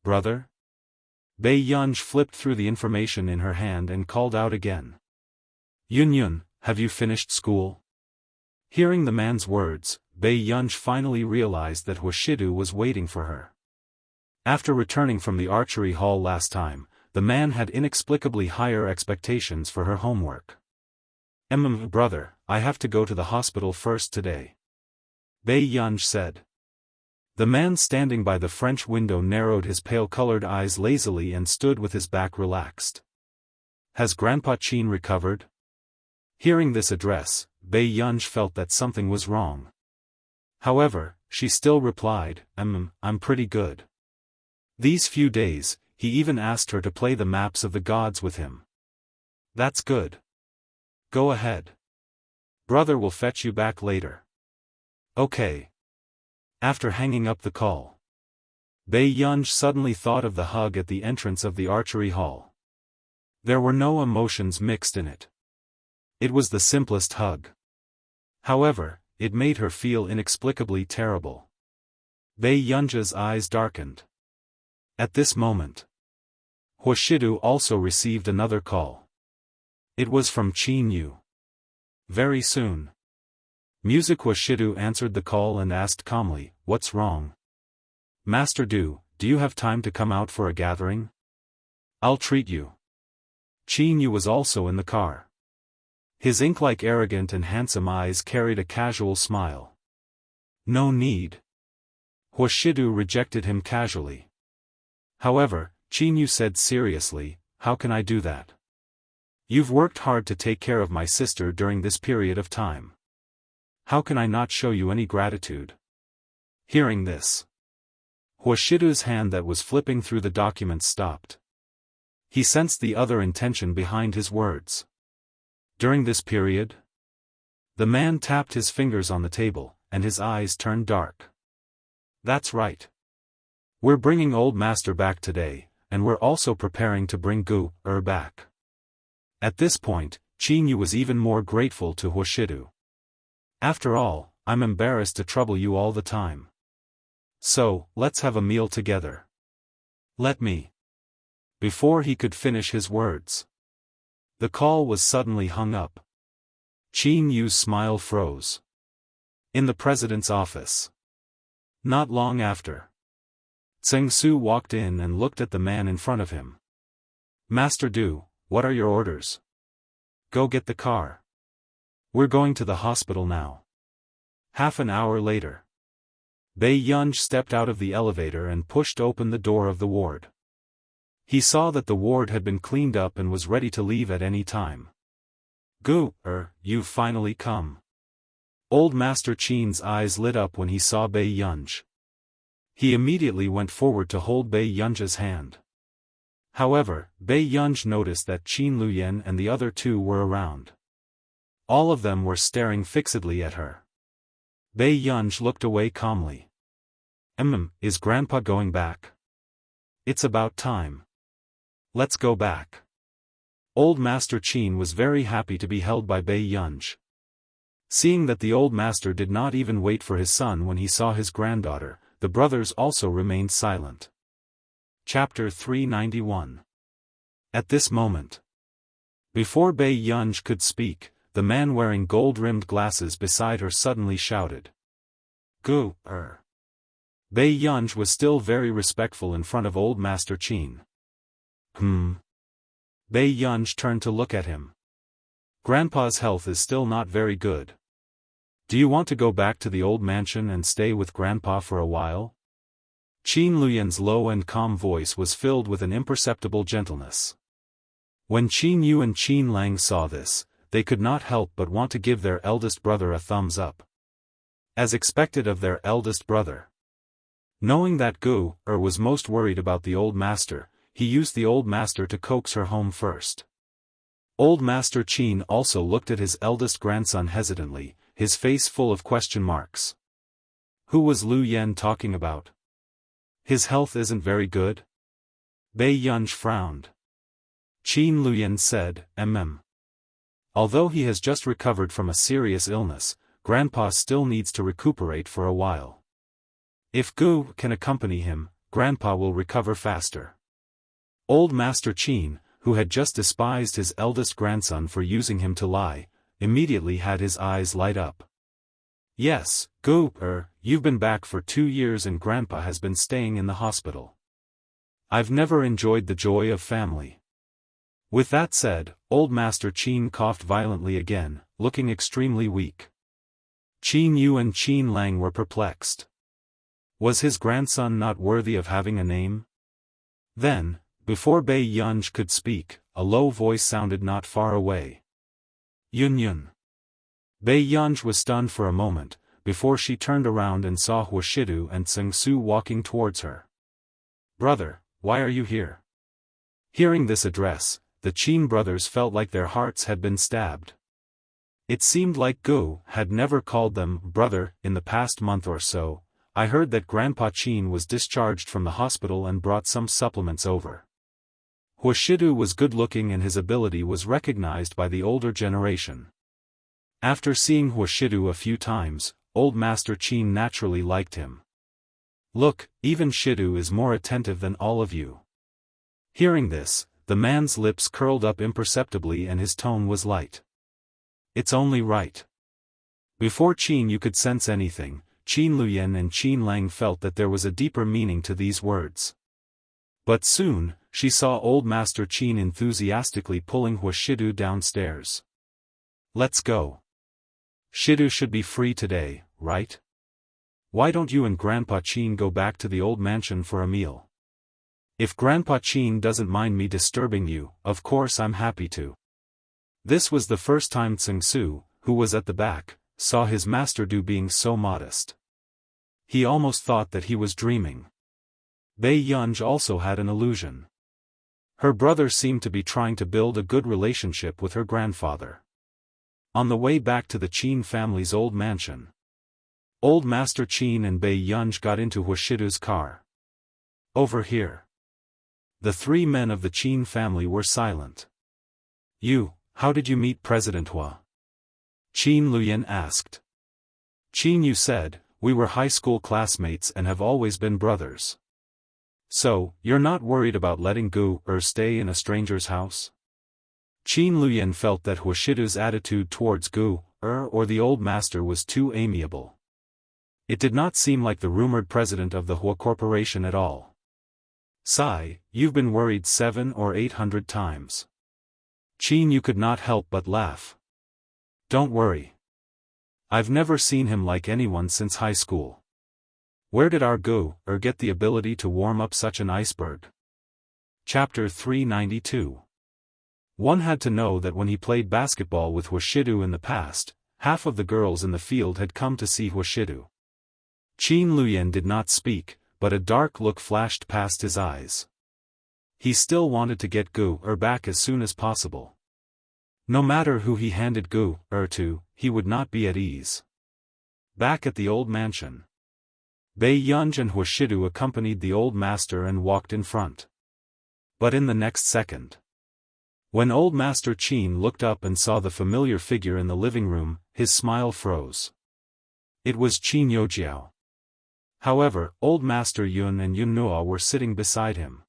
"Brother?" Bei Yunj flipped through the information in her hand and called out again. "Yun Yun, have you finished school?" Hearing the man's words, Bei Yunj finally realized that Hua Shidu was waiting for her. After returning from the archery hall last time, the man had inexplicably higher expectations for her homework. Brother, I have to go to the hospital first today." Bei Yunj said. The man standing by the French window narrowed his pale-colored eyes lazily and stood with his back relaxed. Has Grandpa Qin recovered? Hearing this address, Bei Yunj felt that something was wrong. However, she still replied, I'm pretty good. These few days, he even asked her to play the maps of the gods with him. That's good. Go ahead. Brother will fetch you back later. Okay. After hanging up the call, Bei Yunj suddenly thought of the hug at the entrance of the archery hall. There were no emotions mixed in it. It was the simplest hug. However, it made her feel inexplicably terrible. Bei Yunj's eyes darkened. At this moment, Huashidu also received another call. It was from Qin Yu. Very soon. Music Huashidu answered the call and asked calmly, What's wrong? Master Du, do you have time to come out for a gathering? I'll treat you. Qin Yu was also in the car. His ink-like arrogant and handsome eyes carried a casual smile. No need. Huashidu rejected him casually. However, Qin Yu said seriously, How can I do that? You've worked hard to take care of my sister during this period of time. How can I not show you any gratitude? Hearing this, Huashidu's hand that was flipping through the documents stopped. He sensed the other intention behind his words. During this period, the man tapped his fingers on the table, and his eyes turned dark. That's right. We're bringing Old Master back today, and we're also preparing to bring Gu-er back. At this point, Qin Yu was even more grateful to Huashidu. After all, I'm embarrassed to trouble you all the time. So, let's have a meal together. Let me. Before he could finish his words, the call was suddenly hung up. Qin Yu's smile froze. In the president's office. Not long after, Tseng Su walked in and looked at the man in front of him. Master Du, what are your orders? Go get the car. We're going to the hospital now. Half an hour later, Bei Yunj stepped out of the elevator and pushed open the door of the ward. He saw that the ward had been cleaned up and was ready to leave at any time. Gu-er, you've finally come. Old Master Qin's eyes lit up when he saw Bei Yunj. He immediately went forward to hold Bei Yunj's hand. However, Bei Yunj noticed that Qin Luyan and the other two were around. All of them were staring fixedly at her. Bei Yunj looked away calmly. Is Grandpa going back? It's about time. Let's go back. Old Master Qin was very happy to be held by Bei Yunj. Seeing that the old master did not even wait for his son when he saw his granddaughter, the brothers also remained silent. Chapter 391. At this moment, before Bei Yunj could speak, the man wearing gold-rimmed glasses beside her suddenly shouted. Gu-er. Bei Yunj was still very respectful in front of old Master Qin. Bei Yunj turned to look at him. Grandpa's health is still not very good. Do you want to go back to the old mansion and stay with Grandpa for a while? Qin Luyan's low and calm voice was filled with an imperceptible gentleness. When Qin Yu and Qin Lang saw this, they could not help but want to give their eldest brother a thumbs up. As expected of their eldest brother. Knowing that Gu-er was most worried about the old master, he used the old master to coax her home first. Old Master Qin also looked at his eldest grandson hesitantly, his face full of question marks. Who was Lu Yan talking about? His health isn't very good? Bei Yunj frowned. Qin Luyan said, Although he has just recovered from a serious illness, Grandpa still needs to recuperate for a while. If Gu can accompany him, Grandpa will recover faster. Old Master Qin, who had just despised his eldest grandson for using him to lie, immediately had his eyes light up. Yes, Gu-er, you've been back for 2 years and Grandpa has been staying in the hospital. I've never enjoyed the joy of family. With that said, old Master Qin coughed violently again, looking extremely weak. Qin Yu and Qin Lang were perplexed. Was his grandson not worthy of having a name? Then, before Bei Yunj could speak, a low voice sounded not far away. Yun Yun. Bei Yunj was stunned for a moment, before she turned around and saw Huashidu and Tseng Su walking towards her. Brother, why are you here? Hearing this address, the Qin brothers felt like their hearts had been stabbed. It seemed like Gu had never called them brother in the past month or so. I heard that Grandpa Qin was discharged from the hospital and brought some supplements over. Huashidu was good-looking and his ability was recognized by the older generation. After seeing Huashidu a few times, Old Master Qin naturally liked him. Look, even Shidu is more attentive than all of you. Hearing this, the man's lips curled up imperceptibly and his tone was light. It's only right. Before Qin you could sense anything, Qin Luyan and Qin Lang felt that there was a deeper meaning to these words. But soon, she saw Old Master Qin enthusiastically pulling Huashidu downstairs. Let's go. Shidu should be free today, right? Why don't you and Grandpa Qin go back to the old mansion for a meal? If Grandpa Qin doesn't mind me disturbing you, of course I'm happy to. This was the first time Tseng Su, who was at the back, saw his master do being so modest. He almost thought that he was dreaming. Bei Yunj also had an illusion. Her brother seemed to be trying to build a good relationship with her grandfather. On the way back to the Qin family's old mansion, Old Master Qin and Bei Yunj got into Huashidu's car. Over here. The three men of the Qin family were silent. How did you meet President Hua? Qin Luyan asked. Qin Yu said, we were high school classmates and have always been brothers. So, you're not worried about letting Gu stay in a stranger's house? Qin Luyan felt that Huashidu's attitude towards Gu or the old master was too amiable. It did not seem like the rumored president of the Hua Corporation at all. Sigh, you've been worried 700 or 800 times. Qin Yu could not help but laugh. Don't worry. I've never seen him like anyone since high school. Where did our Gu get the ability to warm up such an iceberg? Chapter 392. One had to know that when he played basketball with Huashidu in the past, half of the girls in the field had come to see Huashidu. Qin Luyan did not speak, but a dark look flashed past his eyes. He still wanted to get Gu back as soon as possible. No matter who he handed Gu to, he would not be at ease. Back at the old mansion, Bei Yunj and Huashidu accompanied the old master and walked in front. But in the next second, when Old Master Qin looked up and saw the familiar figure in the living room, his smile froze. It was Qin Yojiao. However, Old Master Yun and Yun Nuo were sitting beside him.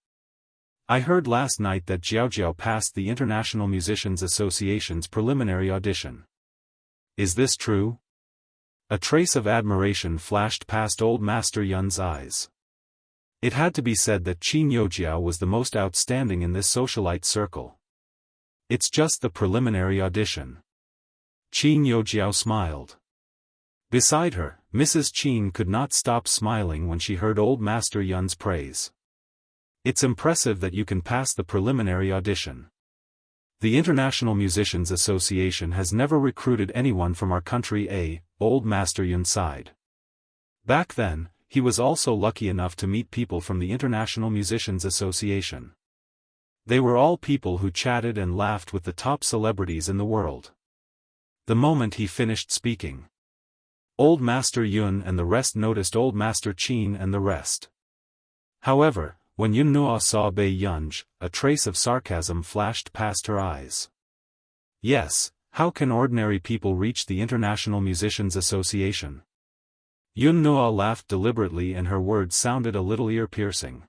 I heard last night that Jiao passed the International Musicians Association's preliminary audition. Is this true? A trace of admiration flashed past Old Master Yun's eyes. It had to be said that Qin Yojiao was the most outstanding in this socialite circle. It's just the preliminary audition. Qin Yojiao smiled. Beside her, Mrs. Qin could not stop smiling when she heard Old Master Yun's praise. It's impressive that you can pass the preliminary audition. The International Musicians Association has never recruited anyone from our country, Old Master Yun sighed. Back then, he was also lucky enough to meet people from the International Musicians Association. They were all people who chatted and laughed with the top celebrities in the world. The moment he finished speaking, Old Master Yun and the rest noticed Old Master Qin and the rest. However, when Yun Nuo saw Bei Yunj, a trace of sarcasm flashed past her eyes. Yes, how can ordinary people reach the International Musicians Association? Yun Nuo laughed deliberately and her words sounded a little ear-piercing.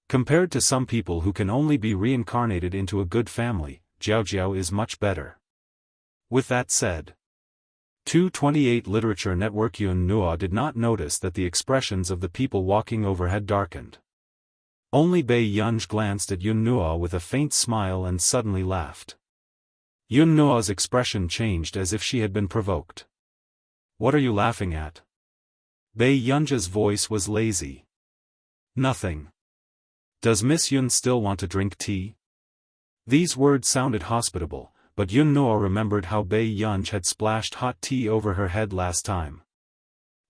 Compared to some people who can only be reincarnated into a good family, Jiao is much better. With that said, 228 Literature Network. Yun Nuo did not notice that the expressions of the people walking over had darkened. Only Bei Yunj glanced at Yun Nuo with a faint smile and suddenly laughed. Yun Nuo's expression changed as if she had been provoked. What are you laughing at? Bei Yunja's voice was lazy. Nothing. Does Miss Yun still want to drink tea? These words sounded hospitable, but Yun Nuo remembered how Bei Yunj had splashed hot tea over her head last time.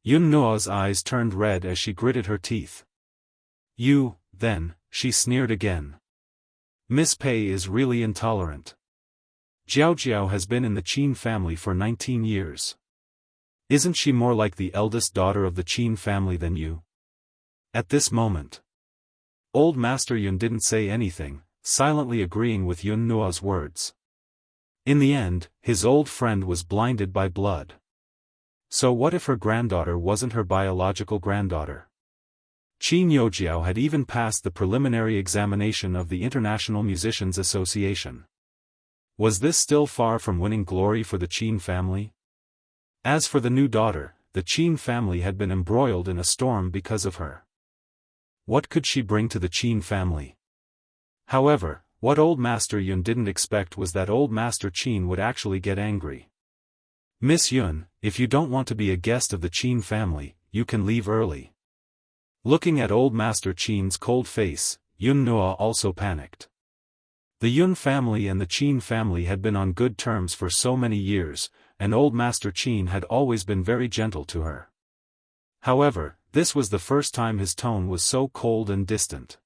Yun Nuo's eyes turned red as she gritted her teeth. You, then, she sneered again. Miss Pei is really intolerant. Jiao has been in the Qin family for 19 years. Isn't she more like the eldest daughter of the Qin family than you? At this moment, old Master Yun didn't say anything, silently agreeing with Yun Nuo's words. In the end, his old friend was blinded by blood. So what if her granddaughter wasn't her biological granddaughter? Qin Youjiao had even passed the preliminary examination of the International Musicians Association. Was this still far from winning glory for the Qin family? As for the new daughter, the Qin family had been embroiled in a storm because of her. What could she bring to the Qin family? However, what old Master Yun didn't expect was that old Master Qin would actually get angry. Miss Yun, if you don't want to be a guest of the Qin family, you can leave early. Looking at old Master Qin's cold face, Yun Nuo also panicked. The Yun family and the Qin family had been on good terms for so many years, and old Master Qin had always been very gentle to her. However, this was the first time his tone was so cold and distant.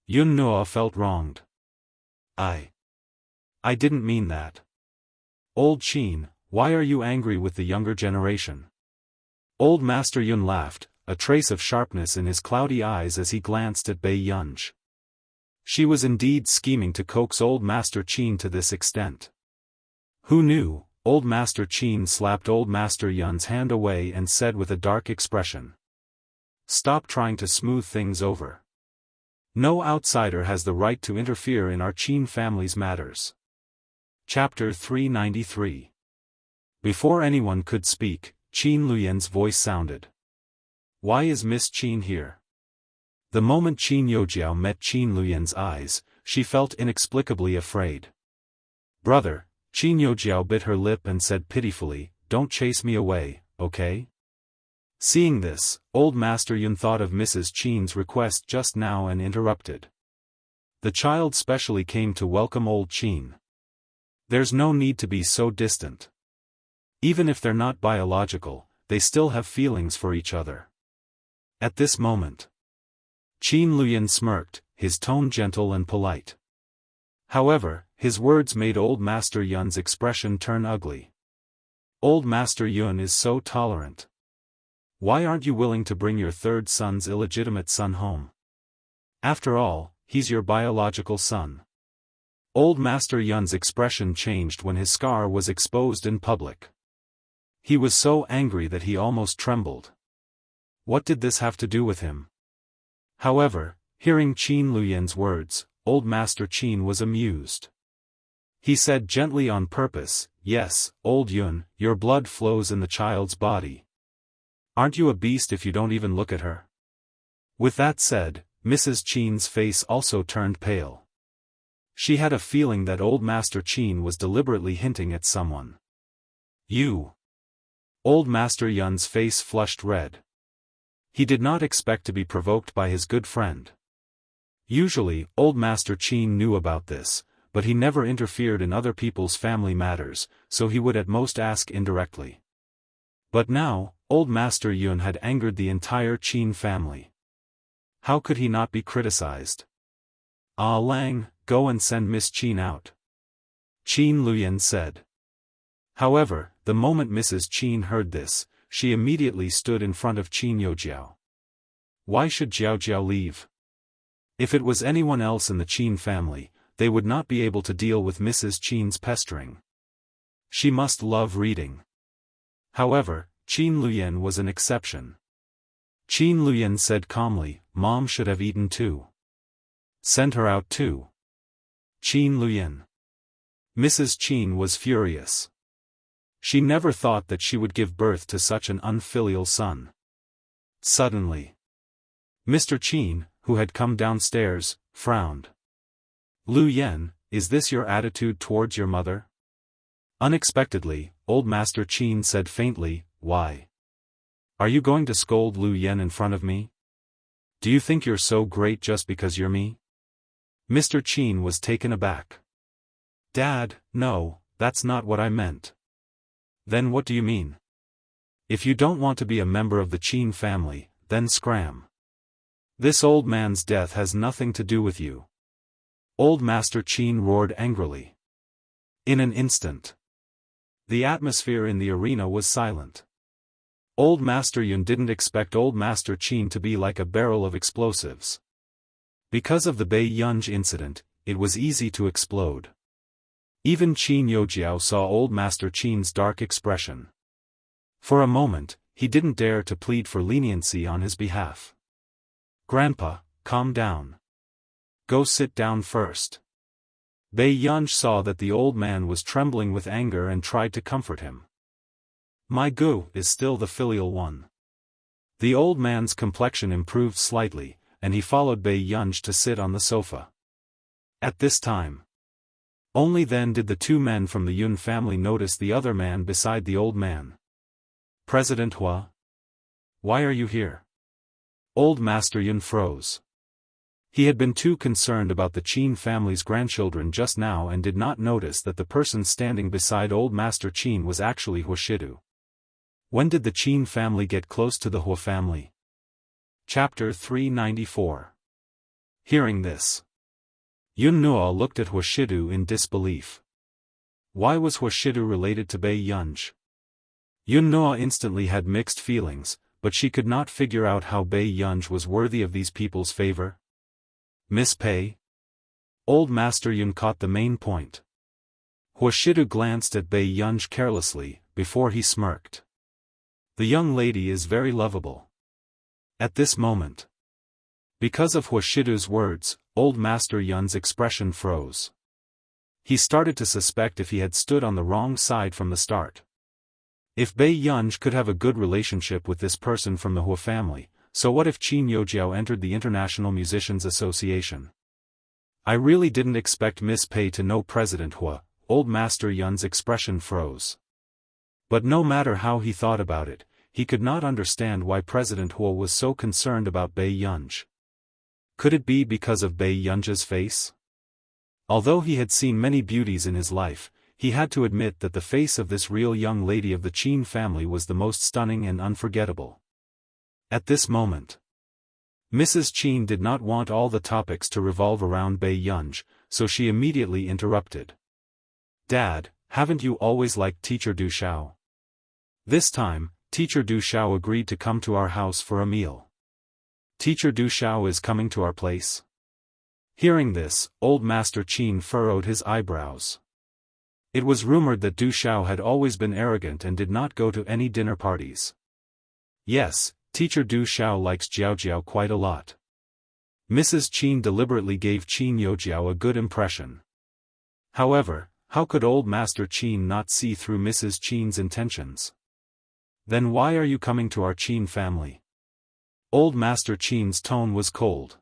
Yun Nuo felt wronged. I didn't mean that. Old Qin, why are you angry with the younger generation? Old Master Yun laughed, a trace of sharpness in his cloudy eyes as he glanced at Bei Yunj. She was indeed scheming to coax old Master Qin to this extent. Who knew? Old Master Qin slapped old Master Yun's hand away and said with a dark expression. Stop trying to smooth things over. No outsider has the right to interfere in our Qin family's matters. Chapter 393. Before anyone could speak, Qin Luyan's voice sounded. Why is Miss Qin here? The moment Qin Youjiao met Qin Luyan's eyes, she felt inexplicably afraid. Brother, Qin Youjiao bit her lip and said pitifully, don't chase me away, okay? Seeing this, old Master Yun thought of Mrs. Qin's request just now and interrupted. The child specially came to welcome old Qin. There's no need to be so distant. Even if they're not biological, they still have feelings for each other. At this moment, Qin Luyan smirked, his tone gentle and polite. However, his words made old Master Yun's expression turn ugly. Old Master Yun is so tolerant. Why aren't you willing to bring your third son's illegitimate son home? After all, he's your biological son. Old Master Yun's expression changed when his scar was exposed in public. He was so angry that he almost trembled. What did this have to do with him? However, hearing Qin Luyan's words, old Master Qin was amused. He said gently on purpose, yes, old Yun, your blood flows in the child's body. Aren't you a beast if you don't even look at her? With that said, Mrs. Qin's face also turned pale. She had a feeling that old Master Qin was deliberately hinting at someone. You. Old Master Yun's face flushed red. He did not expect to be provoked by his good friend. Usually, old Master Qin knew about this, but he never interfered in other people's family matters, so he would at most ask indirectly. But now, old Master Yun had angered the entire Qin family. How could he not be criticized? Ah Lang, go and send Miss Qin out. Qin Luyan said. However, the moment Mrs. Qin heard this, she immediately stood in front of Qin Youjiao. Why should Jiao leave? If it was anyone else in the Qin family, they would not be able to deal with Mrs. Qin's pestering. She must love reading. However, Qin Luyan was an exception. Qin Luyan said calmly, Mom should have eaten too. Send her out too. Qin Luyan. Mrs. Qin was furious. She never thought that she would give birth to such an unfilial son. Suddenly, Mr. Qin, who had come downstairs, frowned. Lu Yan, is this your attitude towards your mother? Unexpectedly, old Master Qin said faintly, Why? Are you going to scold Lu Yen in front of me? Do you think you're so great just because you're me? Mr. Qin was taken aback. Dad, no, that's not what I meant. Then what do you mean? If you don't want to be a member of the Qin family, then scram. This old man's death has nothing to do with you. Old Master Qin roared angrily. In an instant, the atmosphere in the arena was silent. Old Master Yun didn't expect Old Master Qin to be like a barrel of explosives. Because of the Bei Yunj incident, it was easy to explode. Even Qin Yojiao saw Old Master Qin's dark expression. For a moment, he didn't dare to plead for leniency on his behalf. Grandpa, calm down. Go sit down first. Bei Yunj saw that the old man was trembling with anger and tried to comfort him. My gu is still the filial one. The old man's complexion improved slightly, and he followed Bei Yunj to sit on the sofa. At this time, only then did the two men from the Yun family notice the other man beside the old man. President Hua? Why are you here? Old Master Yun froze. He had been too concerned about the Qin family's grandchildren just now and did not notice that the person standing beside Old Master Qin was actually Hua Shidu. When did the Qin family get close to the Hua family? Chapter 394. Hearing this, Yun Nuo looked at Hua Shidu in disbelief. Why was Hua Shidu related to Bei Yunj? Yun Nuo instantly had mixed feelings, but she could not figure out how Bei Yunj was worthy of these people's favor. Miss Pei? Old Master Yun caught the main point. Hua Shidu glanced at Bei Yunj carelessly, before he smirked. The young lady is very lovable. At this moment, because of Hua Shidu's words, Old Master Yun's expression froze. He started to suspect if he had stood on the wrong side from the start. If Bei Yunj could have a good relationship with this person from the Hua family, so what if Qin Yojiao entered the International Musicians Association? I really didn't expect Miss Pei to know President Hua. Old Master Yun's expression froze. But no matter how he thought about it, he could not understand why President Hua was so concerned about Bei Yunj. Could it be because of Bei Yunj's face? Although he had seen many beauties in his life, he had to admit that the face of this real young lady of the Qin family was the most stunning and unforgettable. At this moment, Mrs. Qin did not want all the topics to revolve around Bei Yunj, so she immediately interrupted. Dad, haven't you always liked Teacher Du Xiao? This time, Teacher Du Xiao agreed to come to our house for a meal. Teacher Du Xiao is coming to our place? Hearing this, Old Master Qin furrowed his eyebrows. It was rumored that Du Xiao had always been arrogant and did not go to any dinner parties. Yes, Teacher Du Xiao likes Jiao Jiao quite a lot. Mrs. Qin deliberately gave Qin Yojiao a good impression. However, how could Old Master Qin not see through Mrs. Qin's intentions? Then why are you coming to our Qin family? Old Master Qin's tone was cold.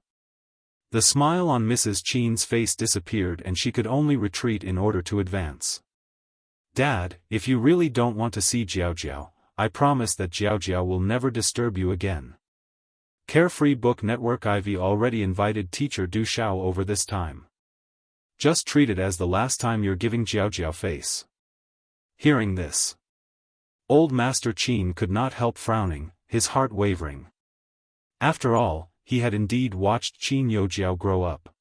The smile on Mrs. Qin's face disappeared and she could only retreat in order to advance. Dad, if you really don't want to see Jiao Jiao, I promise that Jiao Jiao will never disturb you again. Carefree Book Network IV already invited Teacher Du Xiao over this time. Just treat it as the last time you're giving Jiao Jiao face. Hearing this, Old Master Qin could not help frowning, his heart wavering. After all, he had indeed watched Qin Yojiao grow up.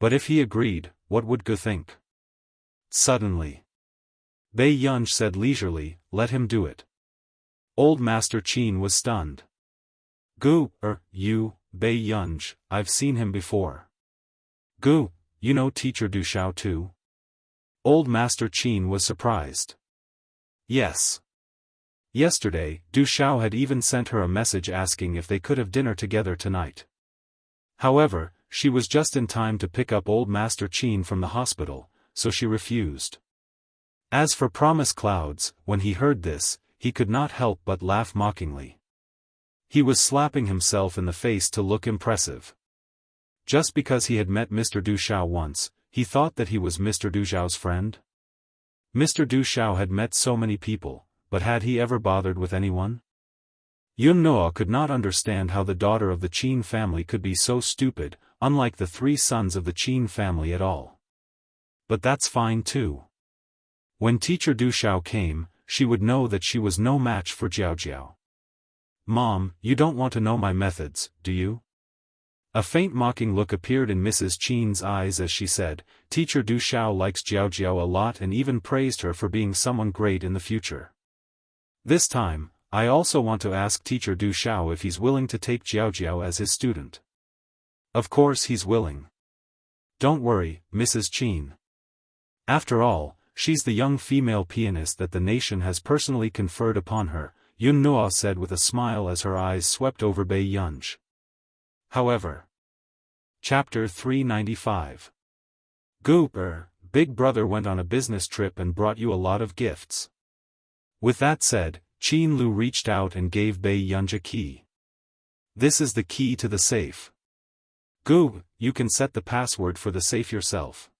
But if he agreed, what would Gu think? Suddenly, Bei Yunj said leisurely, let him do it. Old Master Qin was stunned. Gu, you, Bei Yunj, I've seen him before. Gu, you know Teacher Du Xiao too? Old Master Qin was surprised. Yes. Yesterday, Du Xiao had even sent her a message asking if they could have dinner together tonight. However, she was just in time to pick up Old Master Qin from the hospital, so she refused. As for Promise Clouds, when he heard this, he could not help but laugh mockingly. He was slapping himself in the face to look impressive. Just because he had met Mr. Du Xiao once, he thought that he was Mr. Du Xiao's friend? Mr. Du Xiao had met so many people, but had he ever bothered with anyone? Yun Noa could not understand how the daughter of the Qin family could be so stupid, unlike the 3 sons of the Qin family at all. But that's fine too. When teacher Du Xiao came, she would know that she was no match for Jiao. Mom, you don't want to know my methods, do you? A faint mocking look appeared in Mrs. Qin's eyes as she said, Teacher Du Xiao likes Jiao a lot and even praised her for being someone great in the future. This time, I also want to ask Teacher Du Xiao if he's willing to take Jiao as his student. Of course he's willing. Don't worry, Mrs. Qin. After all, she's the young female pianist that the nation has personally conferred upon her, Yun Noa said with a smile as her eyes swept over Bei Yunj. However. Chapter 395. Big brother went on a business trip and brought you a lot of gifts. With that said, Qin Lu reached out and gave Bei Yunj a key. This is the key to the safe. You can set the password for the safe yourself.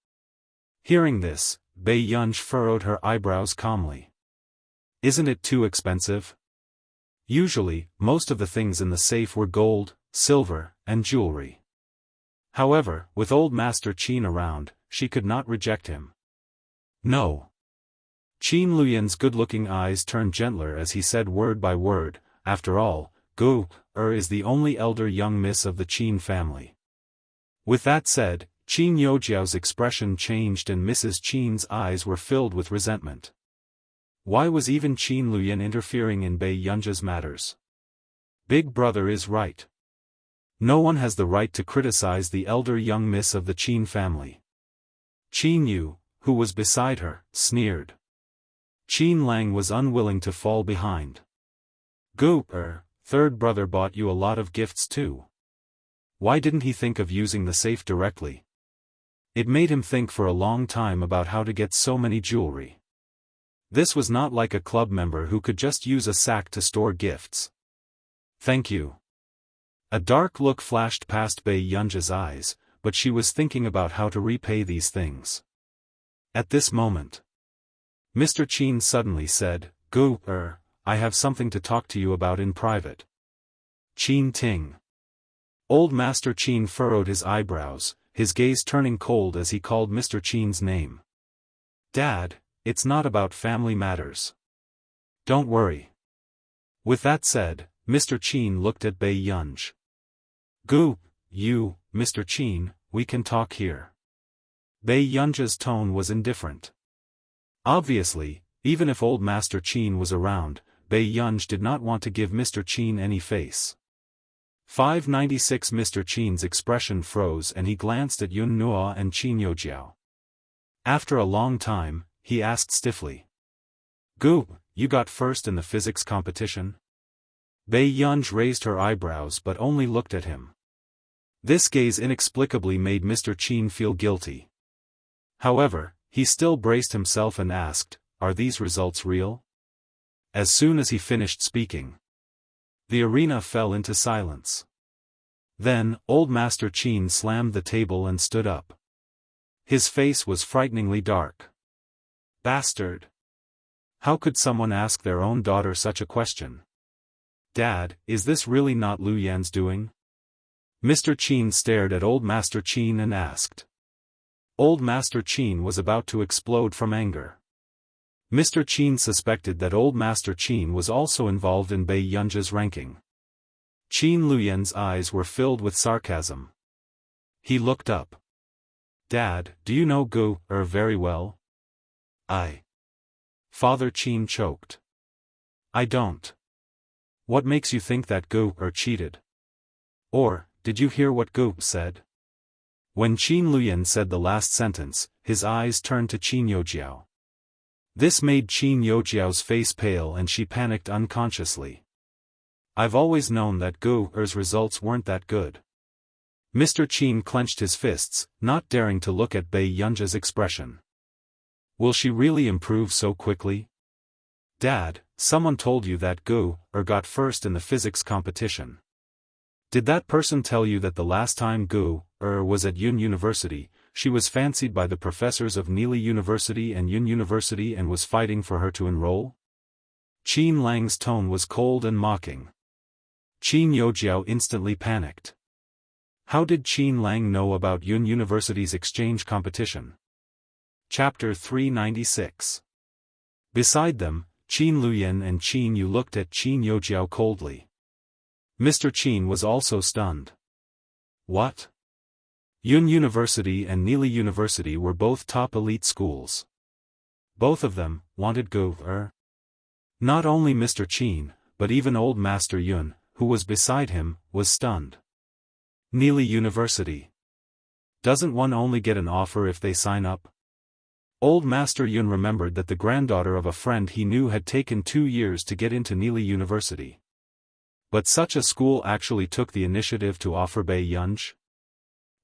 Hearing this, Bei Yunj furrowed her eyebrows calmly. Isn't it too expensive? Usually, most of the things in the safe were gold, silver, and jewelry. However, with old Master Qin around, she could not reject him. No. Qin Luyan's good-looking eyes turned gentler as he said word by word, after all, is the only elder young miss of the Qin family. With that said, Qin Youjiao's expression changed and Mrs. Qin's eyes were filled with resentment. Why was even Qin Luyan interfering in Bei Yunj's matters? Big brother is right. No one has the right to criticize the elder young miss of the Qin family. Qin Yu, who was beside her, sneered. Qin Lang was unwilling to fall behind. Third brother bought you a lot of gifts too. Why didn't he think of using the safe directly? It made him think for a long time about how to get so many jewelry. This was not like a club member who could just use a sack to store gifts. Thank you. A dark look flashed past Bei Yunj's eyes, but she was thinking about how to repay these things. At this moment, Mr. Qin suddenly said, I have something to talk to you about in private. Qin Ting. Old Master Qin furrowed his eyebrows, his gaze turning cold as he called Mr. Qin's name. Dad, it's not about family matters. Don't worry. With that said, Mr. Qin looked at Bei Yunj. Mr. Qin, we can talk here. Bei Yunj's tone was indifferent. Obviously, even if old Master Qin was around, Bei Yunj did not want to give Mr. Qin any face. 596 Mr. Qin's expression froze and he glanced at Yun Noa and Qin Youjiao. After a long time, he asked stiffly. You got first in the physics competition? Bei Yunj raised her eyebrows but only looked at him. This gaze inexplicably made Mr. Qin feel guilty. However, he still braced himself and asked, Are these results real? As soon as he finished speaking, the arena fell into silence. Then, old Master Qin slammed the table and stood up. His face was frighteningly dark. Bastard! How could someone ask their own daughter such a question? Dad, is this really not Lu Yan's doing? Mr. Qin stared at old Master Qin and asked. Old Master Qin was about to explode from anger. Mr. Qin suspected that old Master Qin was also involved in Bei Yunj's ranking. Qin Luyan's eyes were filled with sarcasm. He looked up. Dad, do you know very well? Father Qin choked. I don't. What makes you think that cheated? Or, did you hear what said? When Qin Luyan said the last sentence, his eyes turned to Qin Youjiao. This made Qin Youjiao's face pale and she panicked unconsciously. I've always known that results weren't that good. Mr. Qin clenched his fists, not daring to look at Bei Yunj's expression. Will she really improve so quickly? Dad, someone told you that got first in the physics competition. Did that person tell you that the last time was at Yun University, she was fancied by the professors of Nili University and Yun University and was fighting for her to enroll? Qin Lang's tone was cold and mocking. Qin Youjiao instantly panicked. How did Qin Lang know about Yun University's exchange competition? Chapter 396. Beside them, Qin Luyan and Qin Yu looked at Qin Youjiao coldly. Mr. Qin was also stunned. What? Yun University and Nili University were both top elite schools. Both of them wanted Go. Not only Mr. Qin, but even old Master Yun, who was beside him, was stunned. Nili University. Doesn't one only get an offer if they sign up? Old Master Yun remembered that the granddaughter of a friend he knew had taken 2 years to get into Nili University. But such a school actually took the initiative to offer Bei Yunj?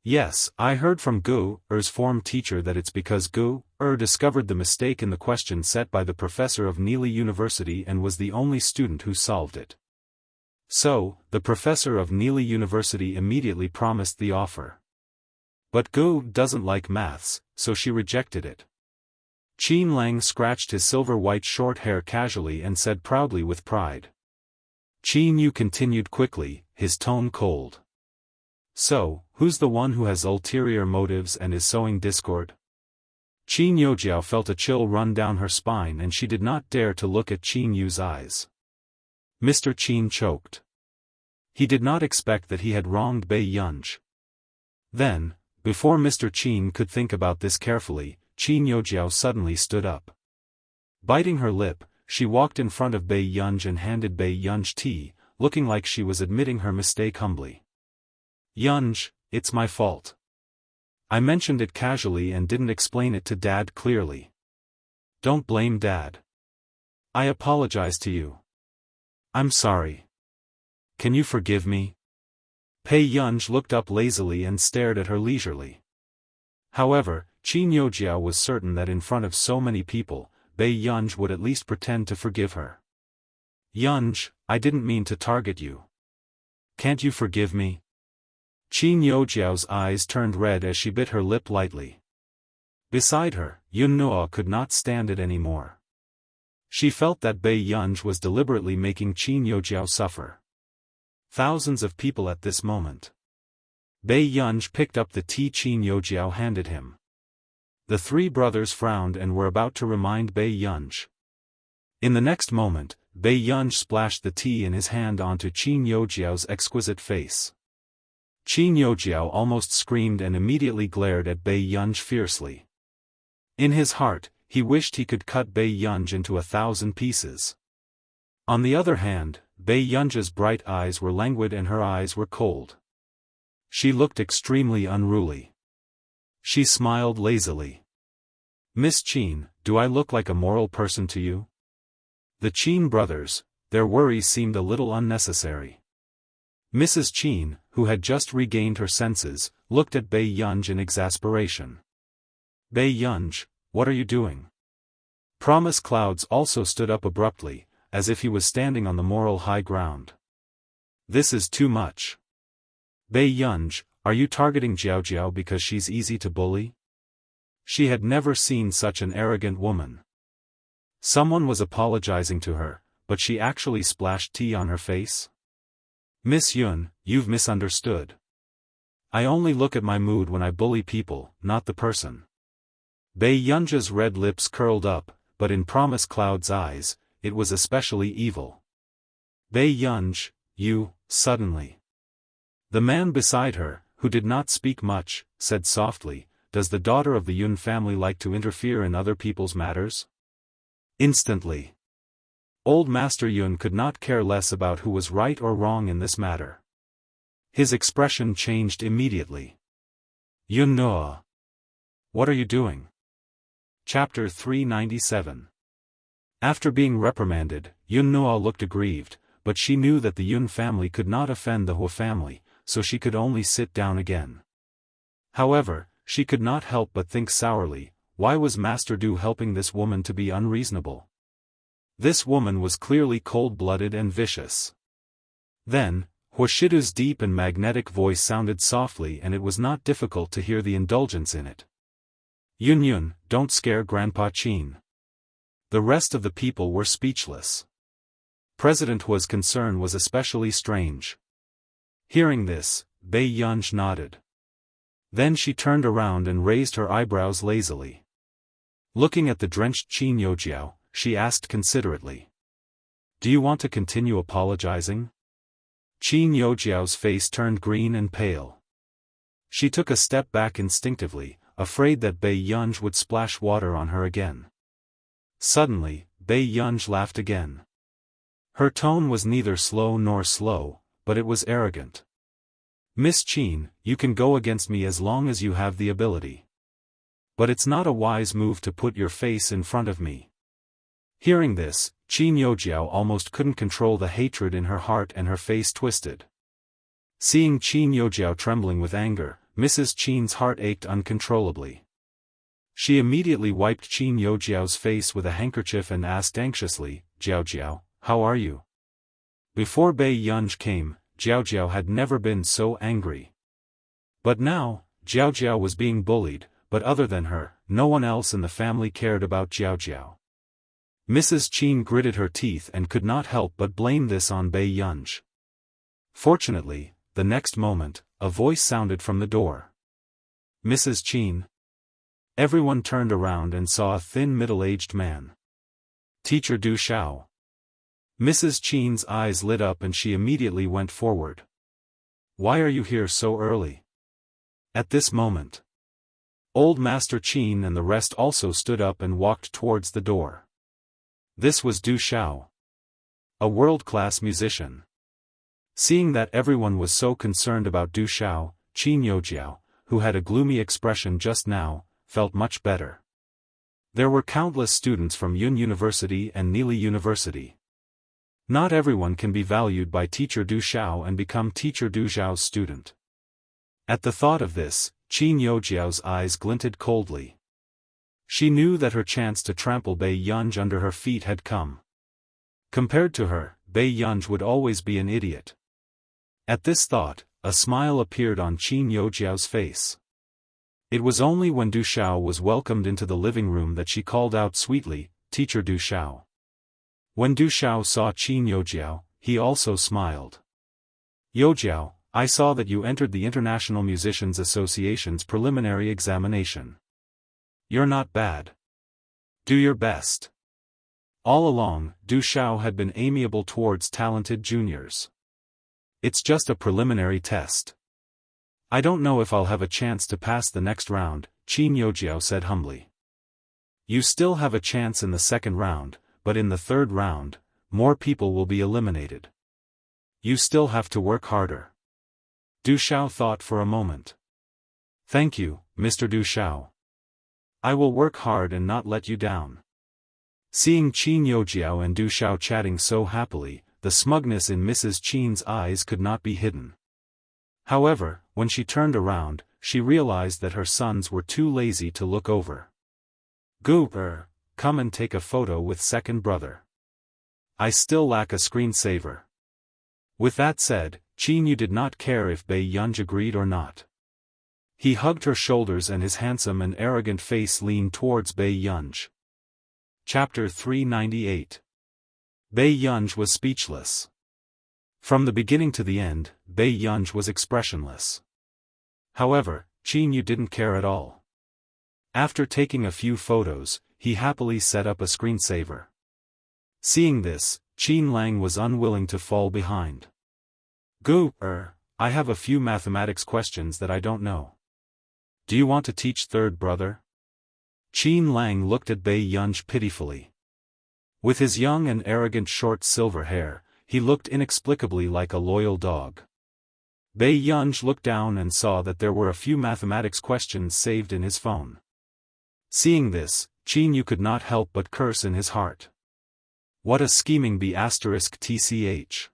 Yes, I heard from Gu-er's form teacher that it's because Gu-er discovered the mistake in the question set by the professor of Nili University and was the only student who solved it. So, the professor of Nili University immediately promised the offer. But Gu doesn't like maths, so she rejected it. Qin Lang scratched his silver-white short hair casually and said proudly with pride. Qin Yu continued quickly, his tone cold. So, who's the one who has ulterior motives and is sowing discord? Qin Youjiao felt a chill run down her spine and she did not dare to look at Qin Yu's eyes. Mr. Qin choked. He did not expect that he had wronged Bei Yunj. Then, before Mr. Qin could think about this carefully, Qin Youjiao suddenly stood up. Biting her lip, she walked in front of Bei Yunj and handed Bei Yunj tea, looking like she was admitting her mistake humbly. Yunj, it's my fault. I mentioned it casually and didn't explain it to Dad clearly. Don't blame Dad. I apologize to you. I'm sorry. Can you forgive me? Bei Yunj looked up lazily and stared at her leisurely. However, Qin Youjiao was certain that in front of so many people, Bei Yunj would at least pretend to forgive her. Yunj, I didn't mean to target you. Can't you forgive me? Qin Youjiao's eyes turned red as she bit her lip lightly. Beside her, Yun Nuo could not stand it anymore. She felt that Bei Yunj was deliberately making Qin Youjiao suffer. Thousands of people at this moment. Bei Yunj picked up the tea Qin Youjiao handed him. The three brothers frowned and were about to remind Bei Yunj. In the next moment, Bei Yunj splashed the tea in his hand onto Qin Youjiao's exquisite face. Qin Youjiao almost screamed and immediately glared at Bei Yunj fiercely. In his heart, he wished he could cut Bei Yunj into 1,000 pieces. On the other hand, Bei Yunj's bright eyes were languid and her eyes were cold. She looked extremely unruly. She smiled lazily. Miss Qin, do I look like a moral person to you? The Qin brothers, their worries seemed a little unnecessary. Mrs. Qin, who had just regained her senses, looked at Bei Yunj in exasperation. Bei Yunj, what are you doing? Promise Clouds also stood up abruptly, as if he was standing on the moral high ground. This is too much. Bei Yunj, are you targeting Jiao Jiao because she's easy to bully? She had never seen such an arrogant woman. Someone was apologizing to her, but she actually splashed tea on her face? Miss Yun, you've misunderstood. I only look at my mood when I bully people, not the person. Bei Yunja's red lips curled up, but in Promise Cloud's eyes, it was especially evil. Bei Yunj, you, suddenly. The man beside her, who did not speak much, said softly, does the daughter of the Yun family like to interfere in other people's matters? Instantly. Old Master Yun could not care less about who was right or wrong in this matter. His expression changed immediately. Yun Nuo. What are you doing? Chapter 397. After being reprimanded, Yun Nuo looked aggrieved, but she knew that the Yun family could not offend the Hua family, so she could only sit down again. However, she could not help but think sourly, why was Master Du helping this woman to be unreasonable? This woman was clearly cold-blooded and vicious. Then, Huashidu's deep and magnetic voice sounded softly and it was not difficult to hear the indulgence in it. Yun Yun, don't scare Grandpa Qin. The rest of the people were speechless. President Hua's concern was especially strange. Hearing this, Bei Yunj nodded. Then she turned around and raised her eyebrows lazily. Looking at the drenched Qin Youjiao, she asked considerately. Do you want to continue apologizing? Qin Youjiao's face turned green and pale. She took a step back instinctively, afraid that Bei Yunj would splash water on her again. Suddenly, Bei Yunj laughed again. Her tone was neither slow nor slow, but it was arrogant. Miss Qin, you can go against me as long as you have the ability. But it's not a wise move to put your face in front of me. Hearing this, Qin Youjiao almost couldn't control the hatred in her heart and her face twisted. Seeing Qin Youjiao trembling with anger, Mrs. Qin's heart ached uncontrollably. She immediately wiped Qin Youjiao's face with a handkerchief and asked anxiously, Jiao, how are you? Before Bei Yunj came, Jiao had never been so angry. But now, Jiao was being bullied, but other than her, no one else in the family cared about Jiao. Mrs. Qin gritted her teeth and could not help but blame this on Bei Yunj. Fortunately, the next moment, a voice sounded from the door. Mrs. Qin. Everyone turned around and saw a thin middle-aged man. Teacher Du Xiao. Mrs. Qin's eyes lit up and she immediately went forward. Why are you here so early? At this moment, Old Master Qin and the rest also stood up and walked towards the door. This was Du Xiao, a world-class musician. Seeing that everyone was so concerned about Du Xiao, Qin Youjiao, who had a gloomy expression just now, felt much better. There were countless students from Yun University and Nili University. Not everyone can be valued by Teacher Du Xiao and become Teacher Du Xiao's student. At the thought of this, Qin Youjiao's eyes glinted coldly. She knew that her chance to trample Bei Yunj under her feet had come. Compared to her, Bei Yunj would always be an idiot. At this thought, a smile appeared on Qin Youjiao's face. It was only when Du Xiao was welcomed into the living room that she called out sweetly, Teacher Du Xiao. When Du Xiao saw Qin Youjiao, he also smiled. Youjiao, I saw that you entered the International Musicians Association's preliminary examination. You're not bad. Do your best. All along, Du Xiao had been amiable towards talented juniors. It's just a preliminary test. I don't know if I'll have a chance to pass the next round, Qin Youjiao said humbly. You still have a chance in the second round, but in the third round, more people will be eliminated. You still have to work harder. Du Xiao thought for a moment. Thank you, Mr. Du Xiao. I will work hard and not let you down. Seeing Qin Youjiao and Du Xiao chatting so happily, the smugness in Mrs. Qin's eyes could not be hidden. However, when she turned around, she realized that her sons were too lazy to look over. Gooper, come and take a photo with second brother. I still lack a screensaver. With that said, Qin Yu did not care if Bei Yunj agreed or not. He hugged her shoulders and his handsome and arrogant face leaned towards Bei Yunj. Chapter 398. Bei Yunj was speechless. From the beginning to the end, Bei Yunj was expressionless. However, Qin Yu didn't care at all. After taking a few photos, he happily set up a screensaver. Seeing this, Qin Lang was unwilling to fall behind. I have a few mathematics questions that I don't know. Do you want to teach third brother? Qin Lang looked at Bei Yunj pitifully. With his young and arrogant short silver hair, he looked inexplicably like a loyal dog. Bei Yunj looked down and saw that there were a few mathematics questions saved in his phone. Seeing this, Qin Yu could not help but curse in his heart. What a scheming B***tch.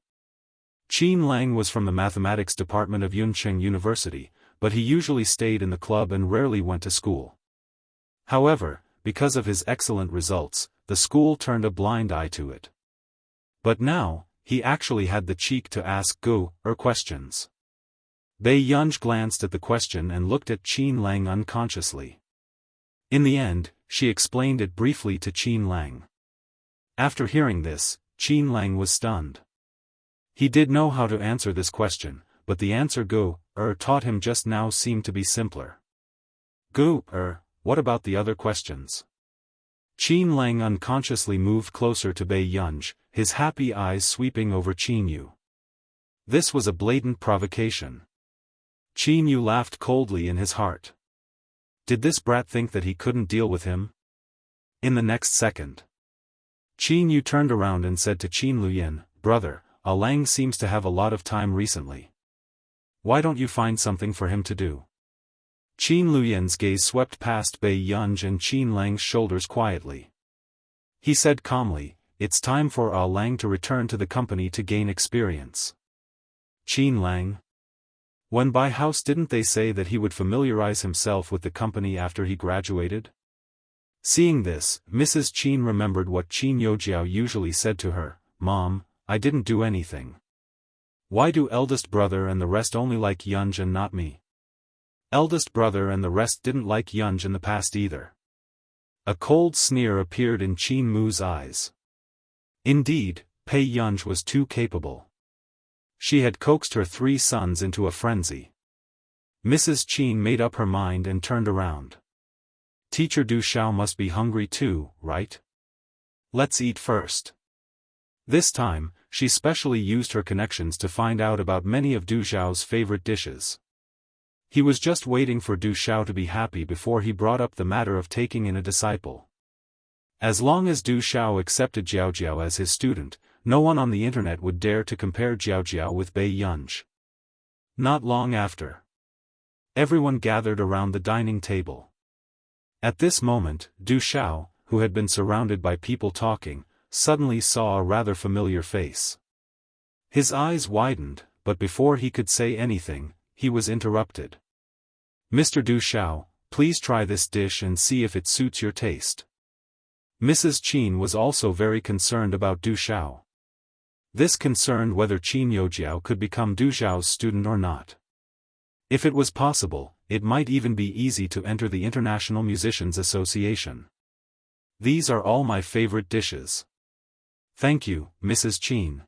Qin Lang was from the mathematics department of Yuncheng University, but he usually stayed in the club and rarely went to school. However, because of his excellent results, the school turned a blind eye to it. But now, he actually had the cheek to ask questions. Bei Yunj glanced at the question and looked at Qin Lang unconsciously. In the end, she explained it briefly to Qin Lang. After hearing this, Qin Lang was stunned. He did know how to answer this question, but the answer taught him just now seemed to be simpler. What about the other questions? Qin Lang unconsciously moved closer to Bei Yunj, his happy eyes sweeping over Qin Yu. This was a blatant provocation. Qin Yu laughed coldly in his heart. Did this brat think that he couldn't deal with him? In the next second, Qin Yu turned around and said to Qin Luyan, "Brother, Lang seems to have a lot of time recently. Why don't you find something for him to do?" Qin Luyan's gaze swept past Bei Yunj and Qin Lang's shoulders quietly. He said calmly, "It's time for Lang to return to the company to gain experience." Qin Lang? When by house didn't they say that he would familiarize himself with the company after he graduated? Seeing this, Mrs. Qin remembered what Qin Yojiao usually said to her, "Mom, I didn't do anything. Why do eldest brother and the rest only like Yunj and not me?" Eldest brother and the rest didn't like Yunj in the past either. A cold sneer appeared in Qin Mu's eyes. Indeed, Pei Yunj was too capable. She had coaxed her 3 sons into a frenzy. Mrs. Qin made up her mind and turned around. Teacher Du Xiao must be hungry too, right? Let's eat first. This time, she specially used her connections to find out about many of Du Xiao's favorite dishes. He was just waiting for Du Xiao to be happy before he brought up the matter of taking in a disciple. As long as Du Xiao accepted Jiao Jiao as his student, no one on the internet would dare to compare Jiao Jiao with Bei Yunj. Not long after, everyone gathered around the dining table. At this moment, Du Xiao, who had been surrounded by people talking, suddenly saw a rather familiar face. His eyes widened, but before he could say anything, he was interrupted. "Mr. Du Xiao, please try this dish and see if it suits your taste." Mrs. Qin was also very concerned about Du Xiao. This concerned whether Qin Yojiao could become Du Xiao's student or not. If it was possible, it might even be easy to enter the International Musicians Association. "These are all my favorite dishes." "Thank you, Mrs. Qin."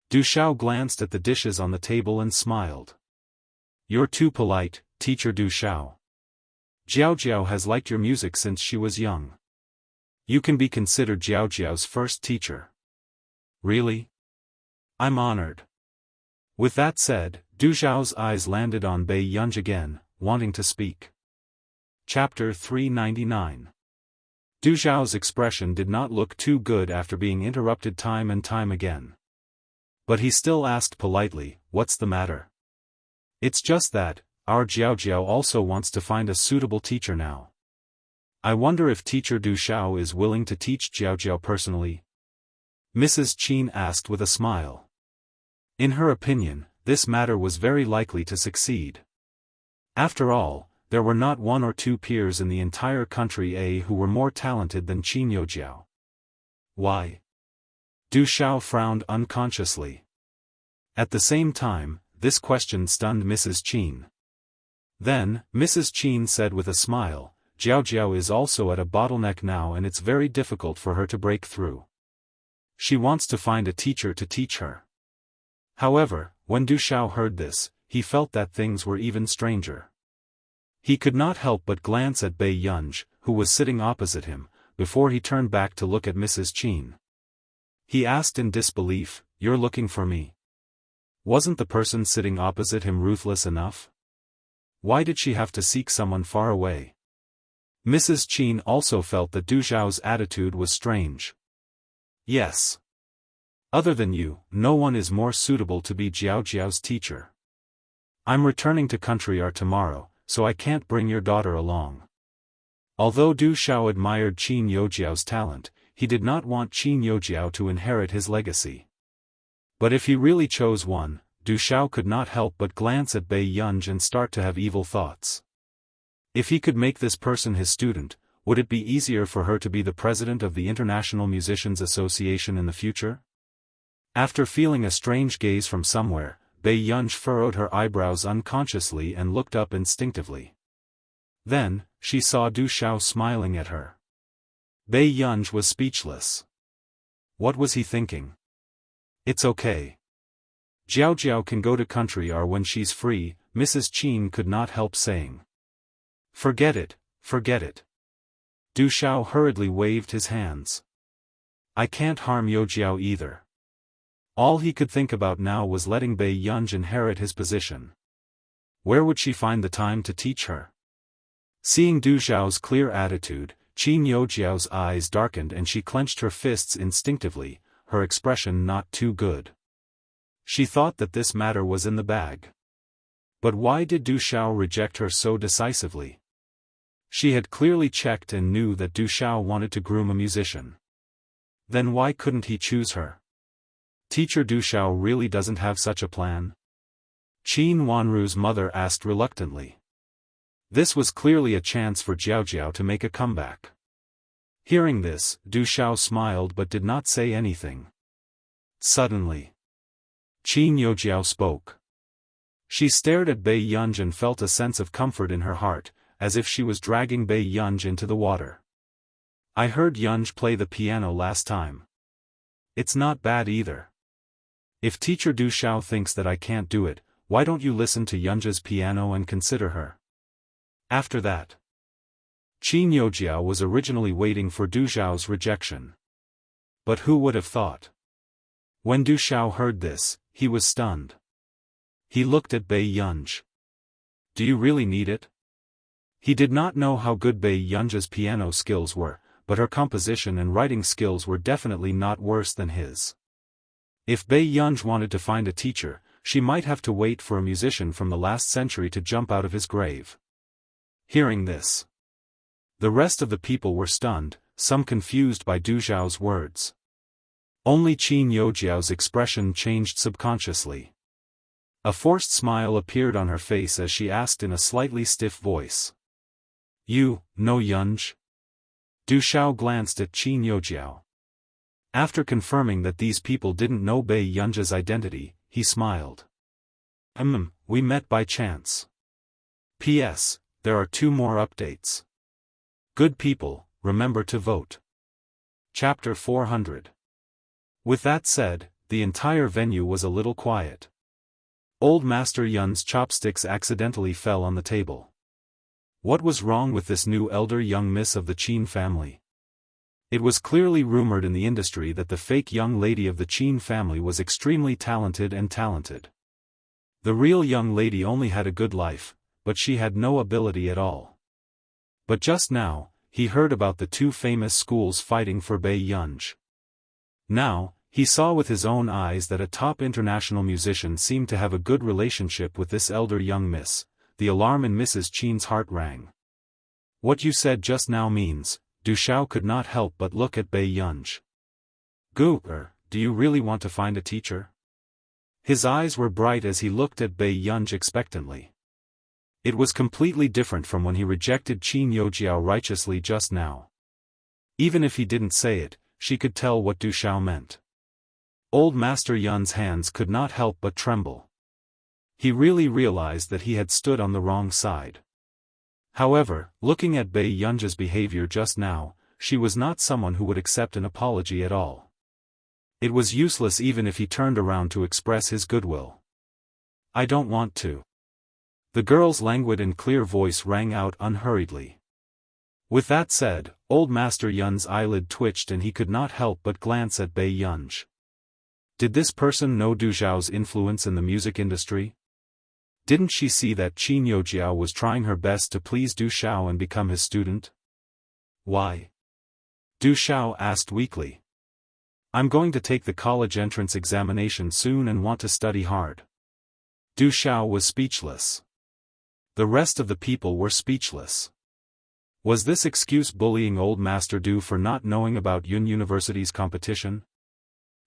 Du Xiao glanced at the dishes on the table and smiled. "You're too polite, Teacher Du Xiao. Jiao Jiao has liked your music since she was young. You can be considered Jiao Jiao's first teacher." "Really? I'm honored." With that said, Du Xiao's eyes landed on Bei Yunj again, wanting to speak. Chapter 399. Du Xiao's expression did not look too good after being interrupted time and time again. But he still asked politely, "What's the matter?" "It's just that, our Jiao Jiao also wants to find a suitable teacher now. I wonder if Teacher Du Xiao is willing to teach Jiao Jiao personally?" Mrs. Qin asked with a smile. In her opinion, this matter was very likely to succeed. After all, there were not 1 or 2 peers in the entire country who were more talented than Qin Yojiao. Why? Du Xiao frowned unconsciously. At the same time, this question stunned Mrs. Qin. Then, Mrs. Qin said with a smile, "Jiao Jiao is also at a bottleneck now and it's very difficult for her to break through. She wants to find a teacher to teach her." However, when Du Xiao heard this, he felt that things were even stranger. He could not help but glance at Bei Yunj, who was sitting opposite him, before he turned back to look at Mrs. Qin. He asked in disbelief, "You're looking for me? Wasn't the person sitting opposite him ruthless enough? Why did she have to seek someone far away?" Mrs. Qin also felt that Du Xiao's attitude was strange. "Yes. Other than you, no one is more suitable to be Jiao Jiao's teacher. I'm returning to country tomorrow, so I can't bring your daughter along." Although Du Xiao admired Qin Yojiao's talent, he did not want Qin Yojiao to inherit his legacy. But if he really chose one, Du Xiao could not help but glance at Bei Yunj and start to have evil thoughts. If he could make this person his student, would it be easier for her to be the president of the International Musicians Association in the future? After feeling a strange gaze from somewhere, Bei Yunj furrowed her eyebrows unconsciously and looked up instinctively. Then, she saw Du Xiao smiling at her. Bei Yunj was speechless. What was he thinking? It's okay. Jiao Jiao can go to country or when she's free, Mrs. Qin could not help saying. Forget it, forget it. Du Xiao hurriedly waved his hands. I can't harm Yo Jiao either. All he could think about now was letting Bei Yunj inherit his position. Where would she find the time to teach her? Seeing Du Xiao's clear attitude, Qin Yo Jiao's eyes darkened and she clenched her fists instinctively, her expression not too good. She thought that this matter was in the bag. But why did Du Xiao reject her so decisively? She had clearly checked and knew that Du Xiao wanted to groom a musician. Then why couldn't he choose her? Teacher Du Xiao really doesn't have such a plan? Qin Wanru's mother asked reluctantly. This was clearly a chance for Jiao Jiao to make a comeback. Hearing this, Du Xiao smiled but did not say anything. Suddenly, Qin Yojiao spoke. She stared at Bei Yunj and felt a sense of comfort in her heart, as if she was dragging Bei Yunj into the water. I heard Yunj play the piano last time. It's not bad either. If teacher Du Xiao thinks that I can't do it, why don't you listen to Yunj's piano and consider her? After that, Qin Yojiao was originally waiting for Du Xiao's rejection. But who would have thought? When Du Xiao heard this, he was stunned. He looked at Bei Yunj. Do you really need it? He did not know how good Bei Yunj's piano skills were, but her composition and writing skills were definitely not worse than his. If Bei Yunj wanted to find a teacher, she might have to wait for a musician from the last century to jump out of his grave. Hearing this, the rest of the people were stunned, some confused by Du Xiao's words. Only Qin Yojiao's expression changed subconsciously. A forced smile appeared on her face as she asked in a slightly stiff voice. You know Yunj? Du Xiao glanced at Qin Yojiao. After confirming that these people didn't know Bei Yunj's identity, he smiled. We met by chance. P.S. There are 2 more updates. Good people, remember to vote. Chapter 400. With that said, the entire venue was a little quiet. Old Master Yun's chopsticks accidentally fell on the table. What was wrong with this new elder young miss of the Qin family? It was clearly rumored in the industry that the fake young lady of the Qin family was extremely talented. The real young lady only had a good life, but she had no ability at all. But just now, he heard about the 2 famous schools fighting for Bei Yunj. Now, he saw with his own eyes that a top international musician seemed to have a good relationship with this elder young miss. The alarm in Mrs. Qin's heart rang. What you said just now means, Du Xiao could not help but look at Bei Yunj. Do you really want to find a teacher? His eyes were bright as he looked at Bei Yunj expectantly. It was completely different from when he rejected Qin Yojiao righteously just now. Even if he didn't say it, she could tell what Du Xiao meant. Old Master Yun's hands could not help but tremble. He really realized that he had stood on the wrong side. However, looking at Bei Yunj's behavior just now, she was not someone who would accept an apology at all. It was useless even if he turned around to express his goodwill. I don't want to. The girl's languid and clear voice rang out unhurriedly. With that said, old Master Yun's eyelid twitched and he could not help but glance at Bei Yunj. Did this person know Du Xiao's influence in the music industry? Didn't she see that Qin Yojiao was trying her best to please Du Xiao and become his student? Why? Du Xiao asked weakly. I'm going to take the college entrance examination soon and want to study hard. Du Xiao was speechless. The rest of the people were speechless. Was this excuse bullying old Master Du for not knowing about Yun University's competition?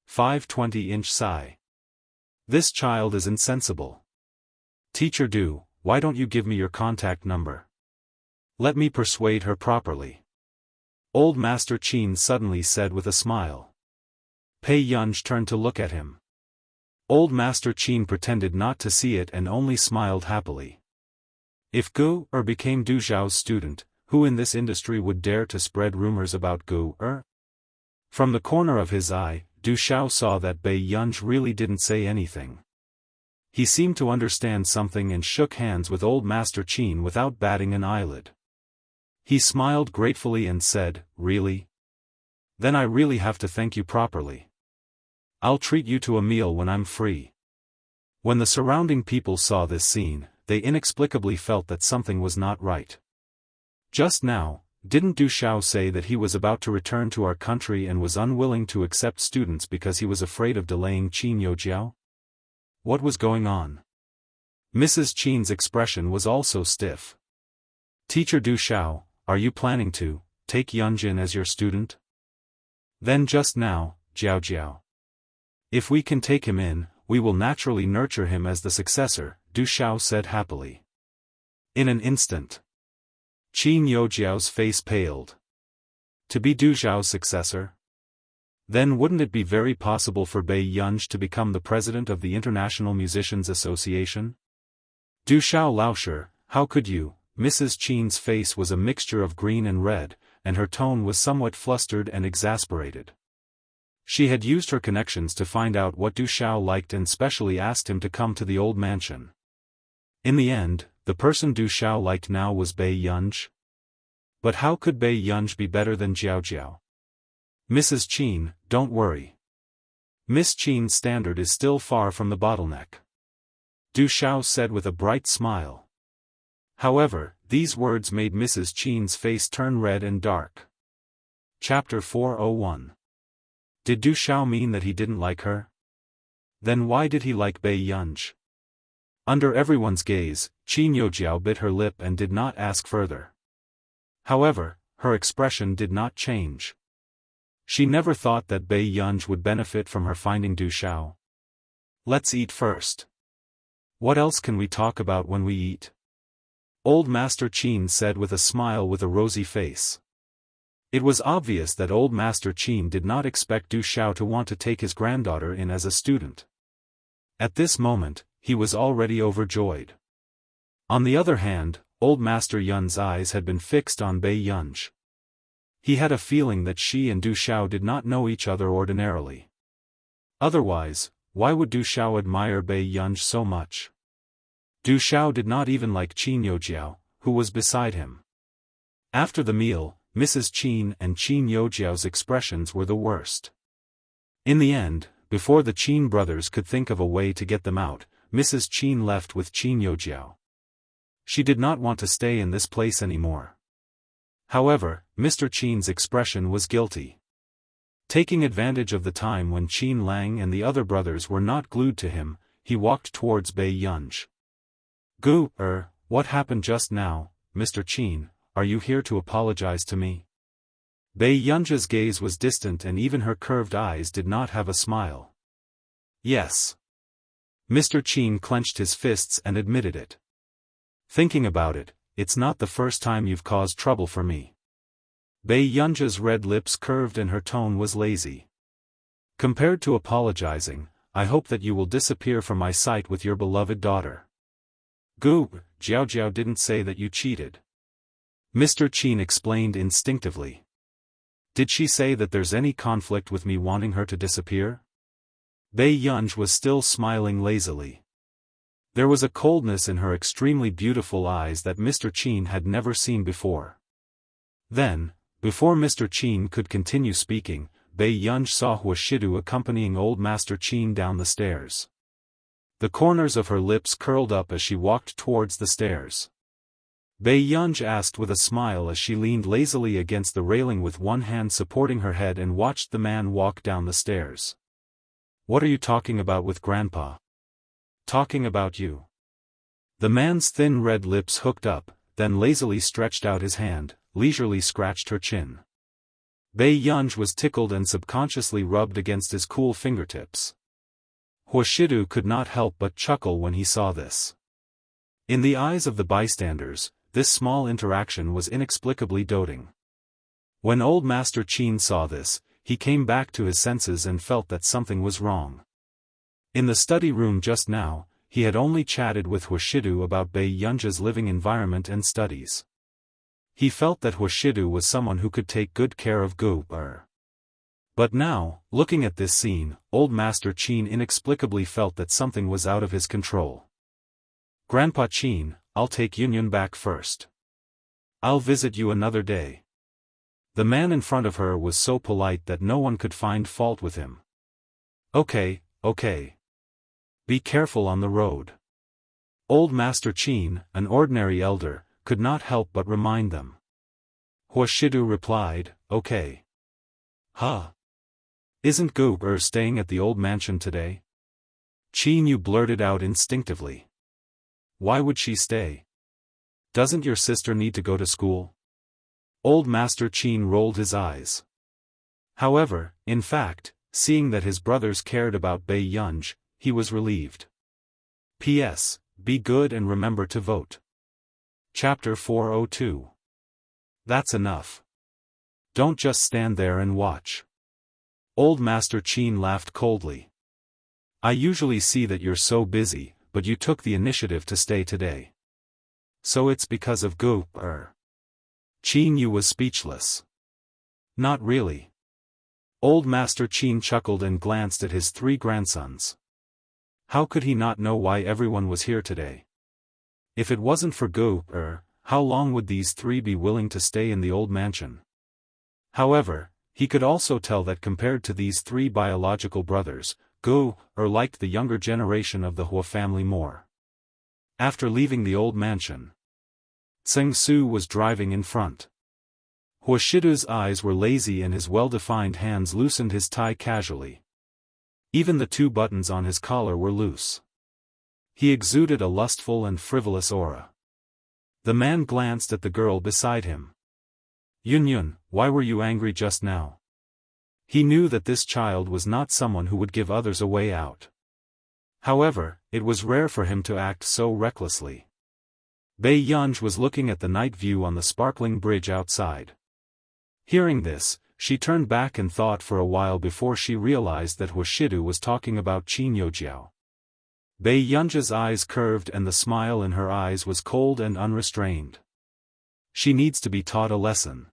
520-inch sigh. This child is insensible. Teacher Du, why don't you give me your contact number? Let me persuade her properly. Old Master Qin suddenly said with a smile. Bei Yunj turned to look at him. Old Master Qin pretended not to see it and only smiled happily. If Gu became Du Xiao's student, who in this industry would dare to spread rumors about Gu? From the corner of his eye, Du Xiao saw that Bei Yunj really didn't say anything. He seemed to understand something and shook hands with old Master Qin without batting an eyelid. He smiled gratefully and said, "Really? Then I really have to thank you properly. I'll treat you to a meal when I'm free." When the surrounding people saw this scene, they inexplicably felt that something was not right. Just now, didn't Du Xiao say that he was about to return to our country and was unwilling to accept students because he was afraid of delaying Qin Youjiao? What was going on? Mrs. Qin's expression was also stiff. "Teacher Du Xiao, are you planning to take Yunjin as your student?" Then just now, Jiao Jiao. "If we can take him in, we will naturally nurture him as the successor," Du Xiao said happily. In an instant, Qin Youjiao's face paled. To be Du Xiao's successor? Then wouldn't it be very possible for Bei Yunj to become the president of the International Musicians Association? Du Xiao Laosher, how could you? Mrs. Qin's face was a mixture of green and red, and her tone was somewhat flustered and exasperated. She had used her connections to find out what Du Xiao liked and specially asked him to come to the old mansion. In the end, the person Du Xiao liked now was Bei Yunj. But how could Bei Yunj be better than Jiao Jiao? "Mrs. Qin, don't worry. Miss Qin's standard is still far from the bottleneck," Du Xiao said with a bright smile. However, these words made Mrs. Qin's face turn red and dark. Chapter 401. Did Du Xiao mean that he didn't like her? Then why did he like Bei Yunj? Under everyone's gaze, Qin Youjiao bit her lip and did not ask further. However, her expression did not change. She never thought that Bei Yunj would benefit from her finding Du Xiao. "Let's eat first. What else can we talk about when we eat?" Old Master Qin said with a smile with a rosy face. It was obvious that old Master Qin did not expect Du Xiao to want to take his granddaughter in as a student. At this moment, he was already overjoyed. On the other hand, old Master Yun's eyes had been fixed on Bei Yunj. He had a feeling that she and Du Xiao did not know each other ordinarily. Otherwise, why would Du Xiao admire Bei Yunj so much? Du Xiao did not even like Qin Youjiao, who was beside him. After the meal, Mrs. Qin and Qin Youjiao's expressions were the worst. In the end, before the Qin brothers could think of a way to get them out, Mrs. Qin left with Qin Youjiao. She did not want to stay in this place anymore. However, Mr. Qin's expression was guilty. Taking advantage of the time when Qin Lang and the other brothers were not glued to him, he walked towards Bei Yunj. What happened just now, Mr. Qin? Are you here to apologize to me?" Bei Yunj's gaze was distant and even her curved eyes did not have a smile. "Yes." Mr. Qin clenched his fists and admitted it. "Thinking about it, it's not the first time you've caused trouble for me." Bei Yunj's red lips curved and her tone was lazy. "Compared to apologizing, I hope that you will disappear from my sight with your beloved daughter." "Jiao Jiao didn't say that you cheated." Mr. Qin explained instinctively. "Did she say that there's any conflict with me wanting her to disappear?" Bei Yunj was still smiling lazily. There was a coldness in her extremely beautiful eyes that Mr. Qin had never seen before. Then, before Mr. Qin could continue speaking, Bei Yunj saw Wuxia accompanying old Master Qin down the stairs. The corners of her lips curled up as she walked towards the stairs. Bei Yunj asked with a smile as she leaned lazily against the railing with one hand supporting her head and watched the man walk down the stairs. "What are you talking about with Grandpa?" "Talking about you." The man's thin red lips hooked up, then lazily stretched out his hand, leisurely scratched her chin. Bei Yunj was tickled and subconsciously rubbed against his cool fingertips. Wuxia could not help but chuckle when he saw this. In the eyes of the bystanders, this small interaction was inexplicably doting. When old Master Qin saw this, he came back to his senses and felt that something was wrong. In the study room just now, he had only chatted with Wuxia about Bei Yunj's living environment and studies. He felt that Wuxia was someone who could take good care of Gu. But now, looking at this scene, old Master Qin inexplicably felt that something was out of his control. Grandpa Qin, I'll take Yunyun back first. I'll visit you another day. The man in front of her was so polite that no one could find fault with him. Okay. Be careful on the road. Old Master Qin, an ordinary elder, could not help but remind them. Huashidu replied, okay. Huh? Isn't Gu staying at the old mansion today? Qin Yu blurted out instinctively. Why would she stay? Doesn't your sister need to go to school? Old Master Qin rolled his eyes. However, in fact, seeing that his brothers cared about Bei Yunj, he was relieved. P.S. Be good and remember to vote. Chapter 402. That's enough. Don't just stand there and watch. Old Master Qin laughed coldly. I usually see that you're so busy, but you took the initiative to stay today. So it's because of Gu. Qin Yu was speechless. Not really. Old Master Qin chuckled and glanced at his 3 grandsons. How could he not know why everyone was here today? If it wasn't for Gu, how long would these 3 be willing to stay in the old mansion? However, he could also tell that compared to these 3 biological brothers, Gu liked the younger generation of the Hua family more. After leaving the old mansion, Tseng Su was driving in front. Huashidu's eyes were lazy and his well-defined hands loosened his tie casually. Even the 2 buttons on his collar were loose. He exuded a lustful and frivolous aura. The man glanced at the girl beside him. Yunyun, why were you angry just now? He knew that this child was not someone who would give others a way out. However, it was rare for him to act so recklessly. Bei Yunj was looking at the night view on the sparkling bridge outside. Hearing this, she turned back and thought for a while before she realized that Huashidu was talking about Qin Yojiao. Bei Yunj's eyes curved and the smile in her eyes was cold and unrestrained. She needs to be taught a lesson.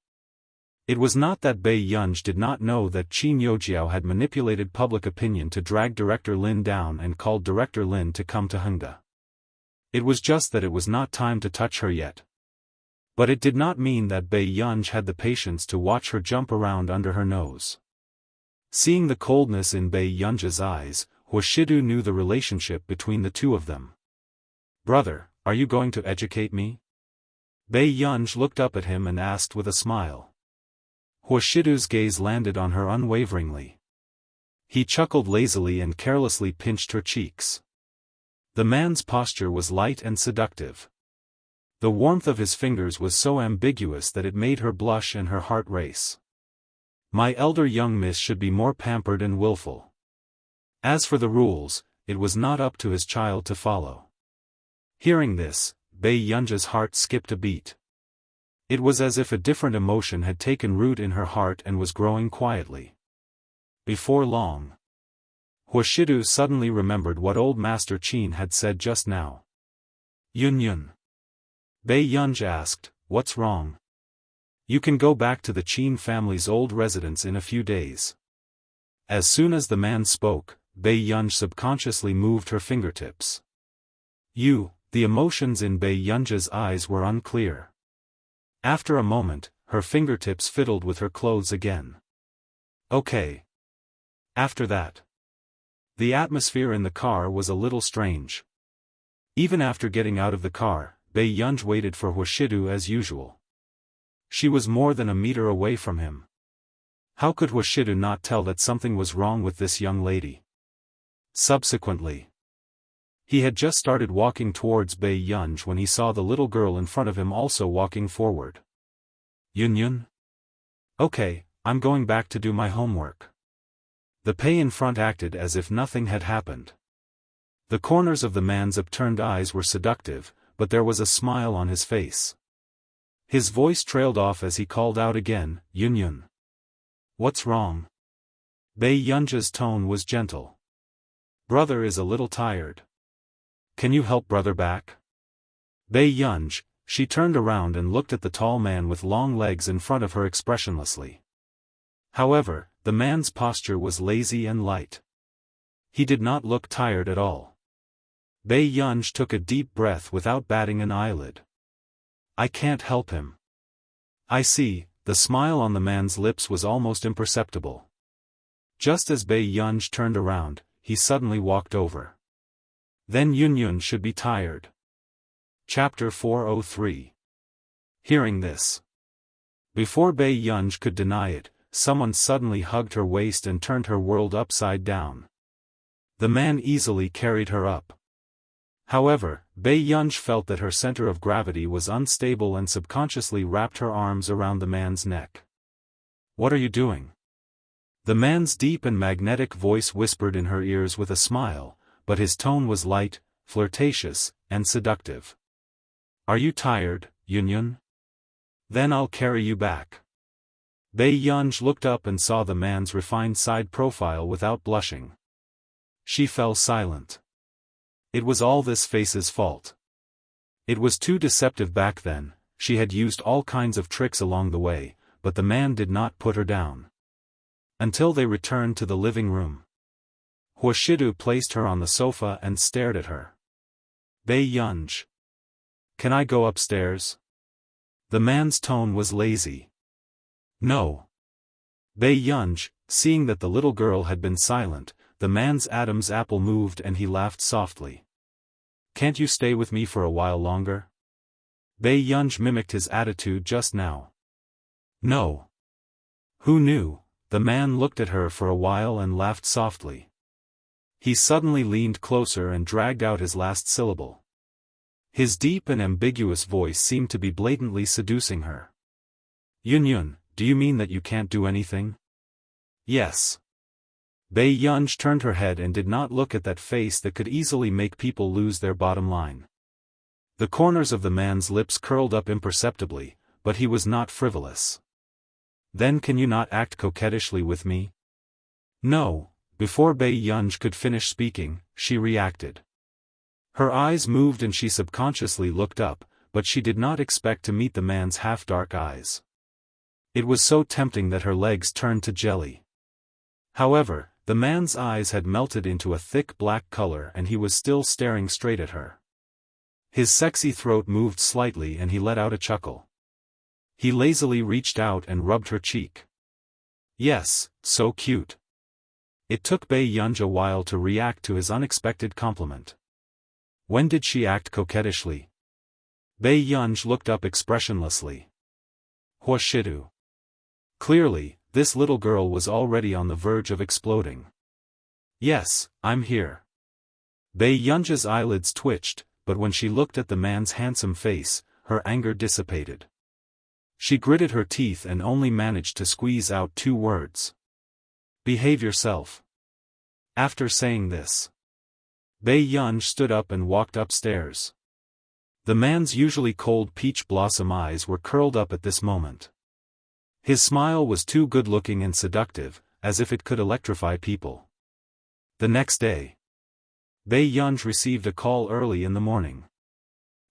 It was not that Bei Yunj did not know that Qin Yojiao had manipulated public opinion to drag Director Lin down and called Director Lin to come to Hengda. It was just that it was not time to touch her yet. But it did not mean that Bei Yunj had the patience to watch her jump around under her nose. Seeing the coldness in Bei Yunj's eyes, Huashidu knew the relationship between the 2 of them. Brother, are you going to educate me? Bei Yunj looked up at him and asked with a smile. Huashidu's gaze landed on her unwaveringly. He chuckled lazily and carelessly pinched her cheeks. The man's posture was light and seductive. The warmth of his fingers was so ambiguous that it made her blush and her heart race. My elder young miss should be more pampered and willful. As for the rules, it was not up to his child to follow. Hearing this, Bei Yunj's heart skipped a beat. It was as if a different emotion had taken root in her heart and was growing quietly. Before long, Huashidu suddenly remembered what old Master Qin had said just now. Yunyun. Bei Yunj asked, what's wrong? You can go back to the Qin family's old residence in a few days. As soon as the man spoke, Bei Yunj subconsciously moved her fingertips. The emotions in Bei Yunj's eyes were unclear. After a moment, her fingertips fiddled with her clothes again. Okay. After that, the atmosphere in the car was a little strange. Even after getting out of the car, Bei Yunj waited for Huashidu as usual. She was more than a meter away from him. How could Huashidu not tell that something was wrong with this young lady? Subsequently, he had just started walking towards Bei Yunj when he saw the little girl in front of him also walking forward. Yunyun? Okay, I'm going back to do my homework. The Pei in front acted as if nothing had happened. The corners of the man's upturned eyes were seductive, but there was a smile on his face. His voice trailed off as he called out again, Yunyun. What's wrong? Bei Yunj's tone was gentle. Brother is a little tired. Can you help brother back? Bei Yunj, she turned around and looked at the tall man with long legs in front of her expressionlessly. However, the man's posture was lazy and light. He did not look tired at all. Bei Yunj took a deep breath without batting an eyelid. I can't help him. I see, the smile on the man's lips was almost imperceptible. Just as Bei Yunj turned around, he suddenly walked over. Then Yunyun should be tired. Chapter 403. Hearing this. Before Bei Yunj could deny it, someone suddenly hugged her waist and turned her world upside down. The man easily carried her up. However, Bei Yunj felt that her center of gravity was unstable and subconsciously wrapped her arms around the man's neck. What are you doing? The man's deep and magnetic voice whispered in her ears with a smile, but his tone was light, flirtatious, and seductive. Are you tired, Yunyun? Then I'll carry you back. Bei Yunj looked up and saw the man's refined side profile without blushing. She fell silent. It was all this face's fault. It was too deceptive back then. She had used all kinds of tricks along the way, but the man did not put her down. Until they returned to the living room. Huashidu placed her on the sofa and stared at her. Bei Yunj. Can I go upstairs? The man's tone was lazy. No. Bei Yunj, seeing that the little girl had been silent, the man's Adam's apple moved and he laughed softly. Can't you stay with me for a while longer? Bei Yunj mimicked his attitude just now. No. Who knew? The man looked at her for a while and laughed softly. He suddenly leaned closer and dragged out his last syllable. His deep and ambiguous voice seemed to be blatantly seducing her. Yunyun, do you mean that you can't do anything? Yes. Bei Yunj turned her head and did not look at that face that could easily make people lose their bottom line. The corners of the man's lips curled up imperceptibly, but he was not frivolous. Then can you not act coquettishly with me? No. Before Bei Yunj could finish speaking, she reacted. Her eyes moved and she subconsciously looked up, but she did not expect to meet the man's half-dark eyes. It was so tempting that her legs turned to jelly. However, the man's eyes had melted into a thick black color and he was still staring straight at her. His sexy throat moved slightly and he let out a chuckle. He lazily reached out and rubbed her cheek. Yes, so cute. It took Bei Yunj a while to react to his unexpected compliment. When did she act coquettishly? Bei Yunj looked up expressionlessly. Huashidu. Clearly, this little girl was already on the verge of exploding. Yes, I'm here. Bei Yunj's eyelids twitched, but when she looked at the man's handsome face, her anger dissipated. She gritted her teeth and only managed to squeeze out 2 words. Behave yourself. After saying this, Bei Yunj stood up and walked upstairs. The man's usually cold peach blossom eyes were curled up at this moment. His smile was too good-looking and seductive, as if it could electrify people. The next day, Bei Yunj received a call early in the morning.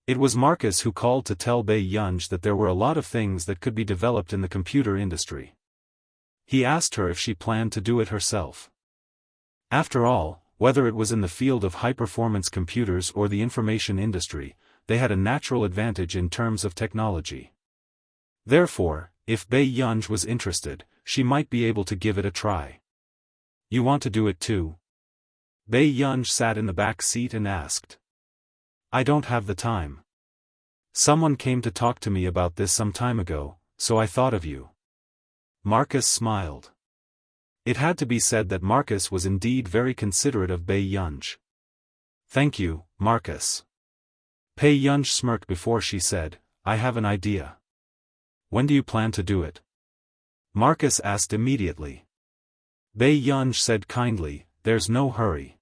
It was Marcus who called to tell Bei Yunj that there were a lot of things that could be developed in the computer industry. He asked her if she planned to do it herself. After all, whether it was in the field of high-performance computers or the information industry, they had a natural advantage in terms of technology. Therefore, if Bei Yunj was interested, she might be able to give it a try. You want to do it too? Bei Yunj sat in the back seat and asked. I don't have the time. Someone came to talk to me about this some time ago, so I thought of you. Marcus smiled. It had to be said that Marcus was indeed very considerate of Bei Yunj. Thank you, Marcus. Bei Yunj smirked before she said, I have an idea. When do you plan to do it? Marcus asked immediately. Bei Yunj said kindly, there's no hurry.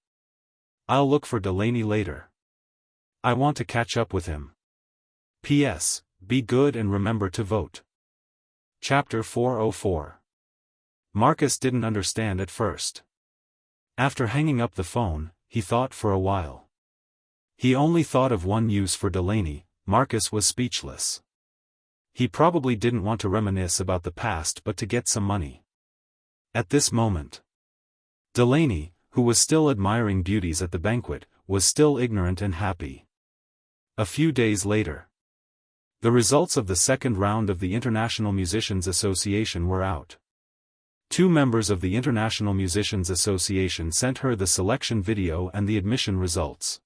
I'll look for Delaney later. I want to catch up with him. P.S. Be good and remember to vote. Chapter 404. Marcus didn't understand at first. After hanging up the phone, he thought for a while. He only thought of one use for Delaney. Marcus was speechless. He probably didn't want to reminisce about the past but to get some money. At this moment, Delaney, who was still admiring beauties at the banquet, was still ignorant and happy. A few days later, the results of the second round of the International Musicians Association were out. 2 members of the International Musicians Association sent her the selection video and the admission results.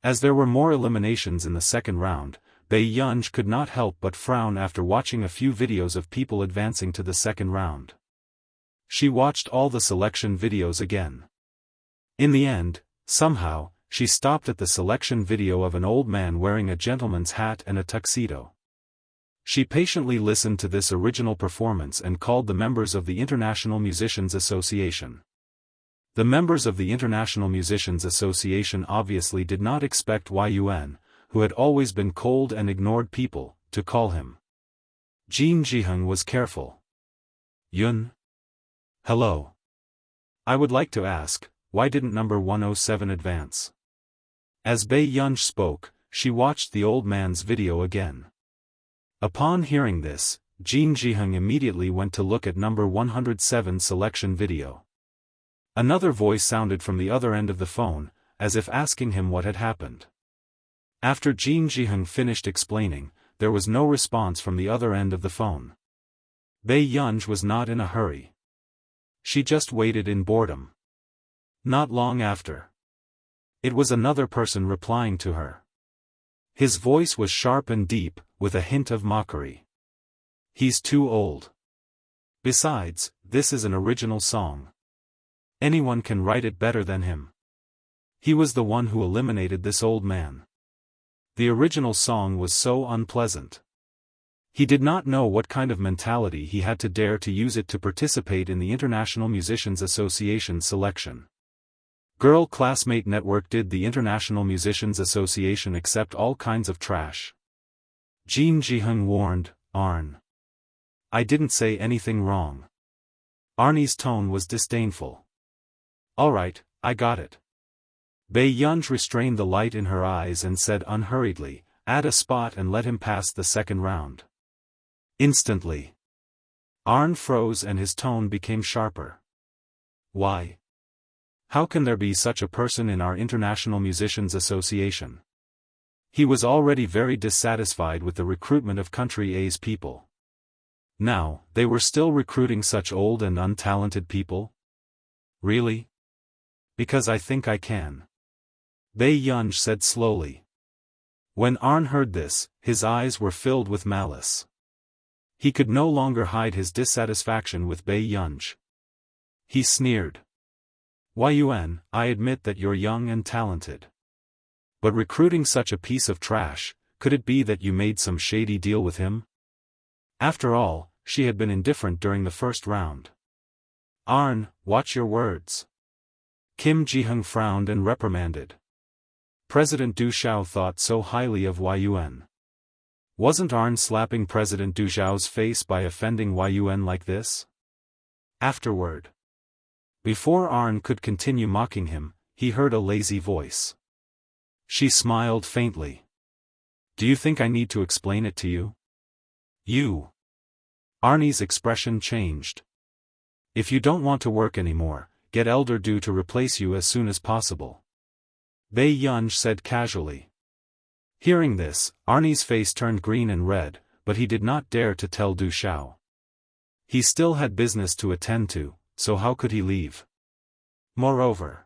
As there were more eliminations in the second round, Bei Yunj could not help but frown after watching a few videos of people advancing to the second round. She watched all the selection videos again. In the end, somehow, she stopped at the selection video of an old man wearing a gentleman's hat and a tuxedo. She patiently listened to this original performance and called the members of the International Musicians Association. The members of the International Musicians Association obviously did not expect Yuan, who had always been cold and ignored people, to call him. Jin Jiheng was careful. Yun? Hello. I would like to ask, why didn't number 107 advance? As Bei Yunj spoke, she watched the old man's video again. Upon hearing this, Jin Jiheng immediately went to look at number 107's selection video. Another voice sounded from the other end of the phone, as if asking him what had happened. After Jin Jiheng finished explaining, there was no response from the other end of the phone. Bei Yunj was not in a hurry. She just waited in boredom. Not long after, it was another person replying to her. His voice was sharp and deep, with a hint of mockery. He's too old. Besides, this is an original song. Anyone can write it better than him. He was the one who eliminated this old man. The original song was so unpleasant. He did not know what kind of mentality he had to dare to use it to participate in the International Musicians Association selection. Girl Classmate Network. Did the International Musicians Association accept all kinds of trash? Jin Jiheng warned, Arn. I didn't say anything wrong. Arnie's tone was disdainful. Alright, I got it. Bei Yunj restrained the light in her eyes and said unhurriedly, add a spot and let him pass the second round. Instantly, Arn froze and his tone became sharper. Why? How can there be such a person in our International Musicians Association? He was already very dissatisfied with the recruitment of Country A's people. Now, they were still recruiting such old and untalented people? Really? Because I think I can. Bei Yunj said slowly. When Arn heard this, his eyes were filled with malice. He could no longer hide his dissatisfaction with Bei Yunj. He sneered. Yuan, I admit that you're young and talented. But recruiting such a piece of trash, could it be that you made some shady deal with him? After all, she had been indifferent during the first round. Arn, watch your words. Kim Jiheng frowned and reprimanded. President Du Xiao thought so highly of Yuan. Wasn't Arn slapping President Du Xiao's face by offending Yuan like this? Afterward, before Arn could continue mocking him, he heard a lazy voice. She smiled faintly. Do you think I need to explain it to you? You. Arnie's expression changed. If you don't want to work anymore, get Elder Du to replace you as soon as possible. Bei Yunj said casually. Hearing this, Arnie's face turned green and red, but he did not dare to tell Du Xiao. He still had business to attend to, so how could he leave? Moreover,